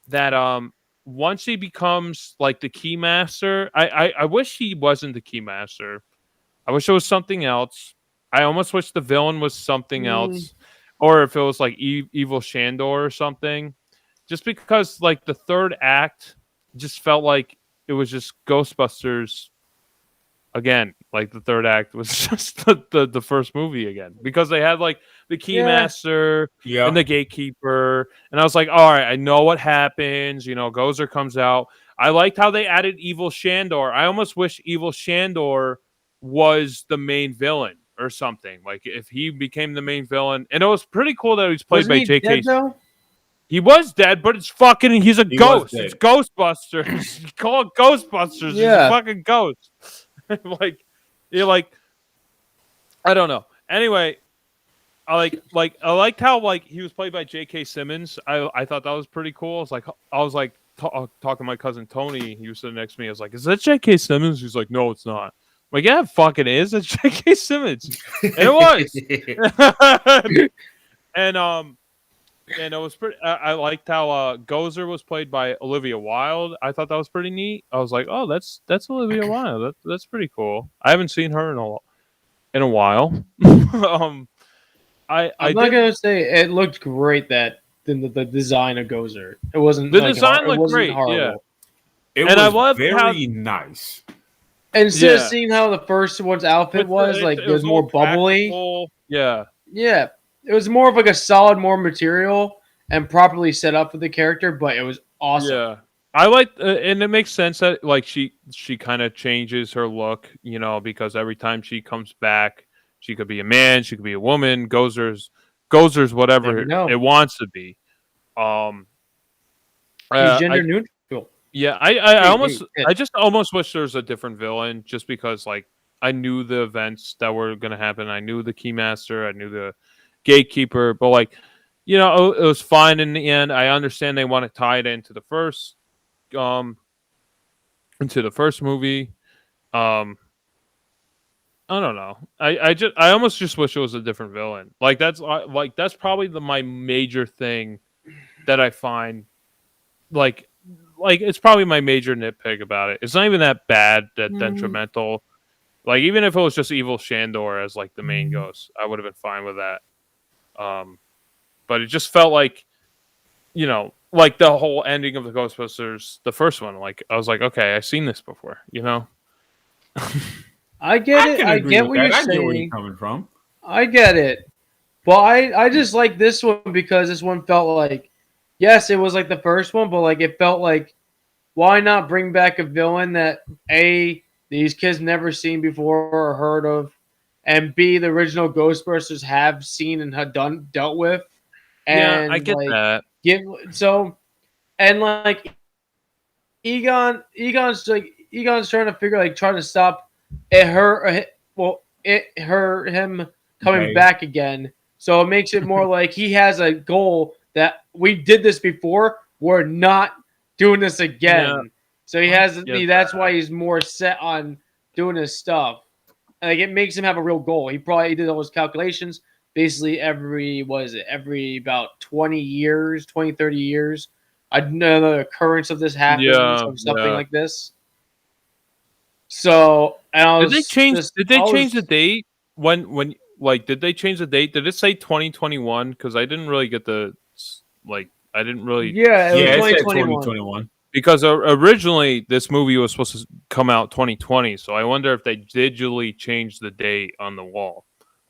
That once he becomes the Keymaster, I wish he wasn't the Keymaster. I wish it was something else. I almost wish the villain was something else, or if it was Evil Shandor or something. Just because the third act just felt like it was just Ghostbusters again. The third act was just the first movie again, because they had the Keymaster and the Gatekeeper, and I was all right, I know what happens. Gozer comes out. I liked how they added Evil Shandor. I almost wish Evil Shandor was the main villain or something. If he became the main villain, and it was pretty cool that he was played by J.K. He was dead, but he's a ghost. It's Ghostbusters. You call it Ghostbusters. He's a fucking ghost. I don't know. Anyway, I liked how he was played by J.K. Simmons. I thought that was pretty cool. I was talking to my cousin Tony. He was sitting next to me. I was is that J.K. Simmons? He's no, it's not. I'm yeah, it fucking is. It's J.K. Simmons. And it was. And it was pretty. I liked how Gozer was played by Olivia Wilde. I thought that was pretty neat. I was oh, that's Olivia Wilde. That's pretty cool. I haven't seen her in a while. I'm not gonna say it looked great, that the design of Gozer. It wasn't the design looked great. Horrible. Yeah, it was very nice. instead of seeing how the first one's outfit was, like, it was more bubbly. Practical. Yeah. Yeah, it was more of like a solid, more material and properly set up for the character, but it was awesome. Yeah. I like, and it makes sense that like she kind of changes her look, because every time she comes back, she could be a man, she could be a woman, Gozer's whatever Never know. it wants to be. He's gender I, neutral. yeah, I just almost wish there was a different villain, just because like I knew the events that were going to happen. I knew the Keymaster, I knew the Gatekeeper, but like, it was fine in the end. I understand they want to tie it into the first movie. I don't know. I almost just wish it was a different villain. Like that's probably my major thing that I find like it's probably my major nitpick about it. It's not even that bad, that detrimental. Like even if it was just Evil Shandor as like the main ghost, I would have been fine with that. But it just felt like, like the whole ending of the Ghostbusters, the first one. Like I was like, okay, I've seen this before. I get it. I get what you're saying. I get where you're coming from. I get it. But I just like this one because this one felt like, yes, it was like the first one, but like it felt like, why not bring back a villain that A, these kids never seen before or heard of, and B, the original Ghostbusters have seen and had dealt with. And yeah, I get that. And like Egon's trying to figure, like, trying to stop him coming back again. So it makes it more like he has a goal that we did this before. We're not doing this again. Yeah. So he has. That's why he's more set on doing his stuff. Like it makes him have a real goal. He probably did all his calculations. Basically, every about 20 years, 20, 30 years, another occurrence of this happens, or something like this. So, did they change the date? When did they change the date? Did it say 2021? Because I didn't really get the I didn't really. Yeah, it was 2021. Because originally this movie was supposed to come out 2020, so I wonder if they digitally changed the date on the wall,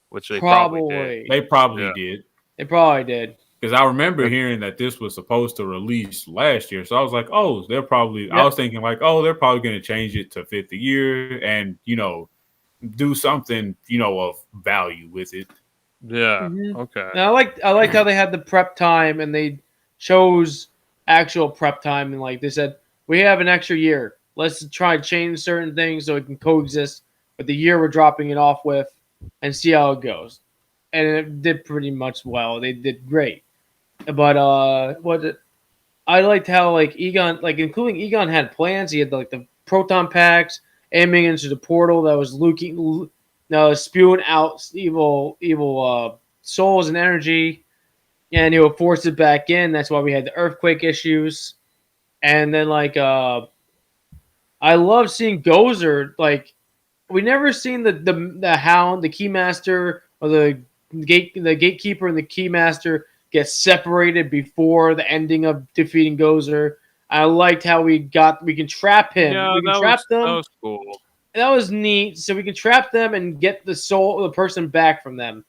which they probably did. They probably did. They probably did. Because I remember hearing that this was supposed to release last year, so I was like, "Oh, they're probably." Yep. I was thinking like, "Oh, they're probably going to change it to fit the year and do something of value with it." Yeah. Okay. And I liked how they had the prep time and they chose actual prep time, and like they said, we have an extra year. Let's try to change certain things so it can coexist with the year we're dropping it off with, and see how it goes. And it did pretty much well. They did great. But I liked how like Egon, like including Egon, had plans. He had like the proton packs aiming into the portal that was spewing out evil souls and energy, and he would force it back in. That's why we had the earthquake issues. And then like I love seeing Gozer. Like we never seen the Hound, the Keymaster, or the Gatekeeper and the Keymaster get separated before the ending of defeating Gozer. I liked how we can trap him. Yeah, we can trap them. That was cool. That was neat. So we can trap them and get the soul of the person back from them.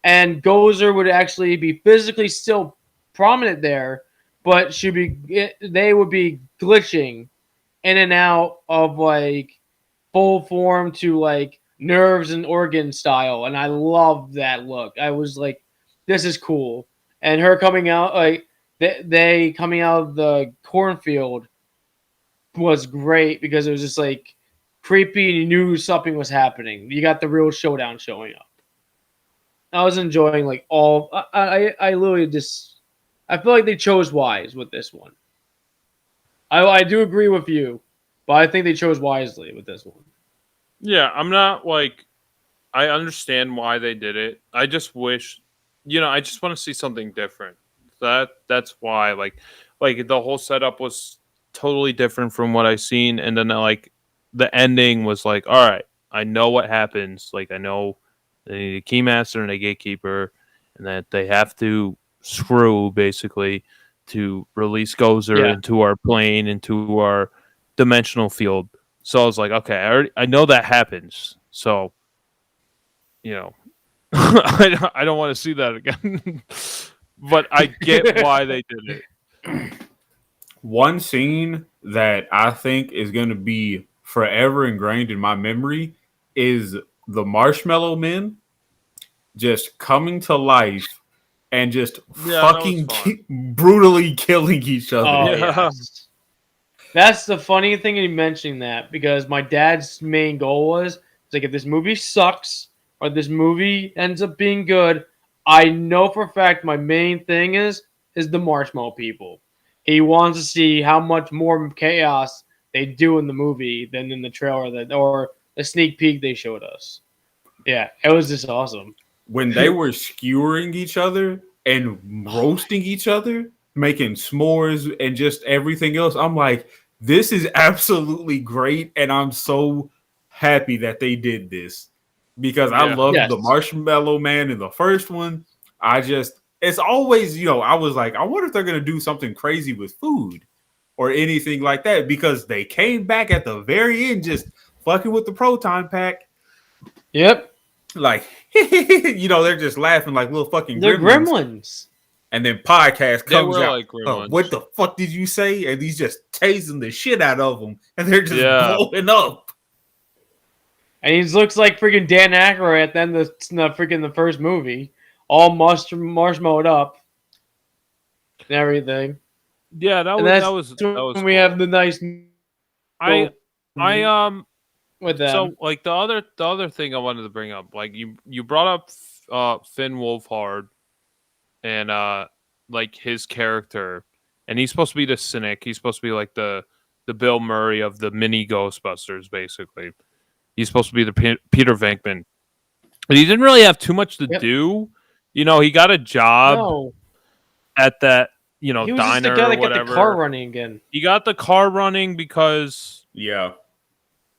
And Gozer would actually be physically still prominent there, but they would be glitching in and out of like full form to like nerves and organ style. And I love that look. I was like, this is cool. And her coming out, like they coming out of the cornfield was great because it was just like creepy and you knew something was happening. You got the real showdown showing up. I was enjoying like all. I literally just. I feel like they chose wise with this one. I do agree with you, but I think they chose wisely with this one. Yeah, I'm not like. I understand why they did it. I just wish, I just want to see something different. That's why like the whole setup was totally different from what I've seen, and then like the ending was like, all right, I know what happens. Like I know they need a Keymaster and a Gatekeeper, and that they have to screw basically to release Gozer into our plane, into our dimensional field. So I was like, okay, I know that happens. So, I don't want to see that again. But I get why they did it. One scene that I think is going to be forever ingrained in my memory is the Marshmallow Men just coming to life and just Yeah, that was fucking fun. brutally killing each other. Oh, Yeah. yes. That's the funny thing in mentioning that, because my dad's main goal was, it's like, if this movie sucks or this movie ends up being good, I know for a fact my main thing is the Marshmallow People. He wants to see how much more chaos they do in the movie than in the trailer or the sneak peek they showed us. Yeah, it was just awesome. When they were skewering each other and roasting each other, making s'mores and just everything else, I'm like, this is absolutely great, and I'm so happy that they did this because I Yeah. loved the Yes. Marshmallow Man in the first one. It's always, I was like, I wonder if they're gonna do something crazy with food or anything like that, because they came back at the very end just fucking with the proton pack. Yep. Like, they're just laughing like little fucking They're gremlins. gremlins. And then podcast They comes were out. like gremlins. What the fuck did you say? And he's just tasing the shit out of them, and they're just Yeah. blowing up. And he looks like freaking Dan Aykroyd at the end of the first movie, all marshmallowed up and everything. Yeah, that And was that's that was when we cool. have the nice I with them. So like the other thing I wanted to bring up, like you brought up Finn Wolfhard and like his character, and he's supposed to be the cynic. He's supposed to be like the Bill Murray of the mini Ghostbusters, basically. He's supposed to be the Peter Venkman, but he didn't really have too much to do. He got a job No, at that he was just diner the guy or that got whatever. the car running again. He got the car running because Yeah.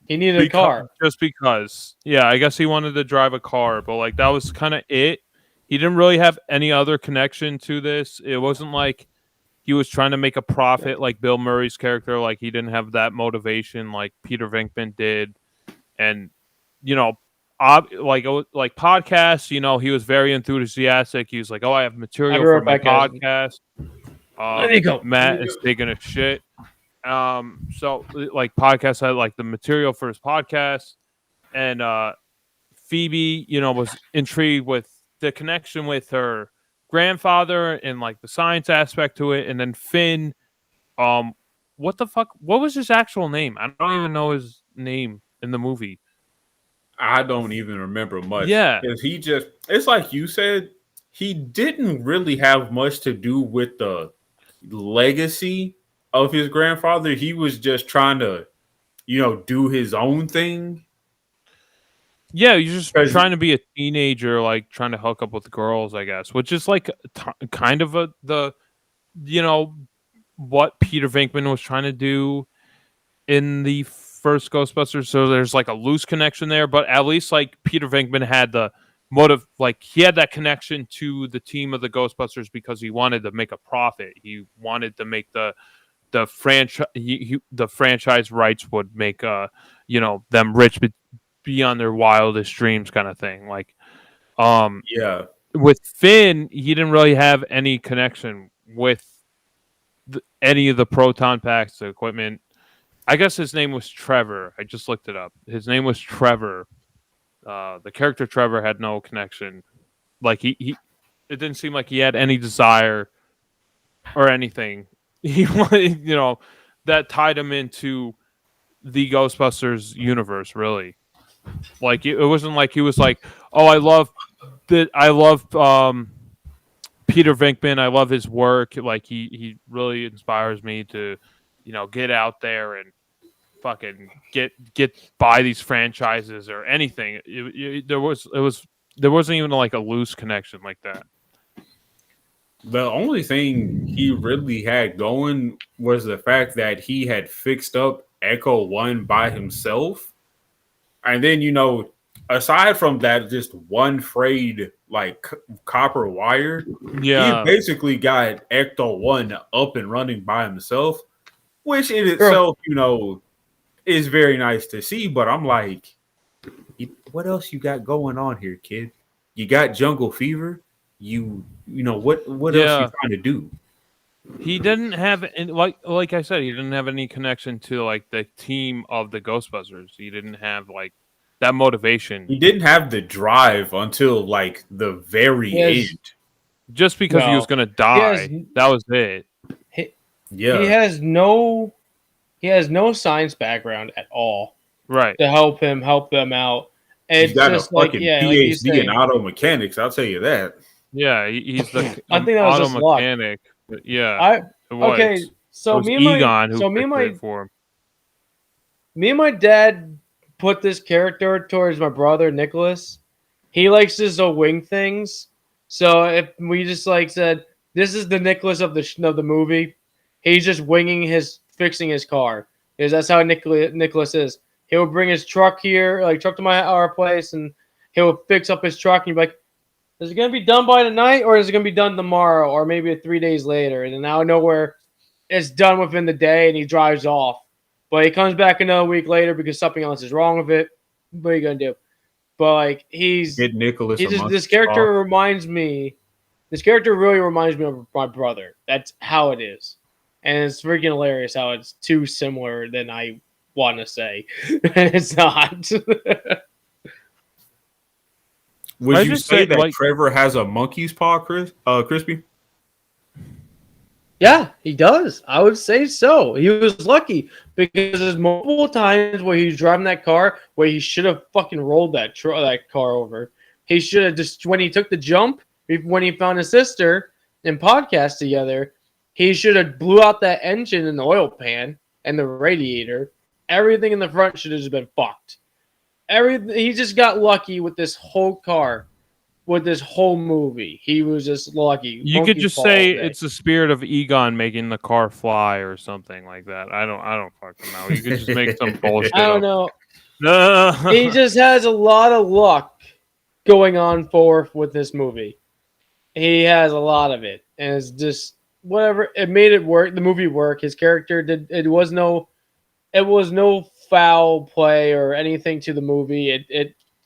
He needed a car. just because. Yeah, I guess he wanted to drive a car, but like that was kind of it. He didn't really have any other connection to this. It wasn't like he was trying to make a profit like Bill Murray's character. Like he didn't have that motivation like Peter Venkman did. And like podcasts, he was very enthusiastic. He was like, "Oh, I have material for my podcast." There you go. Matt is taking a shit. So like podcast had like the material for his podcast, and Phoebe, was intrigued with the connection with her grandfather and like the science aspect to it, and then Finn, what the fuck? What was his actual name? I don't even know his name in the movie. I don't even remember much. Yeah. It's like you said, he didn't really have much to do with the legacy of his grandfather. He was just trying to, do his own thing. Yeah, you're just trying to be a teenager, like trying to hook up with girls, I guess, which is like kind of what Peter Venkman was trying to do in the first Ghostbusters. So there's like a loose connection there, but at least like Peter Venkman had the motive, like he had that connection to the team of the Ghostbusters because he wanted to make a profit. He wanted to make the franchise. The franchise rights would make them rich beyond their wildest dreams, kind of thing. Like, Yeah. With Finn, he didn't really have any connection with any of the proton packs, the equipment. I guess his name was Trevor. I just looked it up. His name was Trevor. The character Trevor had no connection. Like it didn't seem like he had any desire or anything. He wanted, that tied him into the Ghostbusters universe, really. Like it wasn't like he was like, "Oh, I love Peter Venkman. I love his work. Like he really inspires me to, get out there and fucking get by these franchises or anything." There wasn't even like a loose connection like that. The only thing he really had going was the fact that he had fixed up Echo 1 by himself. And then, aside from that, just one frayed like copper wire, Yeah, he basically got Ecto 1 up and running by himself, which in itself, is very nice to see, but I'm like, what else you got going on here, kid? You got jungle fever. You know what else you Yeah. trying to do? He didn't have like I said, he didn't have any connection to like the team of the Ghostbusters. He didn't have like that motivation. He didn't have the drive until like the He very has end. Just because he was no. gonna He has die. That was it. he, he Yeah, has no he has no science background at all Right. to help them out. he's It's got a just like fucking yeah, like you PhD in say. auto mechanics. I'll tell you that. Yeah, he's the I think that was auto just luck. mechanic. But yeah, I it was. okay. It So was me and my Egon who so me and fixed my it for him. me and my dad put this character towards my brother Nicholas. He likes to wing things. So if we just like said this is the Nicholas of the movie, he's just fixing his car because that's how Nicholas is. He'll bring his truck here, like truck to our place, and he'll fix up his truck. And you'll be like, "Is it gonna be done by tonight, or is it gonna be done tomorrow, or maybe 3 days later?" And then out of nowhere, it's done within the day, and he drives off. But he comes back another week later because something else is wrong with it. What are you gonna do? But like Get Nicholas he a just monkey this character paw. reminds me. This character really reminds me of my brother. That's how it is, and it's freaking hilarious how it's too similar than I want to say, and it's not. Would I you just say say, that like- Trevor has a monkey's paw, Crispy? Yeah, he does. I would say so. He was lucky because there's multiple times where he's driving that car where he should have fucking rolled that car over. He should have just when he took the jump when he found his sister and podcast together. He should have blew out that engine and the oil pan and the radiator. Everything in the front should have just been fucked. He just got lucky with this whole car. With this whole movie, he was just lucky. You could Monkey just ball say day. it's the spirit of Egon making the car fly or something like that. I don't fucking know. You could just make some bullshit. I don't know. know. He just has a lot of luck going on with this movie. He has a lot of it, and it's just whatever. It made it work. The movie work. His character did. It was no foul play or anything to the movie.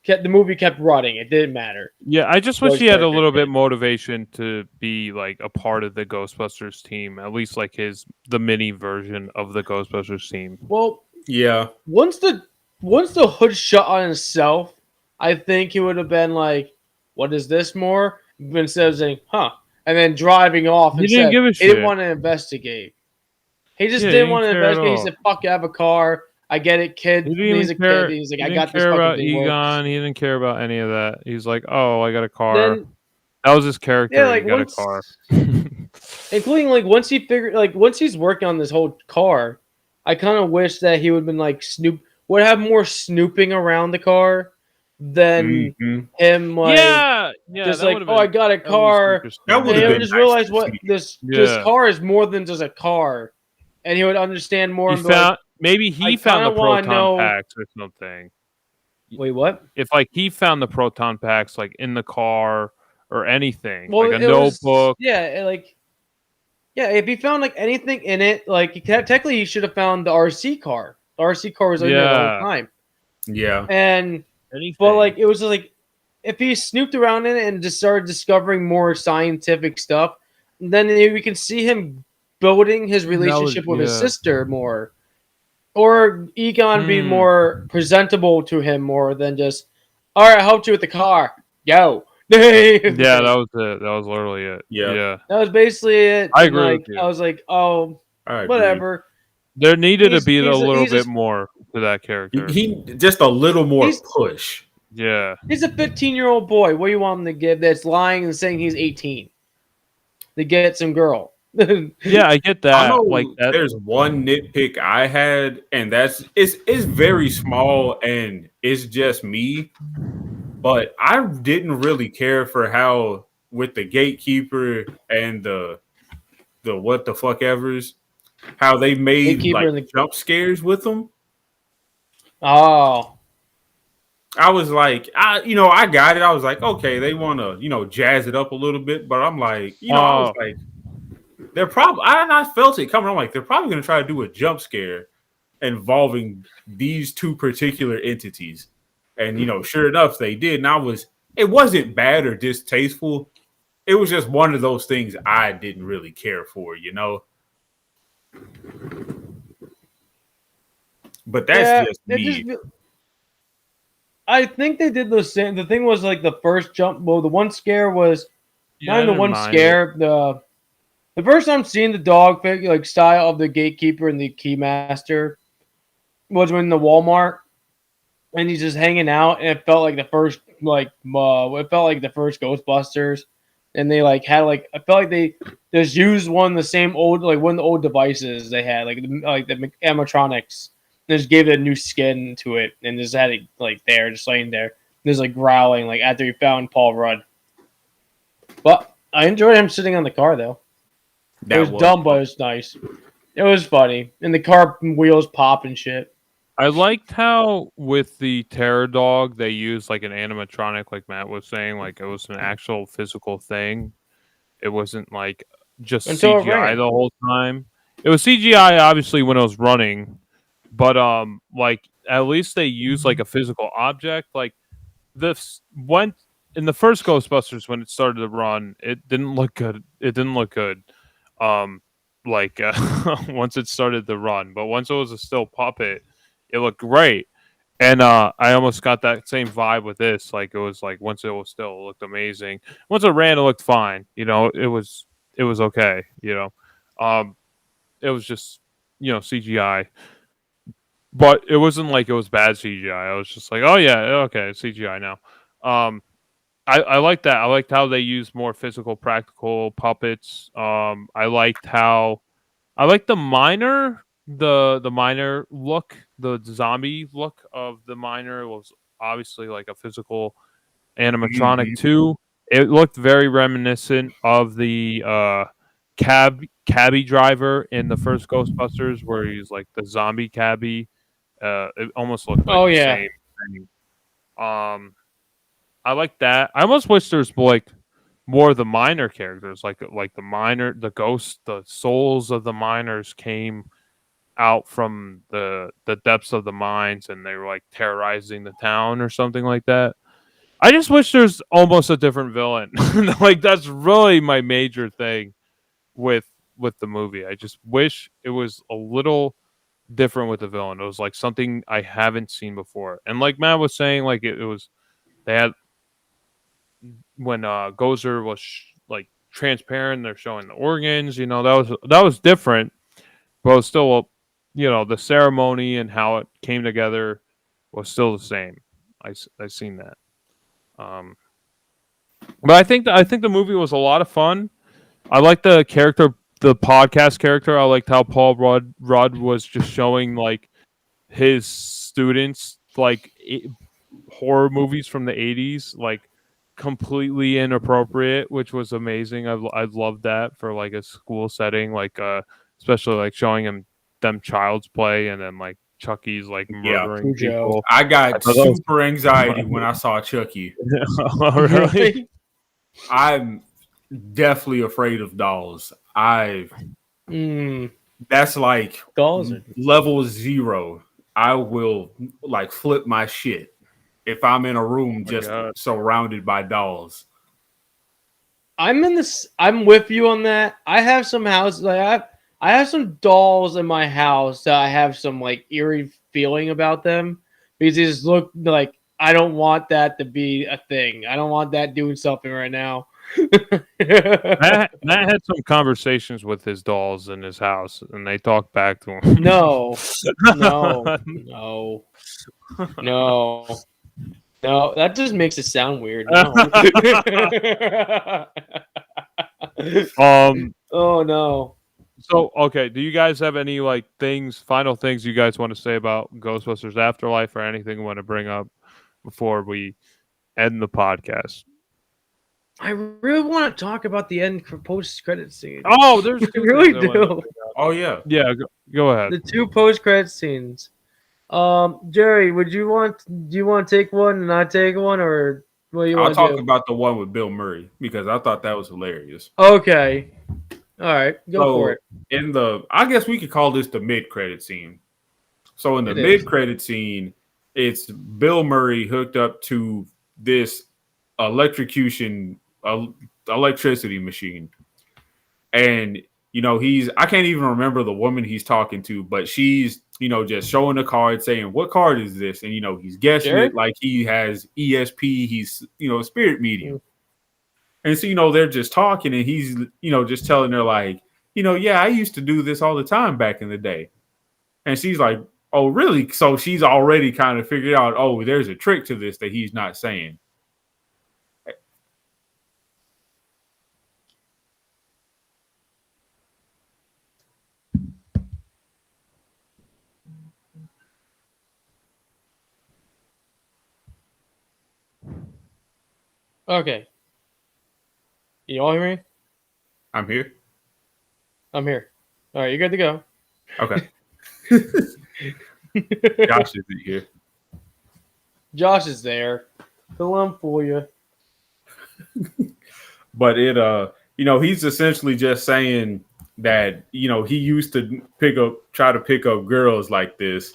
The movie kept running. It didn't matter. Yeah, I just wish Those he had a characters little bit did. motivation to be like a part of the Ghostbusters team, at least like the mini version of the Ghostbusters team. Well, Yeah. once the hood shut on itself, I think he would have been like, "What is this more?" Instead of saying, "Huh," and then driving off. He Instead, didn't give a he shit. didn't want to investigate. He just Yeah, didn't he want to didn't care at investigate. He all. said, "Fuck, I have a car. I get it, kid." He didn't He's a even care. kid. He's like, He "I didn't got this care fucking about thing." Egon. He didn't care about any of that. He's like, "Oh, I got a car." Then That was his character. yeah, like he got once, a car. including like once he's working on this whole car, I kind of wish that he would have been like would have more snooping around the car than Mhm. him like yeah, just that like, would've oh, I been got a at least car. interesting. That And would've he been would just nice realize to what see. this Yeah. car is more than just a car, and he would understand more. He And be like, found maybe I he found the kinda wanna proton know- packs or something. wait, what? If like he found the proton packs like in the car or anything, Well, like a it was- notebook. yeah, if he found like anything in it, like technically he should have found the RC car. The RC car was in there the Yeah. whole time, Yeah. and Anything. but like it was like if he snooped around in it and just started discovering more scientific stuff, then we can see him building his relationship with his yeah. sister more, or Egon being more presentable to him more than just, all right, I helped you with the car, yo. Yeah, that was it. That was literally it. Yeah. Yeah. That was basically it. I And, agree like, with you. I was like, oh, I agree. whatever. There needed to He's- be a he's- little he's bit just- more to that character. He just a little more He's- push. Yeah. He's a 15-year-old boy. What do you want him to give that's lying and saying he's 18? To get some girl. Yeah, I get I that. know Like that. there's one nitpick I had, and it's very small and it's just me. But I didn't really care for how with the gatekeeper and the what the fuck ever's how they made Gatekeeper like and the- jump scares with them. Oh. I was like, I got it. I was like, okay, they want to, jazz it up a little bit, but I'm like, I was like, they're probably, I felt it coming. I'm like, they're probably going to try to do a jump scare, involving these two particular entities. And, sure enough, they did. And it wasn't bad or distasteful. It was just one of those things I didn't really care for, But that's just me. I think they did the same. The thing was like the first jump. Well, the one scare was not even the one scare. The first time seeing the dog figure style of the gatekeeper and the keymaster was when the Walmart, and he's just hanging out, and it felt like the first Ghostbusters, and they had I felt like they just used one of the same old one of the old devices they had the animatronics. Just gave it a new skin to it, and just had it there, just laying there, just growling after he found Paul Rudd. But I enjoyed him sitting on the car though. It was dumb, but it was nice. It was funny, and the car wheels pop and shit. I liked how with the terror dog they used an animatronic, like Matt was saying, it was an actual physical thing. It wasn't just Until CGI the whole time. It was CGI obviously when it was running. But at least they use a physical object. This went in the first Ghostbusters when it started to run, it didn't look good. Once it started to run, but once it was a still puppet, it looked great. And I almost got that same vibe with this. It was once it was still, it looked amazing. Once it ran, it looked fine. It was okay. It was just CGI. But it wasn't it was bad CGI. I was just oh yeah, okay, it's CGI now. I liked that. I liked how they used more physical, practical puppets. I liked the miner, the miner look, the zombie look of the miner was obviously a physical animatronic too. It looked very reminiscent of the cabbie driver in the first Ghostbusters, where he's the zombie cabbie. It almost looked the same thing. I like that. I almost wish there's more of the minor characters, the miner, the ghosts, the souls of the miners came out from the depths of the mines, and they were terrorizing the town or something like that. I just wish there's almost a different villain. That's really my major thing with the movie. I just wish it was a little different with the villain. It was something I haven't seen before. And like Matt was saying, it was they had when Gozer was transparent, they're showing the organs, that was different, but it was still the ceremony and how it came together was still the same. I seen that. But I think the movie was a lot of fun. I like the character, the podcast character. I liked how Paul Rudd was just showing his students horror movies from the 80s, completely inappropriate, which was amazing. I loved that for a school setting, especially showing them Child's Play, and then Chucky's murdering people. I got super anxiety when I saw Chucky. Oh, really? I'm definitely afraid of dolls. That's dolls level 0. I will flip my shit if I'm in a room surrounded by dolls. I'm with you on that. I have some houses. I have some dolls in my house that I have some eerie feeling about them, because they just look I don't want that to be a thing. I don't want that doing something right now. Matt had some conversations with his dolls in his house, and they talked back to him. No, that just makes it sound weird. No. Oh no. So okay, do you guys have any final things you guys want to say about Ghostbusters Afterlife, or anything you want to bring up before we end the podcast? I really want to talk about the end post-credit scene. Oh, there's I really do. Oh yeah, go ahead. The 2 post-credit scenes. Jerry, do you want to take one and I take one, or what do you want to do? I'll talk about the one with Bill Murray, because I thought that was hilarious. Okay. All right, go for it. I guess we could call this the mid-credit scene. So in the It is. mid-credit scene, it's Bill Murray hooked up to this electrocution electricity machine. And I can't even remember the woman he's talking to, but she's just showing the card saying, what card is this? And he's guessing Jerry? it like he has ESP, he's a spirit medium. Mm. And so they're just talking, and he's just telling her like, yeah, I used to do this all the time back in the day. And she's like, oh really? So she's already kind of figured out, oh, there's a trick to this that he's not saying. Okay. You all hear me? I'm here. I'm here. All right, you're good to go. Okay. Josh isn't here. Josh is there. Fill in for you. But he's essentially just saying that, he used to try to pick up girls like this.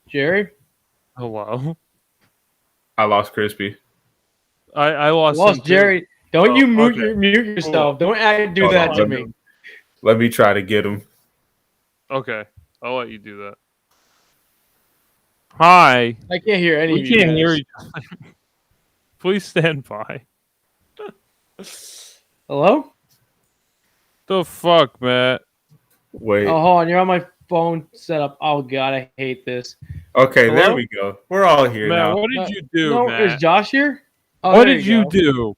Jerry? Hello. I lost Crispy. I lost, Lost Jerry. Don't you mute, okay. mute yourself. Don't do Hold that on, to me. Let me try to get him. Okay, I'll let you do that. Hi. I can't hear any We of you can't guys. hear you. Please stand by. Hello? The fuck, Matt? Wait. Oh, hold on. You're on my phone setup. Oh, God. I hate this. Okay, Hello? there we go. We're all here Matt, now. what did you do, No, Matt? is Josh here? Oh, What there did you go. do?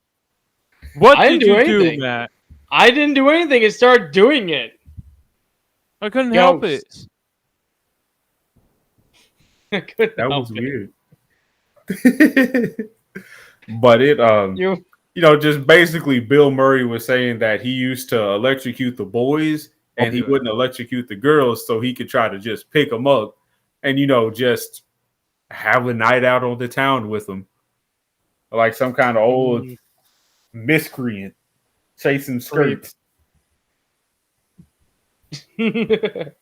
What I did didn't you do do, anything. Matt? I didn't do anything. It started doing it. I couldn't help it. Ghosts. I couldn't That help was it. weird. But it just basically Bill Murray was saying that he used to electrocute the boys and he Okay. wouldn't electrocute the girls, so he could try to just pick them up and just have a night out on the town with them, like some kind of old miscreant chasing skirts. No,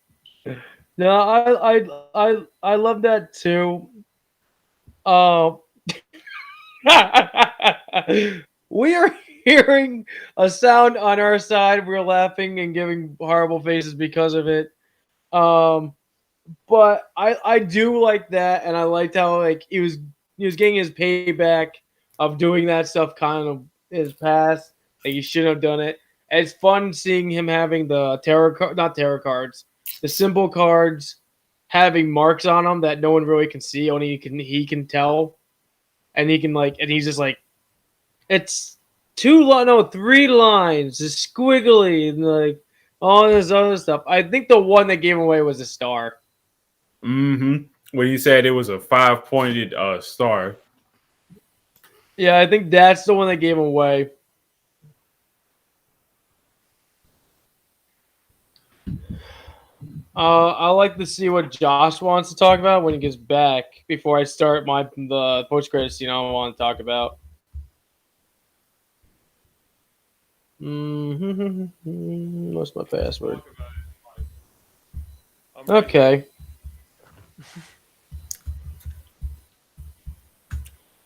I love that too. We are hearing a sound on our side. We're laughing and giving horrible faces because of it. But I do like that, and I liked how like he was getting his payback of doing that stuff kind of his past. Like he shouldn't have done it. And it's fun seeing him having the not tarot cards, the symbol cards having marks on them that no one really can see. Only he can tell, and he can and he's just like, it's 3 lines, it's squiggly, and like all this other stuff. I think the one that gave away was a star. Mm-hmm. When he said it was a 5-pointed star. Yeah, I think that's the one that gave him away. I like to see what Josh wants to talk about when he gets back before I start the post-credit scene I want to talk about. What's my password? Okay.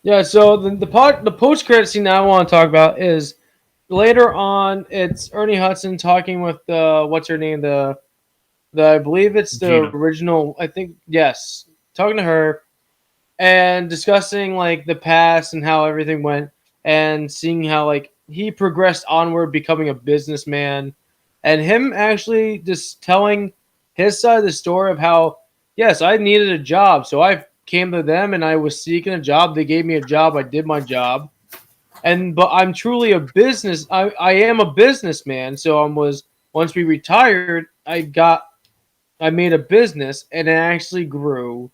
Yeah, so the post-credit scene that I want to talk about is later on. It's Ernie Hudson talking with what's her name, I believe it's the Gina. original. I think yes, talking to her and discussing like the past and how everything went, and seeing how like he progressed onward, becoming a businessman, and him actually just telling his side of the story of how yes, I needed a job, so I came to them and I was seeking a job. They gave me a job. I did my job, but I'm truly a business. I am a businessman. So once we retired, I made a business and it actually grew,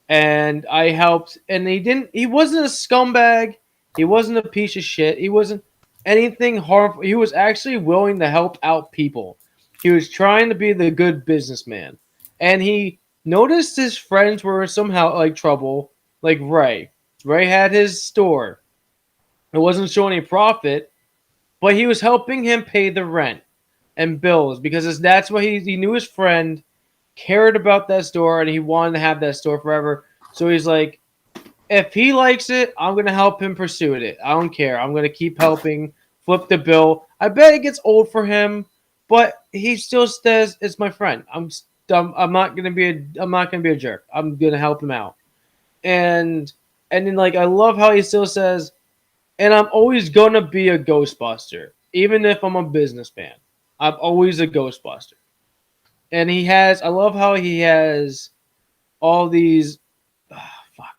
and I helped, and he wasn't a scumbag, he wasn't a piece of shit, he wasn't anything harmful. He was actually willing to help out people. He was trying to be the good businessman, and he noticed his friends were somehow like trouble, like Ray had his store, it wasn't showing any profit, but he was helping him pay the rent and bills because that's what he knew his friend cared about that store and he wanted to have that store forever. So he's like, if he likes it, I'm gonna help him pursue it. I don't care. I'm gonna keep helping flip the bill. I bet it gets old for him, but he still says it's my friend. I'm not gonna be a jerk. I'm gonna help him out. And then like I love how he still says, and I'm always gonna be a Ghostbuster, even if I'm a businessman. I'm always a Ghostbuster. And I love how he has all these fuck.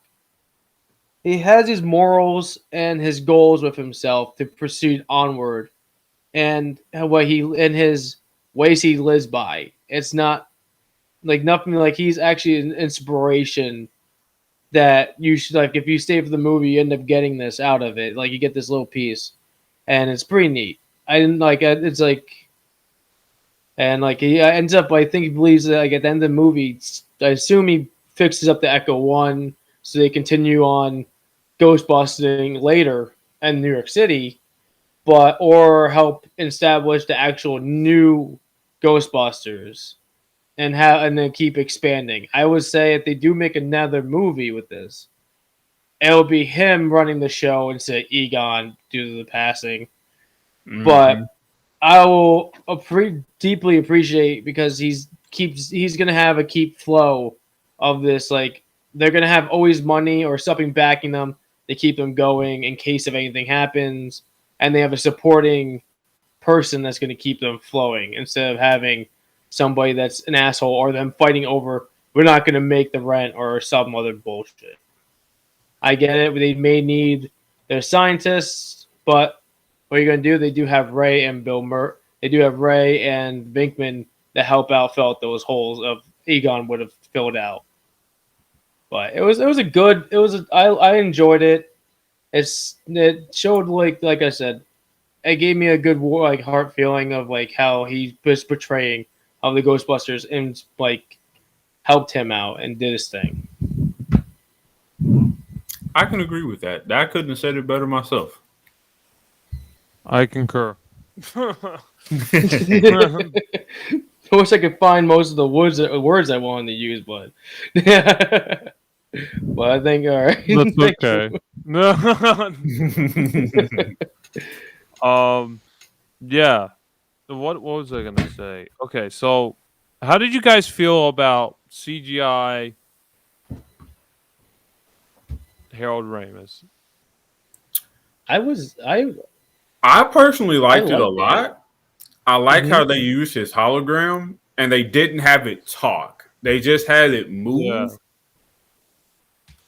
He has his morals and his goals with himself to proceed onward, and his ways he lives by. It's not like nothing like he's actually an inspiration that you should like. If you stay for the movie, you end up getting this out of it. Like you get this little piece, and it's pretty neat. I didn't like it. It's like, and like he ends up. I think he believes that like at the end of the movie, I assume he fixes up the Echo One, so they continue on Ghostbusting later in New York City, but or help establish the actual new Ghostbusters and then keep expanding. I would say if they do make another movie with this, it'll be him running the show instead of Egon due to the passing. Mm-hmm. But I will deeply appreciate because he's gonna have a keep flow of this. Like they're gonna have always money or something backing them to keep them going in case if anything happens, and they have a supporting person that's gonna keep them flowing instead of having somebody that's an asshole or them fighting over we're not gonna make the rent or some other bullshit. I get it. They may need their scientists, but what are you gonna do? They do have Ray and They do have Ray and Vinkman to help out fill out those holes of Egon would have filled out. But I enjoyed it. It showed like I said, it gave me a good like heart feeling of like how he was portraying of the Ghostbusters and like helped him out and did his thing. I can agree with that. I couldn't have said it better myself. I concur. I wish I could find most of the words I wanted to use, but but I think all right. That's okay. Yeah. What was I gonna say? Okay, so how did you guys feel about CGI Harold Ramis? I personally liked it a lot. I like how they used his hologram and they didn't have it talk. They just had it move. Yeah.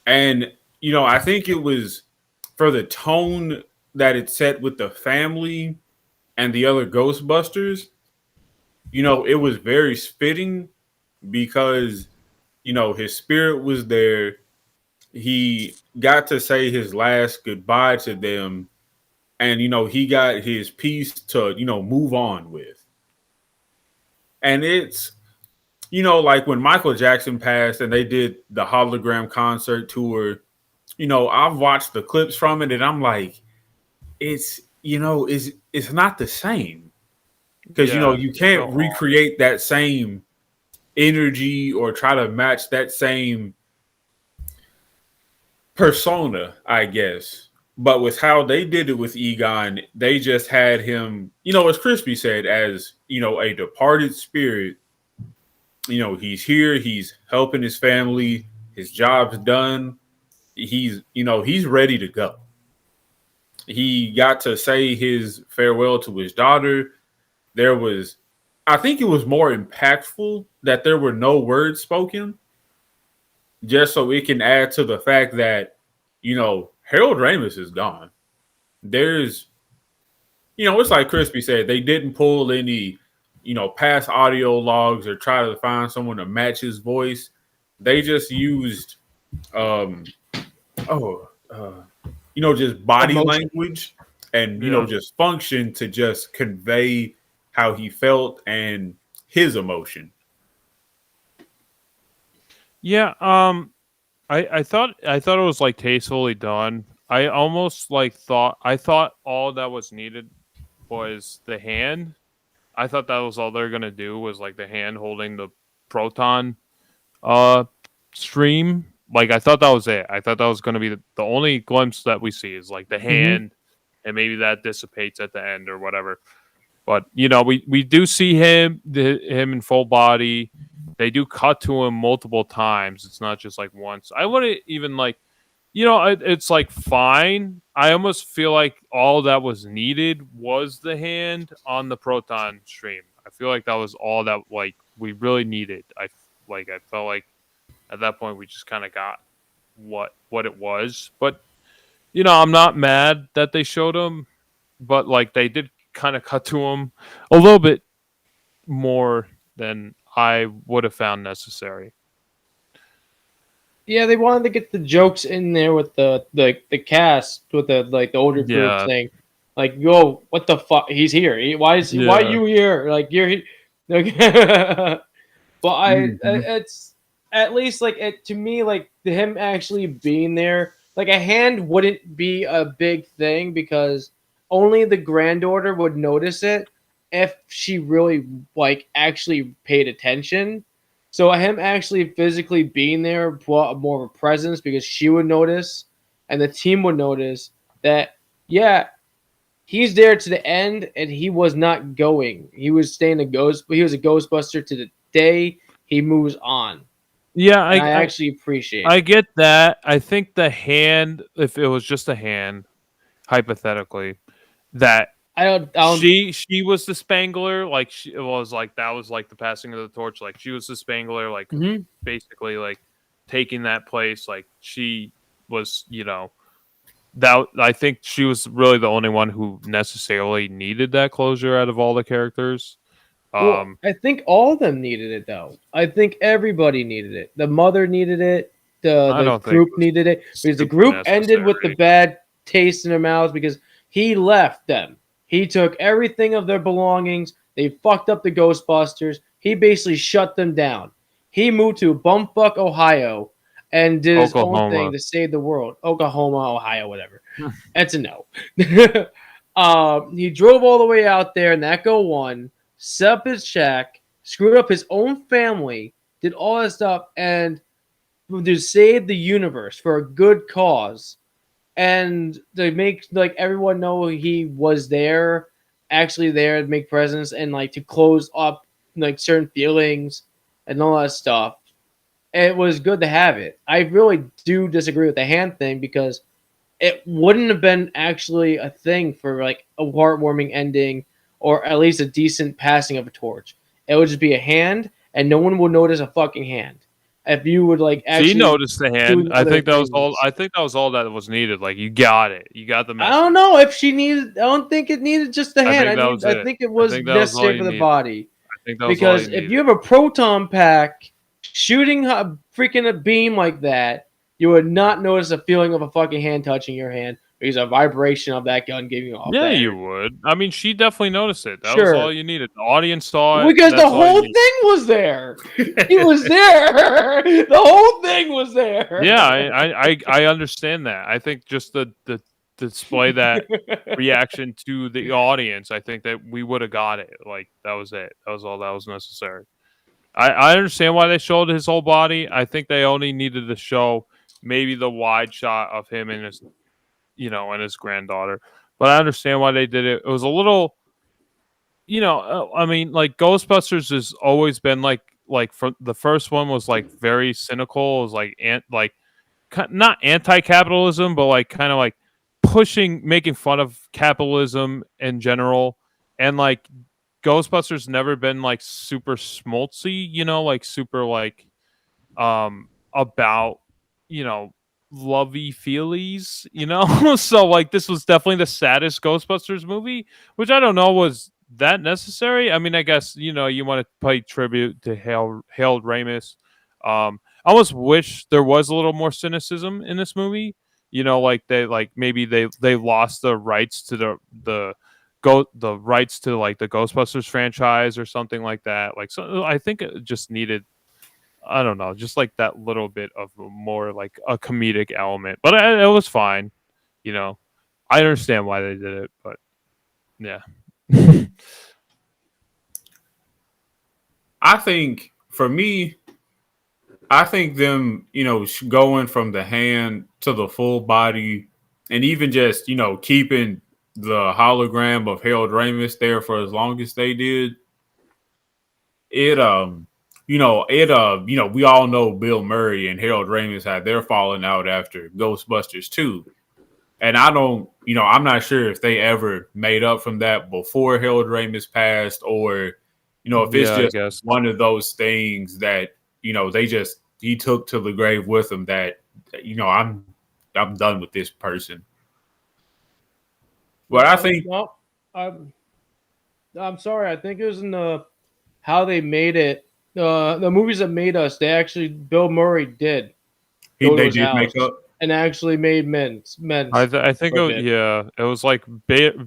And, you know, I think it was for the tone that it set with the family and the other Ghostbusters. You know, it was very fitting because, you know, his spirit was there. He got to say his last goodbye to them. And, you know, he got his piece to, you know, move on with. And it's, you know, like when Michael Jackson passed and they did the hologram concert tour, you know, I've watched the clips from it and I'm like, it's not the same. Because, you know, you can't recreate that same energy or try to match that same persona, I guess. But with how they did it with Egon, they just had him, you know, as Crispy said, as, you know, a departed spirit. You know, he's here, he's helping his family, his job's done. He's ready to go. He got to say his farewell to his daughter. I think it was more impactful that there were no words spoken, just so it can add to the fact that, you know, Harold Ramis is gone. There's, you know, it's like Crispy said, they didn't pull any, you know, past audio logs or try to find someone to match his voice. They just used, you know, just body language and, you know, just function to just convey how he felt and his emotion. Yeah, I thought it was like tastefully done. I almost thought all that was needed was the hand. I thought that was all they're gonna do was like the hand holding the proton uh stream. Like I thought that was it. I thought that was gonna be the only glimpse that we see is like the hand, and maybe that dissipates at the end or whatever. But we do see him in full body. They do cut to him multiple times. It's not just like once. I wouldn't even like, it's like fine. I almost feel like all that was needed was the hand on the proton stream. I feel like that was all that like we really needed. I felt like at that point we just kind of got what it was. But I'm not mad that they showed him, but like they did kind of cut to him a little bit more than I would have found necessary. Yeah, they wanted to get the jokes in there with the cast with the older group saying, like, "Yo, what the fuck? He's here. Why are you here? Like you're here." But it's at least like it to me like him actually being there. Like a hand wouldn't be a big thing because only the granddaughter would notice it if she really like actually paid attention. So him actually physically being there brought more of a presence because she would notice and the team would notice that he's there to the end and he was not going. He was staying he was a Ghostbuster to the day he moves on. Yeah, I actually appreciate it. I get that. I think the hand, if it was just a hand, hypothetically, that I don't she was the Spangler, like it was like that was like the passing of the torch, like she was the Spangler, like basically like taking that place, like she was, that I think she was really the only one who necessarily needed that closure out of all the characters. Well, I think all of them needed it though. I think everybody needed it. The mother needed it. The group needed it because the group ended with the bad taste in their mouths because he left them. He took everything of their belongings. They fucked up the Ghostbusters. He basically shut them down. He moved to Bumfuck, Ohio, and did his own thing to save the world. Oklahoma, Ohio, whatever. That's a no. He drove all the way out there in that Go 1. Set up his shack, screwed up his own family, did all that stuff, and to save the universe for a good cause, and to make like everyone know he was there, actually there to make presents and like to close up like certain feelings and all that stuff. It was good to have it. I really do disagree with the hand thing because it wouldn't have been actually a thing for like a heartwarming ending or at least a decent passing of a torch. It would just be a hand, and no one would notice a fucking hand. If you would like actually, she noticed the hand. I think that was all. I think that was all that was needed. Like you got it. You got the message. I don't know if she needed. I don't think it needed just the hand. I think it was necessary for the body. I think that was because if you have a proton pack shooting a freaking beam like that, you would not notice a feeling of a fucking hand touching your hand. Because a vibration of that gun giving you off. Yeah, you would. I mean, she definitely noticed it. That was all you needed. The audience saw it. Because the whole thing was there. He was there. The whole thing was there. Yeah, I understand that. I think just the display that reaction to the audience, I think that we would have got it. Like, that was it. That was all that was necessary. I understand why they showed his whole body. I think they only needed to show maybe the wide shot of him and his and his granddaughter. But I understand why they did it. It was a little, I mean, like Ghostbusters has always been like from the first one was like very cynical. It was like not anti-capitalism, but like kind of like making fun of capitalism in general. And like Ghostbusters never been like super schmaltzy, like super like about lovey feelies, so like this was definitely the saddest Ghostbusters movie, which I don't know was that necessary. I mean, I guess you want to pay tribute to Harold Ramis. I almost wish there was a little more cynicism in this movie, like maybe they lost the rights to the rights to like the Ghostbusters franchise or something like that. Like, so I think it just needed, I don't know, just like that little bit of more like a comedic element, but it was fine. I understand why they did it, but yeah. I think for me, I think them, going from the hand to the full body, and even just keeping the hologram of Harold Ramis there for as long as they did. We all know Bill Murray and Harold Ramis had their falling out after Ghostbusters 2. And I'm not sure if they ever made up from that before Harold Ramis passed, or, if it's Yeah, I just guess. one of those things that, he took to the grave with him that, I'm done with this person. But I think, no, I'm sorry. I think it was in the how they made it. The movies that made us. Bill Murray did go to they his did make house up. and actually made men's. I think for a bit. it was like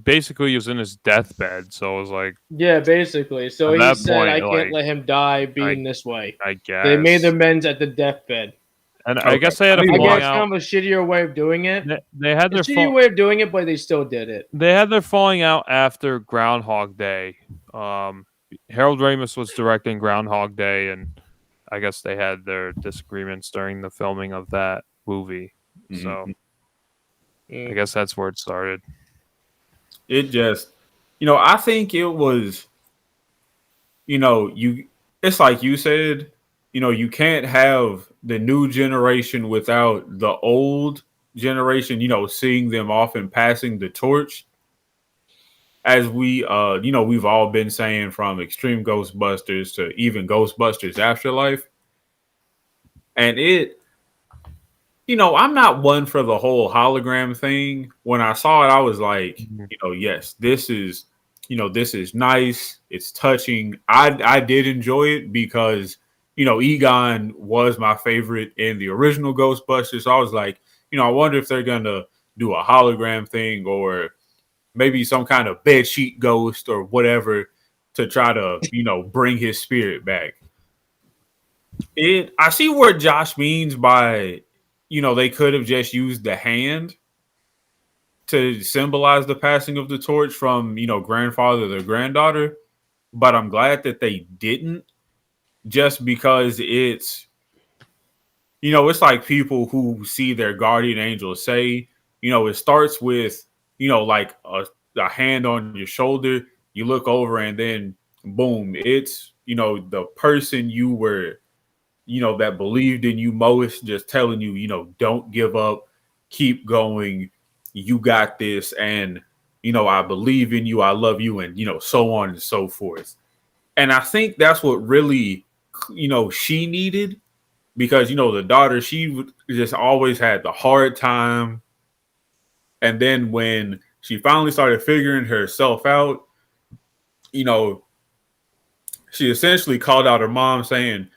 basically he was in his deathbed, so it was like Yeah, basically. So at he that said, "I point, can't like let him die I being this way." I They made guess, their men's at the deathbed. and I Okay. guess they had a I mean, I falling guess out. kind of a shittier way of doing it. They had A their shittier way of doing it, but they still did it. they had their falling out after Groundhog Day. Harold Ramis was directing Groundhog Day, and I guess they had their disagreements during the filming of that movie. So I guess that's where it started. It just, I think it was, it's like you said, you can't have the new generation without the old generation, seeing them off and passing the torch. As we've all been saying, from Extreme Ghostbusters to even Ghostbusters Afterlife. And I'm not one for the whole hologram thing. When I saw it, I was like, yes, this is nice. It's touching. I did enjoy it because, Egon was my favorite in the original Ghostbusters. So I was like, I wonder if they're going to do a hologram thing, or maybe some kind of bedsheet ghost or whatever, to try to, bring his spirit back. I see what Josh means by, they could have just used the hand to symbolize the passing of the torch from, grandfather to granddaughter. But I'm glad that they didn't, just because it's like people who see their guardian angel say, it starts with, like a hand on your shoulder. You look over and then boom, it's, the person you were, that believed in you most, just telling you, don't give up, keep going, you got this, and I believe in you, I love you, and so on and so forth. And I think that's what really she needed, because the daughter, she just always had the hard time. And then when she finally started figuring herself out, she essentially called out her mom saying,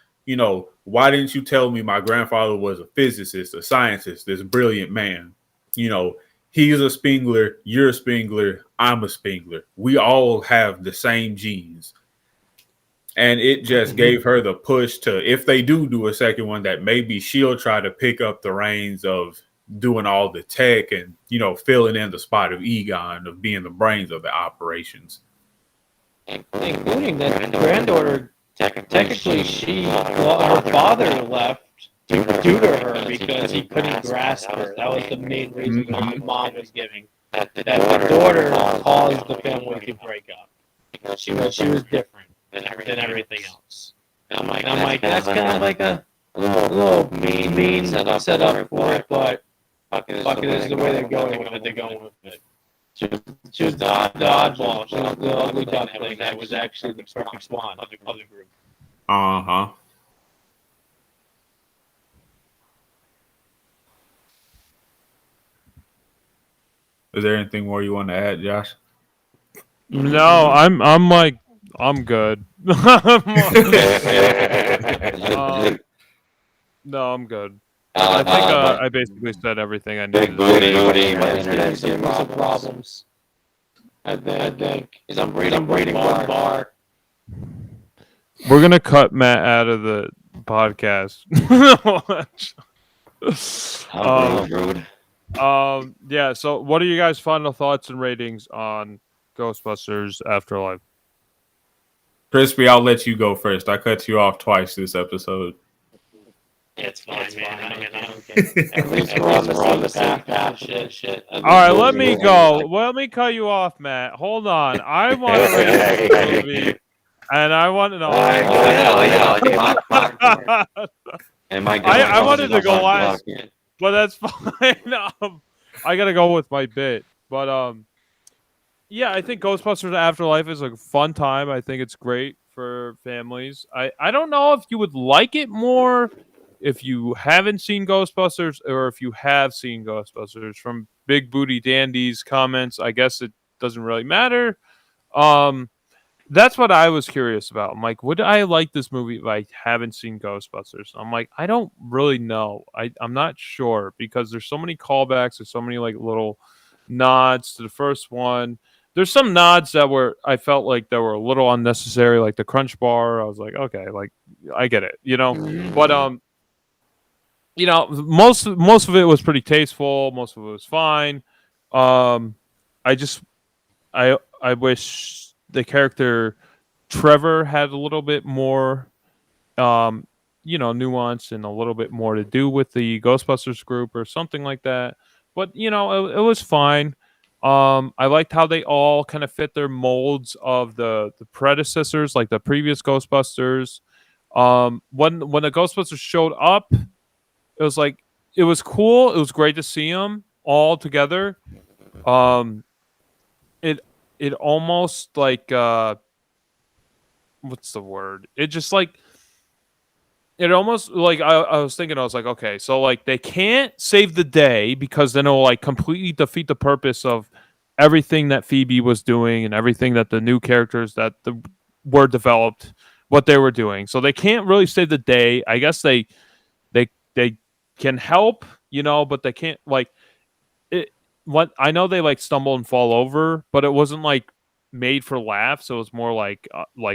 why didn't you tell me my grandfather was a physicist, a scientist, this brilliant man? He's a Spengler, you're a Spengler, I'm a Spengler. We all have the same genes. And it just gave her the push to, if they do a second one, that maybe she'll try to pick up the reins of doing all the tech and, filling in the spot of Egon, of being the brains of the operations. Including that granddaughter. Technically, her father left due to her because he couldn't grasp her. That was the main reason my mom was giving. That the daughter caused the family to break up because she was different than everything else. And I'm like, that's kind of like a little mean set up for it, but fuck it is the way they're going with it. They're going with it. She was the oddball. She was the ugly duckling that was actually the perfect swan of the group. Uh-huh. Is there anything more you want to add, Josh? No, I'm good. No, I'm good. I think I basically said everything I needed to say. Some problems. I think is I'm reading one bar. We're gonna cut Matt out of the podcast. Rude. Yeah. So, what are you guys' final thoughts and ratings on Ghostbusters Afterlife. Crispy, I'll let you go first. I cut you off twice this episode. It's fine, man. I mean, I don't care. At least we're on the same path with shit. All right, let me go. Well, let me cut you off, Matt. Hold on. I want to rate this movie, and I want to know. I wanted to go last, but that's fine. I gotta go with my bit, but yeah, I think Ghostbusters Afterlife is a fun time. I think it's great for families. I don't know if you would like it more if you haven't seen Ghostbusters or if you have seen Ghostbusters. From Big Booty Dandy's comments, I guess it doesn't really matter. That's what I was curious about. I'm like, would I like this movie if I haven't seen Ghostbusters? I'm like, I don't really know. I'm not sure because there's so many callbacks. There's so many like little nods to the first one. There's some nods that I felt like that were a little unnecessary, like the Crunch Bar. I was like, okay, like I get it, But most of it was pretty tasteful. Most of it was fine. I wish the character Trevor had a little bit more, nuance and a little bit more to do with the Ghostbusters group or something like that. But it was fine. I liked how they all kind of fit their molds of the predecessors, like the previous Ghostbusters. When the Ghostbusters showed up, it was like it was cool. It was great to see them all together. It almost like what's the word? It just like it almost like I was thinking. I was like, okay, so like they can't save the day because then it'll like completely defeat the purpose of everything that Phoebe was doing and everything that the new characters that were developed, what they were doing. So they can't really save the day. I guess they can help, but they can't like it. What I know, they like stumble and fall over, but it wasn't like made for laughs. So it was more like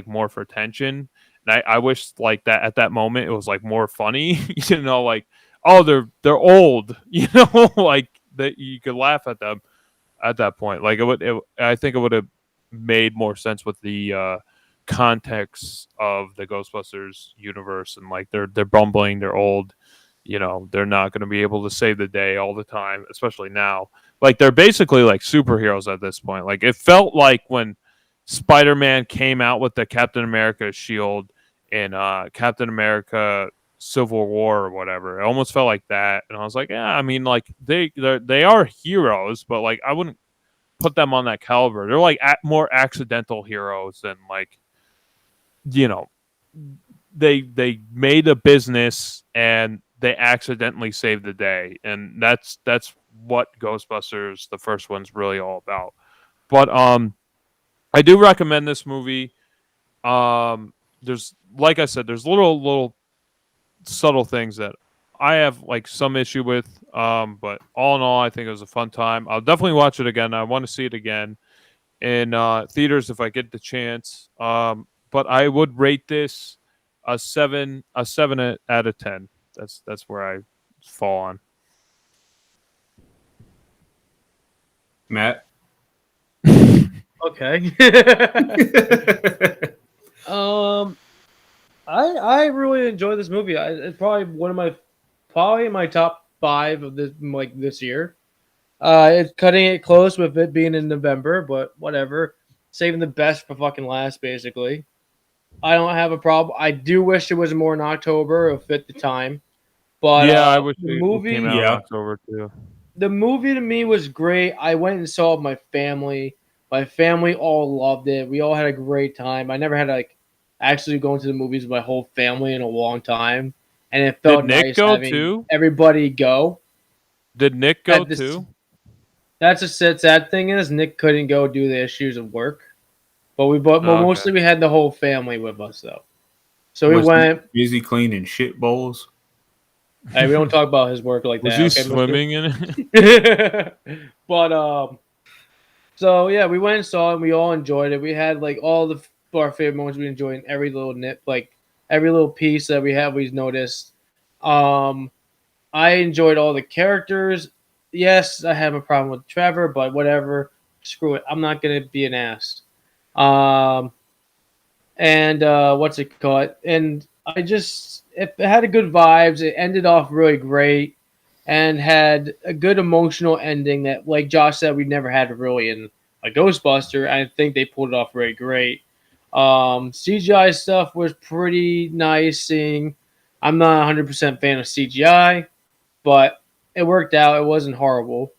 more for tension. And I wish like that at that moment it was like more funny, like, oh, they're old, like that you could laugh at them at that point. Like I think it would have made more sense with the context of the Ghostbusters universe and like they're bumbling, they're old, they're not going to be able to save the day all the time, especially now. Like they're basically like superheroes at this point. Like it felt like when Spider-Man came out with the Captain America shield in Captain America Civil War or whatever. It almost felt like that, and I was like, yeah, I mean, like they are heroes, but like I wouldn't put them on that caliber. They're like more accidental heroes than like, they made a business and they accidentally saved the day, and that's what Ghostbusters, the first one's really all about. But I do recommend this movie. There's, like I said, there's little subtle things that I have like some issue with. But all in all, I think it was a fun time. I'll definitely watch it again. I want to see it again in theaters if I get the chance. But I would rate this a 7 out of 10. That's where I fall on. Matt. Okay. I really enjoy this movie. It's probably my top 5 of this year. It's cutting it close with it being in November, but whatever. Saving the best for fucking last, basically. I don't have a problem. I do wish it was more in October to fit the time. But yeah, I wish the it movie came out in October too. The movie to me was great. I went and saw it with my family. My family all loved it. We all had a great time. I never had like actually going to the movies with my whole family in a long time, and it felt Did Nick nice go having too? everybody go. Did Nick go too? That's a sad thing is Nick couldn't go due to the issues of work, but okay. mostly we had the whole family with us though. So we went busy cleaning shit bowls. Hey, we don't talk about his work like Was that. he swimming in it? But so yeah, we went and saw it. And we all enjoyed it. We had like all our favorite moments. We enjoyed in every little every little piece that we have. We noticed. I enjoyed all the characters. Yes, I have a problem with Trevor, but whatever. screw it. I'm not gonna be an ass. And what's it called? And I just it had a good vibes. It ended off really great and had a good emotional ending that, like Josh said, we never had really in a Ghostbuster. I think they pulled it off very great. CGI stuff was pretty nice. Seeing, I'm not 100% fan of CGI, but it worked out. It wasn't horrible.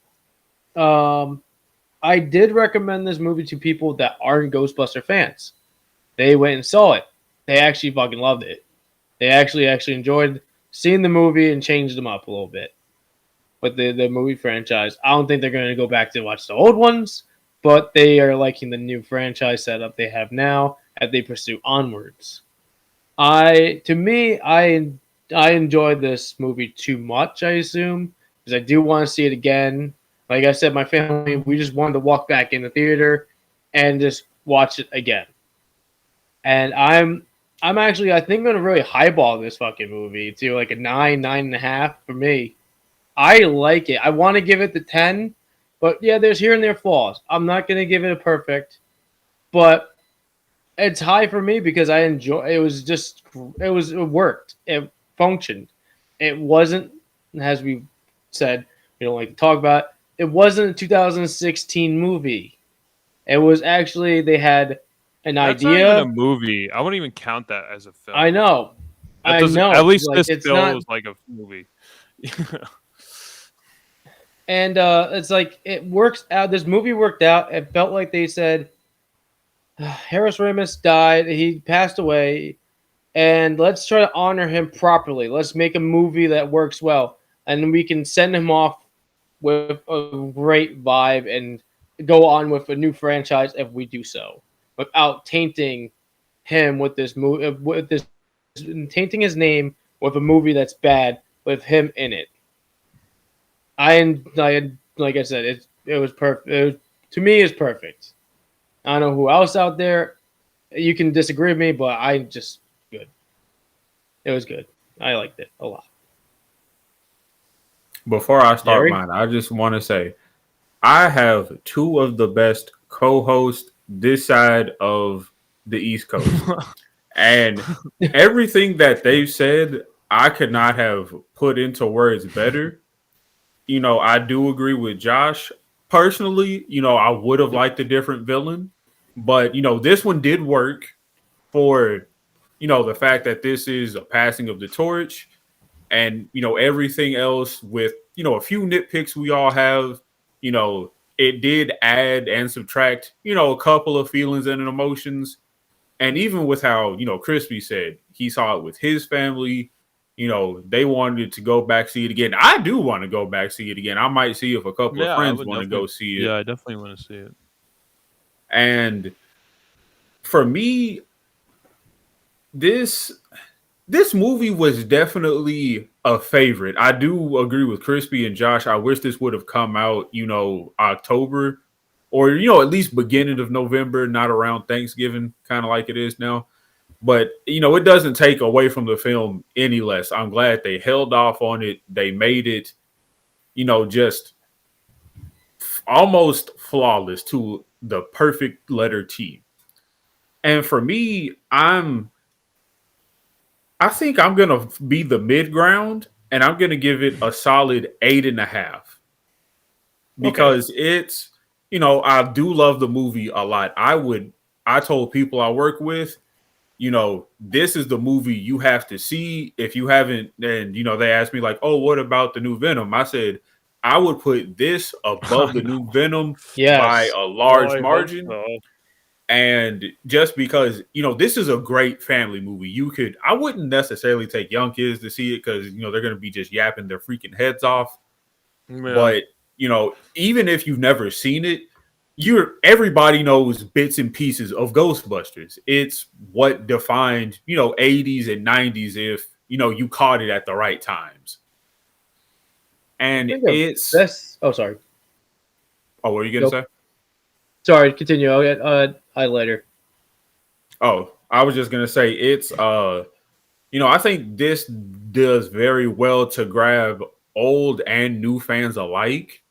Um, I did recommend this movie to people that aren't Ghostbuster fans. They went and saw it. They actually fucking loved it. They actually enjoyed seeing the movie and changed them up a little bit with the movie franchise. I don't think they're going to go back to watch the old ones, but they are liking the new franchise setup they have now as they pursue onwards. I enjoyed this movie too much. I assume because I do want to see it again. Like I said, my family we just wanted to walk back in the theater and just watch it again. And I'm actually I think gonna really highball this fucking movie to like a 9.5 for me. I like it. I want to give it the 10, but yeah, there's here and there flaws. I'm not gonna give it a perfect, but it's high for me because I enjoy. It worked. It functioned. It wasn't, as we said, we don't like to talk about. It wasn't a 2016 movie. It was actually they had an That's not even a idea. movie. I wouldn't even count that as a film. I know. That I doesn't. know. At least Like this it's not. feels like a movie. And it's like it works out. This movie worked out. It felt like they said Harris Ramis died. He passed away, and let's try to honor him properly. Let's make a movie that works well, and we can send him off with a great vibe and go on with a new franchise if we do so, without tainting him with this movie, with this tainting his name with a movie that's bad with him in it. I like I said, it was perfect. To me, it's perfect. I don't know who else out there. You can disagree with me, but I just good. It was good. I liked it a lot. Before I start Jerry? mine, I just want to say I have two of the best co-hosts this side of the East Coast. And everything that they've said, I could not have put into words better. I do agree with Josh. Personally, I would have liked a different villain, but this one did work for the fact that this is a passing of the torch, and everything else with a few nitpicks we all have. It did add and subtract a couple of feelings and emotions, and even with how Crispy said he saw it with his family. They wanted to go back see it again. I do want to go back see it again. I might see if a couple of Yeah, I friends would want to definitely. go see it. Yeah, I definitely want to see it. And for me, this movie was definitely a favorite. I do agree with Crispy and Josh. I wish this would have come out, October or at least beginning of November, not around Thanksgiving, kind of like it is now. But it doesn't take away from the film any less. I'm glad they held off on it. They made it, just almost flawless to the perfect letter T. And for me, I think I'm gonna be the mid ground, and I'm gonna give it a solid 8.5 Okay. because it's I do love the movie a lot. I told people I work with, this is the movie you have to see if you haven't. And they asked me like, oh, what about the new Venom? I said I would put this above the new Venom by Yes. a Oh, large I hope margin. so. And just because, this is a great family movie. I wouldn't necessarily take young kids to see it because, they're going to be just yapping their freaking heads off. Yeah. But, even if you've never seen it, everybody knows bits and pieces of Ghostbusters. It's what defined, 80s and 90s if, you caught it at the right times. I And think the it's, best. Oh, sorry. what were you going to Nope. say? Sorry. Continue. I'll get I later. Oh, I was just going to say it's, I think this does very well to grab old and new fans alike.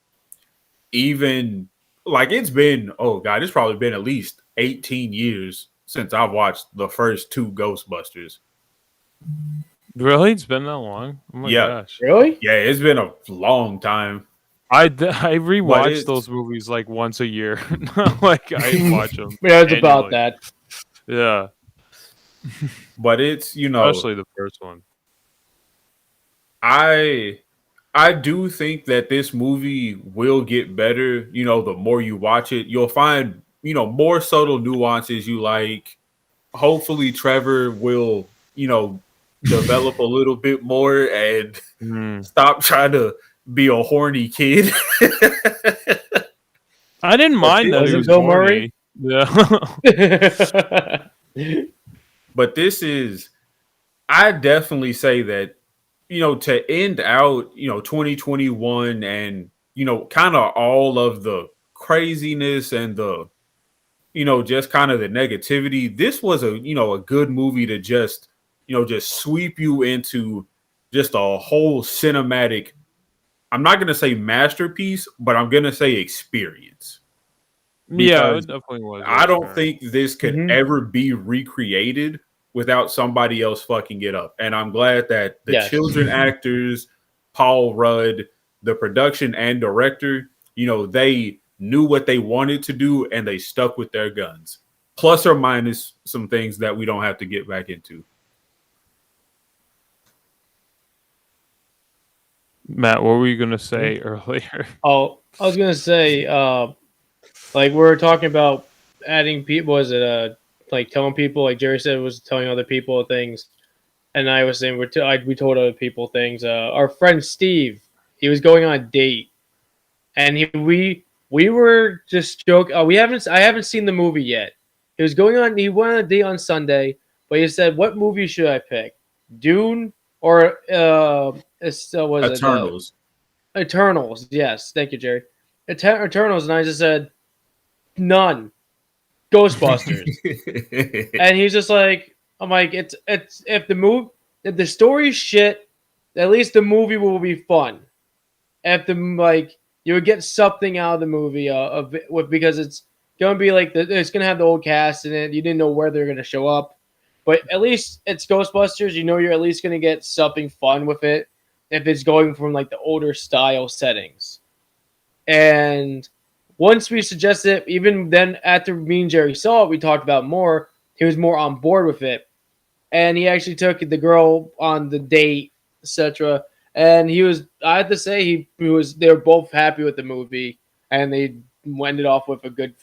Even like it's been, oh God, it's probably been at least 18 years since I watched the first 2 Ghostbusters. Really? It's been that long? Oh my Yeah. gosh. Really? Yeah, it's been a long time. I But rewatch those movies like once a year. Like I watch them. Yeah, it's about that. Yeah, But it's, especially the first one. I do think that this movie will get better. The more you watch it, you'll find, more subtle nuances you like. Hopefully Trevor will, develop a little bit more and stop trying to be a horny kid. I didn't mind that Was he it was Bill horny. Yeah. But this is, I definitely say that, to end out, 2021 and, kind of all of the craziness and the, just kind of the negativity. This was a good movie to just sweep you into just a whole cinematic, I'm not going to say masterpiece, but I'm going to say experience. Yeah, Because it definitely was. I don't think this could Mhm. ever be recreated without somebody else fucking it up. And I'm glad that the Yes. children actors, Paul Rudd, the production and director, they knew what they wanted to do and they stuck with their guns. Plus or minus some things that we don't have to get back into. Matt, what were you gonna say earlier? Oh, I was gonna say, like we were talking about adding people. Was it like telling people? Like Jerry said, was telling other people things, and I was saying we told other people things. Our friend Steve, he was going on a date, and we were just joking. I haven't seen the movie yet. He went on a date on Sunday, but he said, "What movie should I pick? Dune or was it Eternals. Eternals?" Yes, thank you, Jerry. Eternals, and I just said none. Ghostbusters, and he's just like, I'm like, it's if the story's shit, at least the movie will be fun. If you would get something out of the movie because it's gonna be like it's gonna have the old cast in it. You didn't know where they're gonna show up, but at least it's Ghostbusters. You know you're at least gonna get something fun with it if it's going from like the older style settings. And once we suggested it, even then after me and Jerry saw it, we talked about more. He was more on board with it, and he actually took the girl on the date, etc. And I have to say, he was. They were both happy with the movie, and they ended off with a good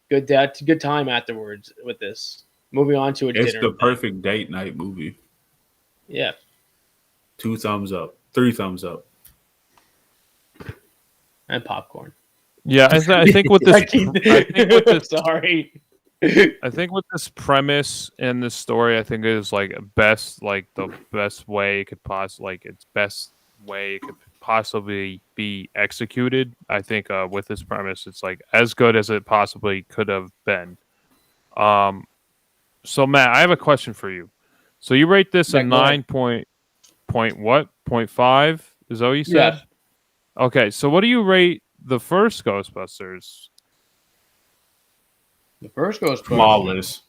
good time afterwards with this. Moving on to a dinner. It's the perfect date night movie. Yeah. 2 thumbs up. 3 thumbs up. And popcorn. Yeah, I think with this, Sorry. I think with this premise and this story, I think it is the best way it could possibly be executed. I think with this premise, it's like as good as it possibly could have been. So Matt, I have a question for you. So you rate this a 9.5? Is that what you said? Yes. Okay, so what do you rate the first Ghostbusters? The first Ghostbusters. Flawless.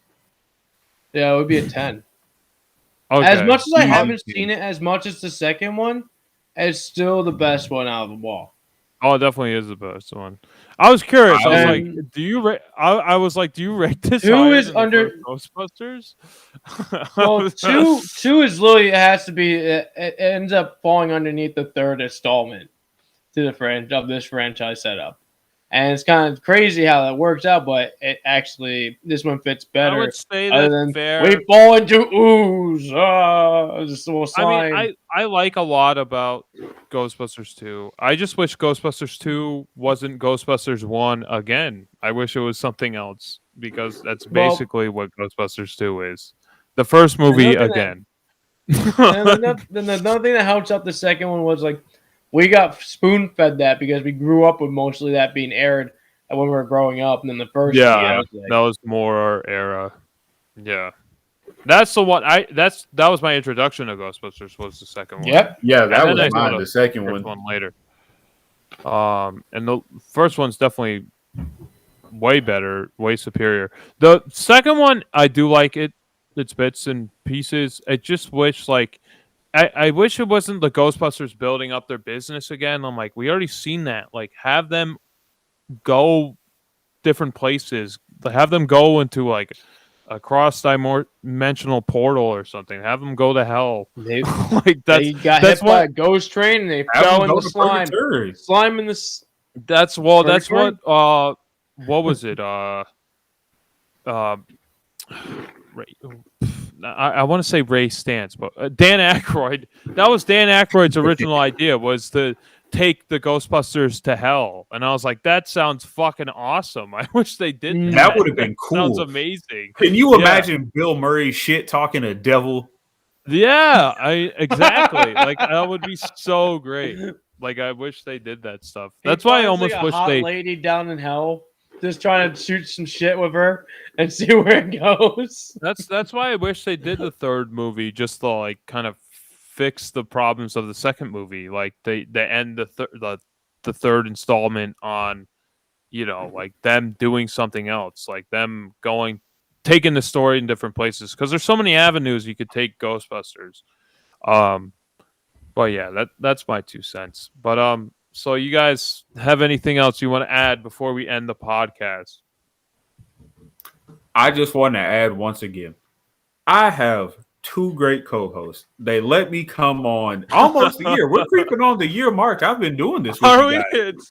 Yeah, it would be a 10. Okay. As much as I Easy. haven't seen it as much as the second one, it's still the best one out of the wall. Oh, it definitely is the best one. I was curious. I was And- like, do you rate? I was like, do you rate this? Two higher is than the under- first Ghostbusters. Well, two is literally, it has to be. It ends up falling underneath the third installment to the of this franchise setup, and it's kind of crazy how that works out. But it actually, this one fits better. I would say other that's than fair. we fall into ooze. Just a little slime. I mean, I like a lot about Ghostbusters 2. I just wish Ghostbusters 2 wasn't Ghostbusters 1 again. I wish it was something else because that's basically what Ghostbusters 2 is. The first movie again. And another thing that helps out the second one was like we got spoon fed that because we grew up with mostly that being aired when we were growing up, and then the first Yeah, one, that was more our era. Yeah. That's the one that was my introduction to Ghostbusters was the second one. Yep. Yeah, that And then was I mine. saw The second First one. one later. And the first one's definitely way better, way superior. The second one, I do like it. It's bits and pieces. I just wish, like, I wish it wasn't the Ghostbusters building up their business again. I'm like, we already seen that. Like, have them go different places. Have them go into like a cross-dimensional portal or something. Have them go to hell. They, Like they got that's hit by a what ghost train and they Have fell them in go the to slime. purgatory. Slime in the. that's what Purgatory? what was it? I want to say Ray Stantz, but Dan Aykroyd. That was Dan Aykroyd's original idea, was to take the Ghostbusters to hell, and I was like, that sounds fucking awesome. I wish they did that. That would have been Sounds cool. amazing. Can you imagine Bill Murray shit talking a devil? Yeah, exactly. Like, that would be so great. Like, I wish they did that stuff. That's why I almost like a wish hot they. lady down in hell, just trying to shoot some shit with her and see where it goes. That's why I wish they did the third movie, just to like kind of fix the problems of the second movie. Like they end the third installment on, like them doing something else, like them taking the story in different places, because there's so many avenues you could take Ghostbusters. But yeah, that's my 2 cents. But so you guys have anything else you want to add before we end the podcast? I just want to add once again, I have 2 great co-hosts. They let me come on almost a year. We're creeping on the year mark. I've been doing this with Are you we? guys.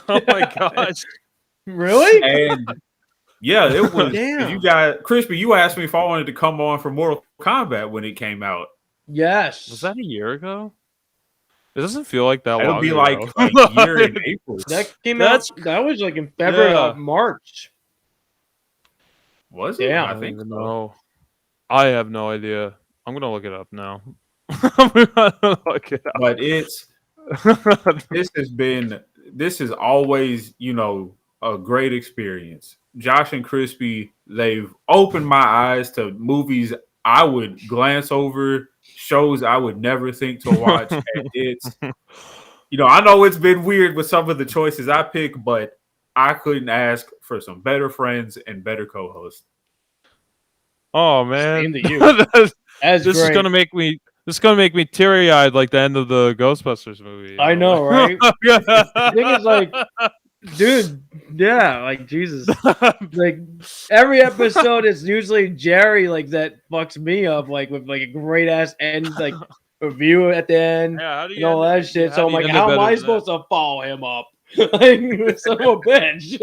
Oh my gosh! Really? And yeah, it was. Damn. You guys, Crispy, you asked me if I wanted to come on for Mortal Kombat when it came out. Yes. Was that a year ago? It doesn't feel like that It'll long be ago. like a year in April. That came That's- out. That was like in February, Yeah. March. Was it? Damn. I think so. No. I have no idea. I'm gonna look it up now. I'm gonna look it up. But this has always, a great experience. Josh and Crispy, they've opened my eyes to movies I would glance over, shows I would never think to watch. And it's, I know it's been weird with some of the choices I pick, but I couldn't ask for some better friends and better co-hosts. Oh man, Same to you. this is great. gonna make me. This is gonna make me teary-eyed, like the end of the Ghostbusters movie. I know, right? The thing is, like, dude, yeah, like Jesus, like every episode is usually Jerry, like that fucks me up, like with like a great ass end, like review at the end, Yeah, how do and all that shit. how So do I'm you like, end it how am better I than supposed to follow him up? Like, son of a bitch.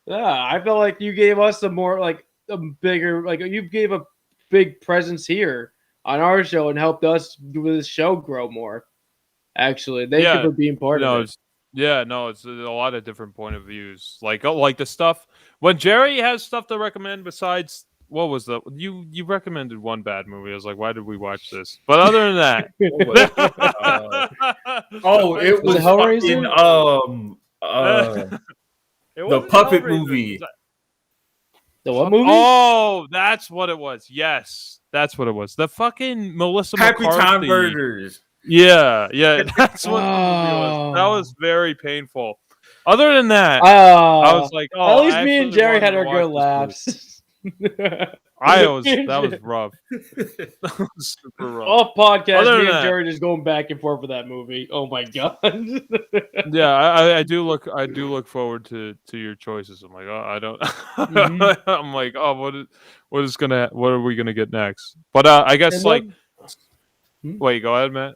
Yeah, I felt like you gave us a more like a bigger, like you gave a big presence here on our show and helped us with this show grow more. Actually, thank you for being part of it. It's a lot of different point of views. Like the stuff when Jerry has stuff to recommend besides what was the you recommended one bad movie. I was like, why did we watch this? But other than that, It was Hellraiser? fucking, It the wasn't puppet Hellraiser. movie. The what movie? Oh, that's what it was. Yes, that's what it was. The fucking Melissa Happy McCarthy. Time Murders. Yeah, that's what the movie was. That was very painful. Other than that, Oh, I was like, oh, at least I me and actually Jerry wanted had to our watch good this laughs. that was rough. That was super rough. Off podcast, Other me than and that- Jerry just going back and forth for that movie. Oh my god. Yeah, I do look forward to your choices. I'm like, oh, I don't. Mhm. I'm like, oh, what are we gonna get next? But I guess And like, Hmm? wait, go ahead, Matt.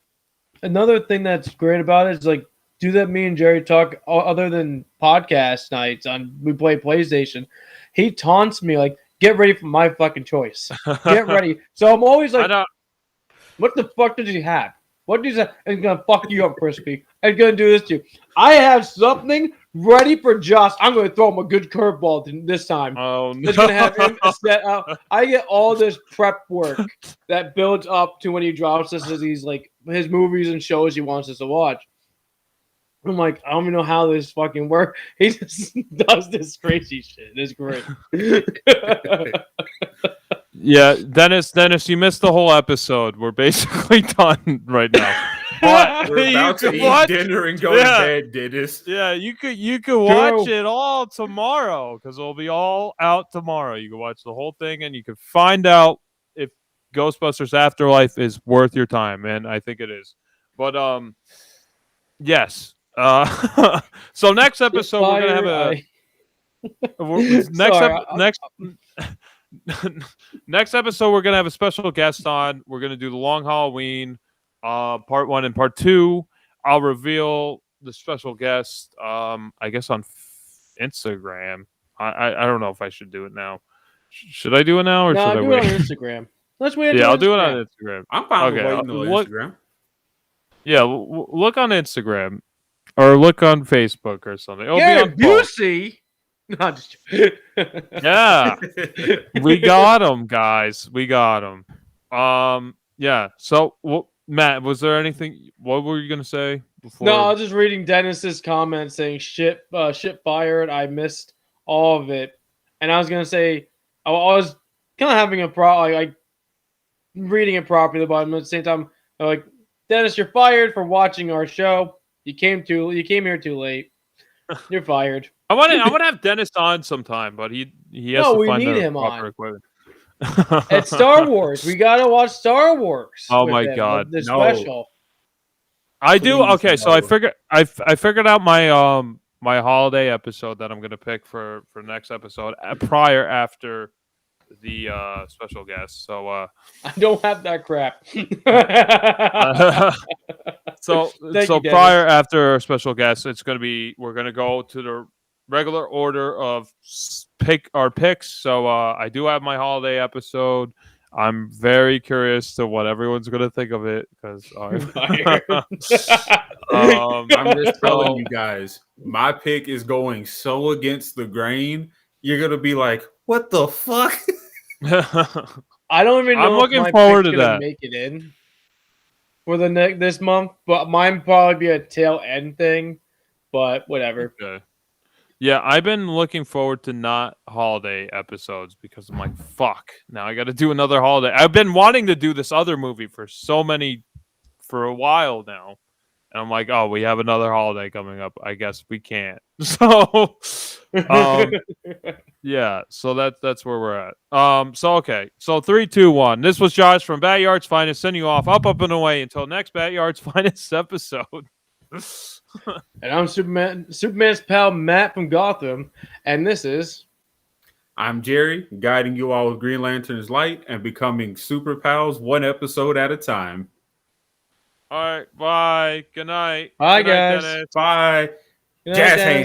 Another thing that's great about it is like, do that me and Jerry talk other than podcast nights on we play PlayStation. He taunts me like, get ready for my fucking choice. Get ready. So I'm always I like, don't. what the fuck did he have? What did he say? It's gonna fuck you up, Crispy. It's gonna do this to you. I have something ready for Josh. I'm gonna throw him a good curveball this time. Oh no. It's gonna have him set up. I get all this prep work that builds up to when he drops us as he's like his movies and shows he wants us to watch. I'm like, I don't even know how this fucking works. He just does this crazy shit. It's great. Yeah, Dennis, you missed the whole episode. We're basically done right now. But We're about to eat dinner and go to bed, Dennis. Yeah, you could watch it all tomorrow because it'll be all out tomorrow. You can watch the whole thing and you can find out if Ghostbusters Afterlife is worth your time, and I think it is. But yes. So next episode we're gonna have next episode we're gonna have a special guest on. We're gonna do the Long Halloween, part 1 and part 2. I'll reveal the special guest, I guess on Instagram. I don't know if I should do it now. Should I do it now or should I do wait? it on Instagram. Let's wait. Yeah, I'll do it on Instagram. I'm fine with waiting on Instagram. Yeah, look on Instagram or look on Facebook or something. It'll be on Busey. No, just yeah, we got him, guys. We got him. Yeah. So, Matt, was there anything? What were you gonna say before? No, I was just reading Dennis's comment saying shit fired. I missed all of it, and I was gonna say I was kind of having a problem, like reading it properly, but at the same time, like Dennis, you're fired for watching our show. You came here too late. You're fired. I want to have Dennis on sometime, but he has to find him proper on. equipment. It's Star Wars. We gotta watch Star Wars. Oh my god, the special. I do. Please, okay, so I figured out my my holiday episode that I'm gonna pick for next episode after the special guest. So I don't have that crap. so you, prior after our special guest, we're gonna go to the regular order of pick our picks. So I do have my holiday episode. I'm very curious to what everyone's gonna think of it because I'm just telling you guys, my pick is going so against the grain. You're gonna be like, "What the fuck?" I don't even know. I'm looking if my forward pick's to gonna that. Make it in for this month, but mine probably be a tail end thing. But whatever. Okay. Yeah, I've been looking forward to not holiday episodes because I'm like, fuck. Now I got to do another holiday. I've been wanting to do this other movie for a while now. And I'm like, oh, we have another holiday coming up. I guess we can't. So, yeah. So that's where we're at. So okay. So 3, 2, 1. This was Josh from BatYard's Finest. Sending you off, up and away until next BatYard's Finest episode. And I'm Superman's pal Matt from Gotham, and this is. I'm Jerry, guiding you all with Green Lantern's light and becoming super pals one episode at a time. All right, bye. Good night. Bye, Good night, guys. Dennis. Bye. Good night, Jazz Dennis. hands.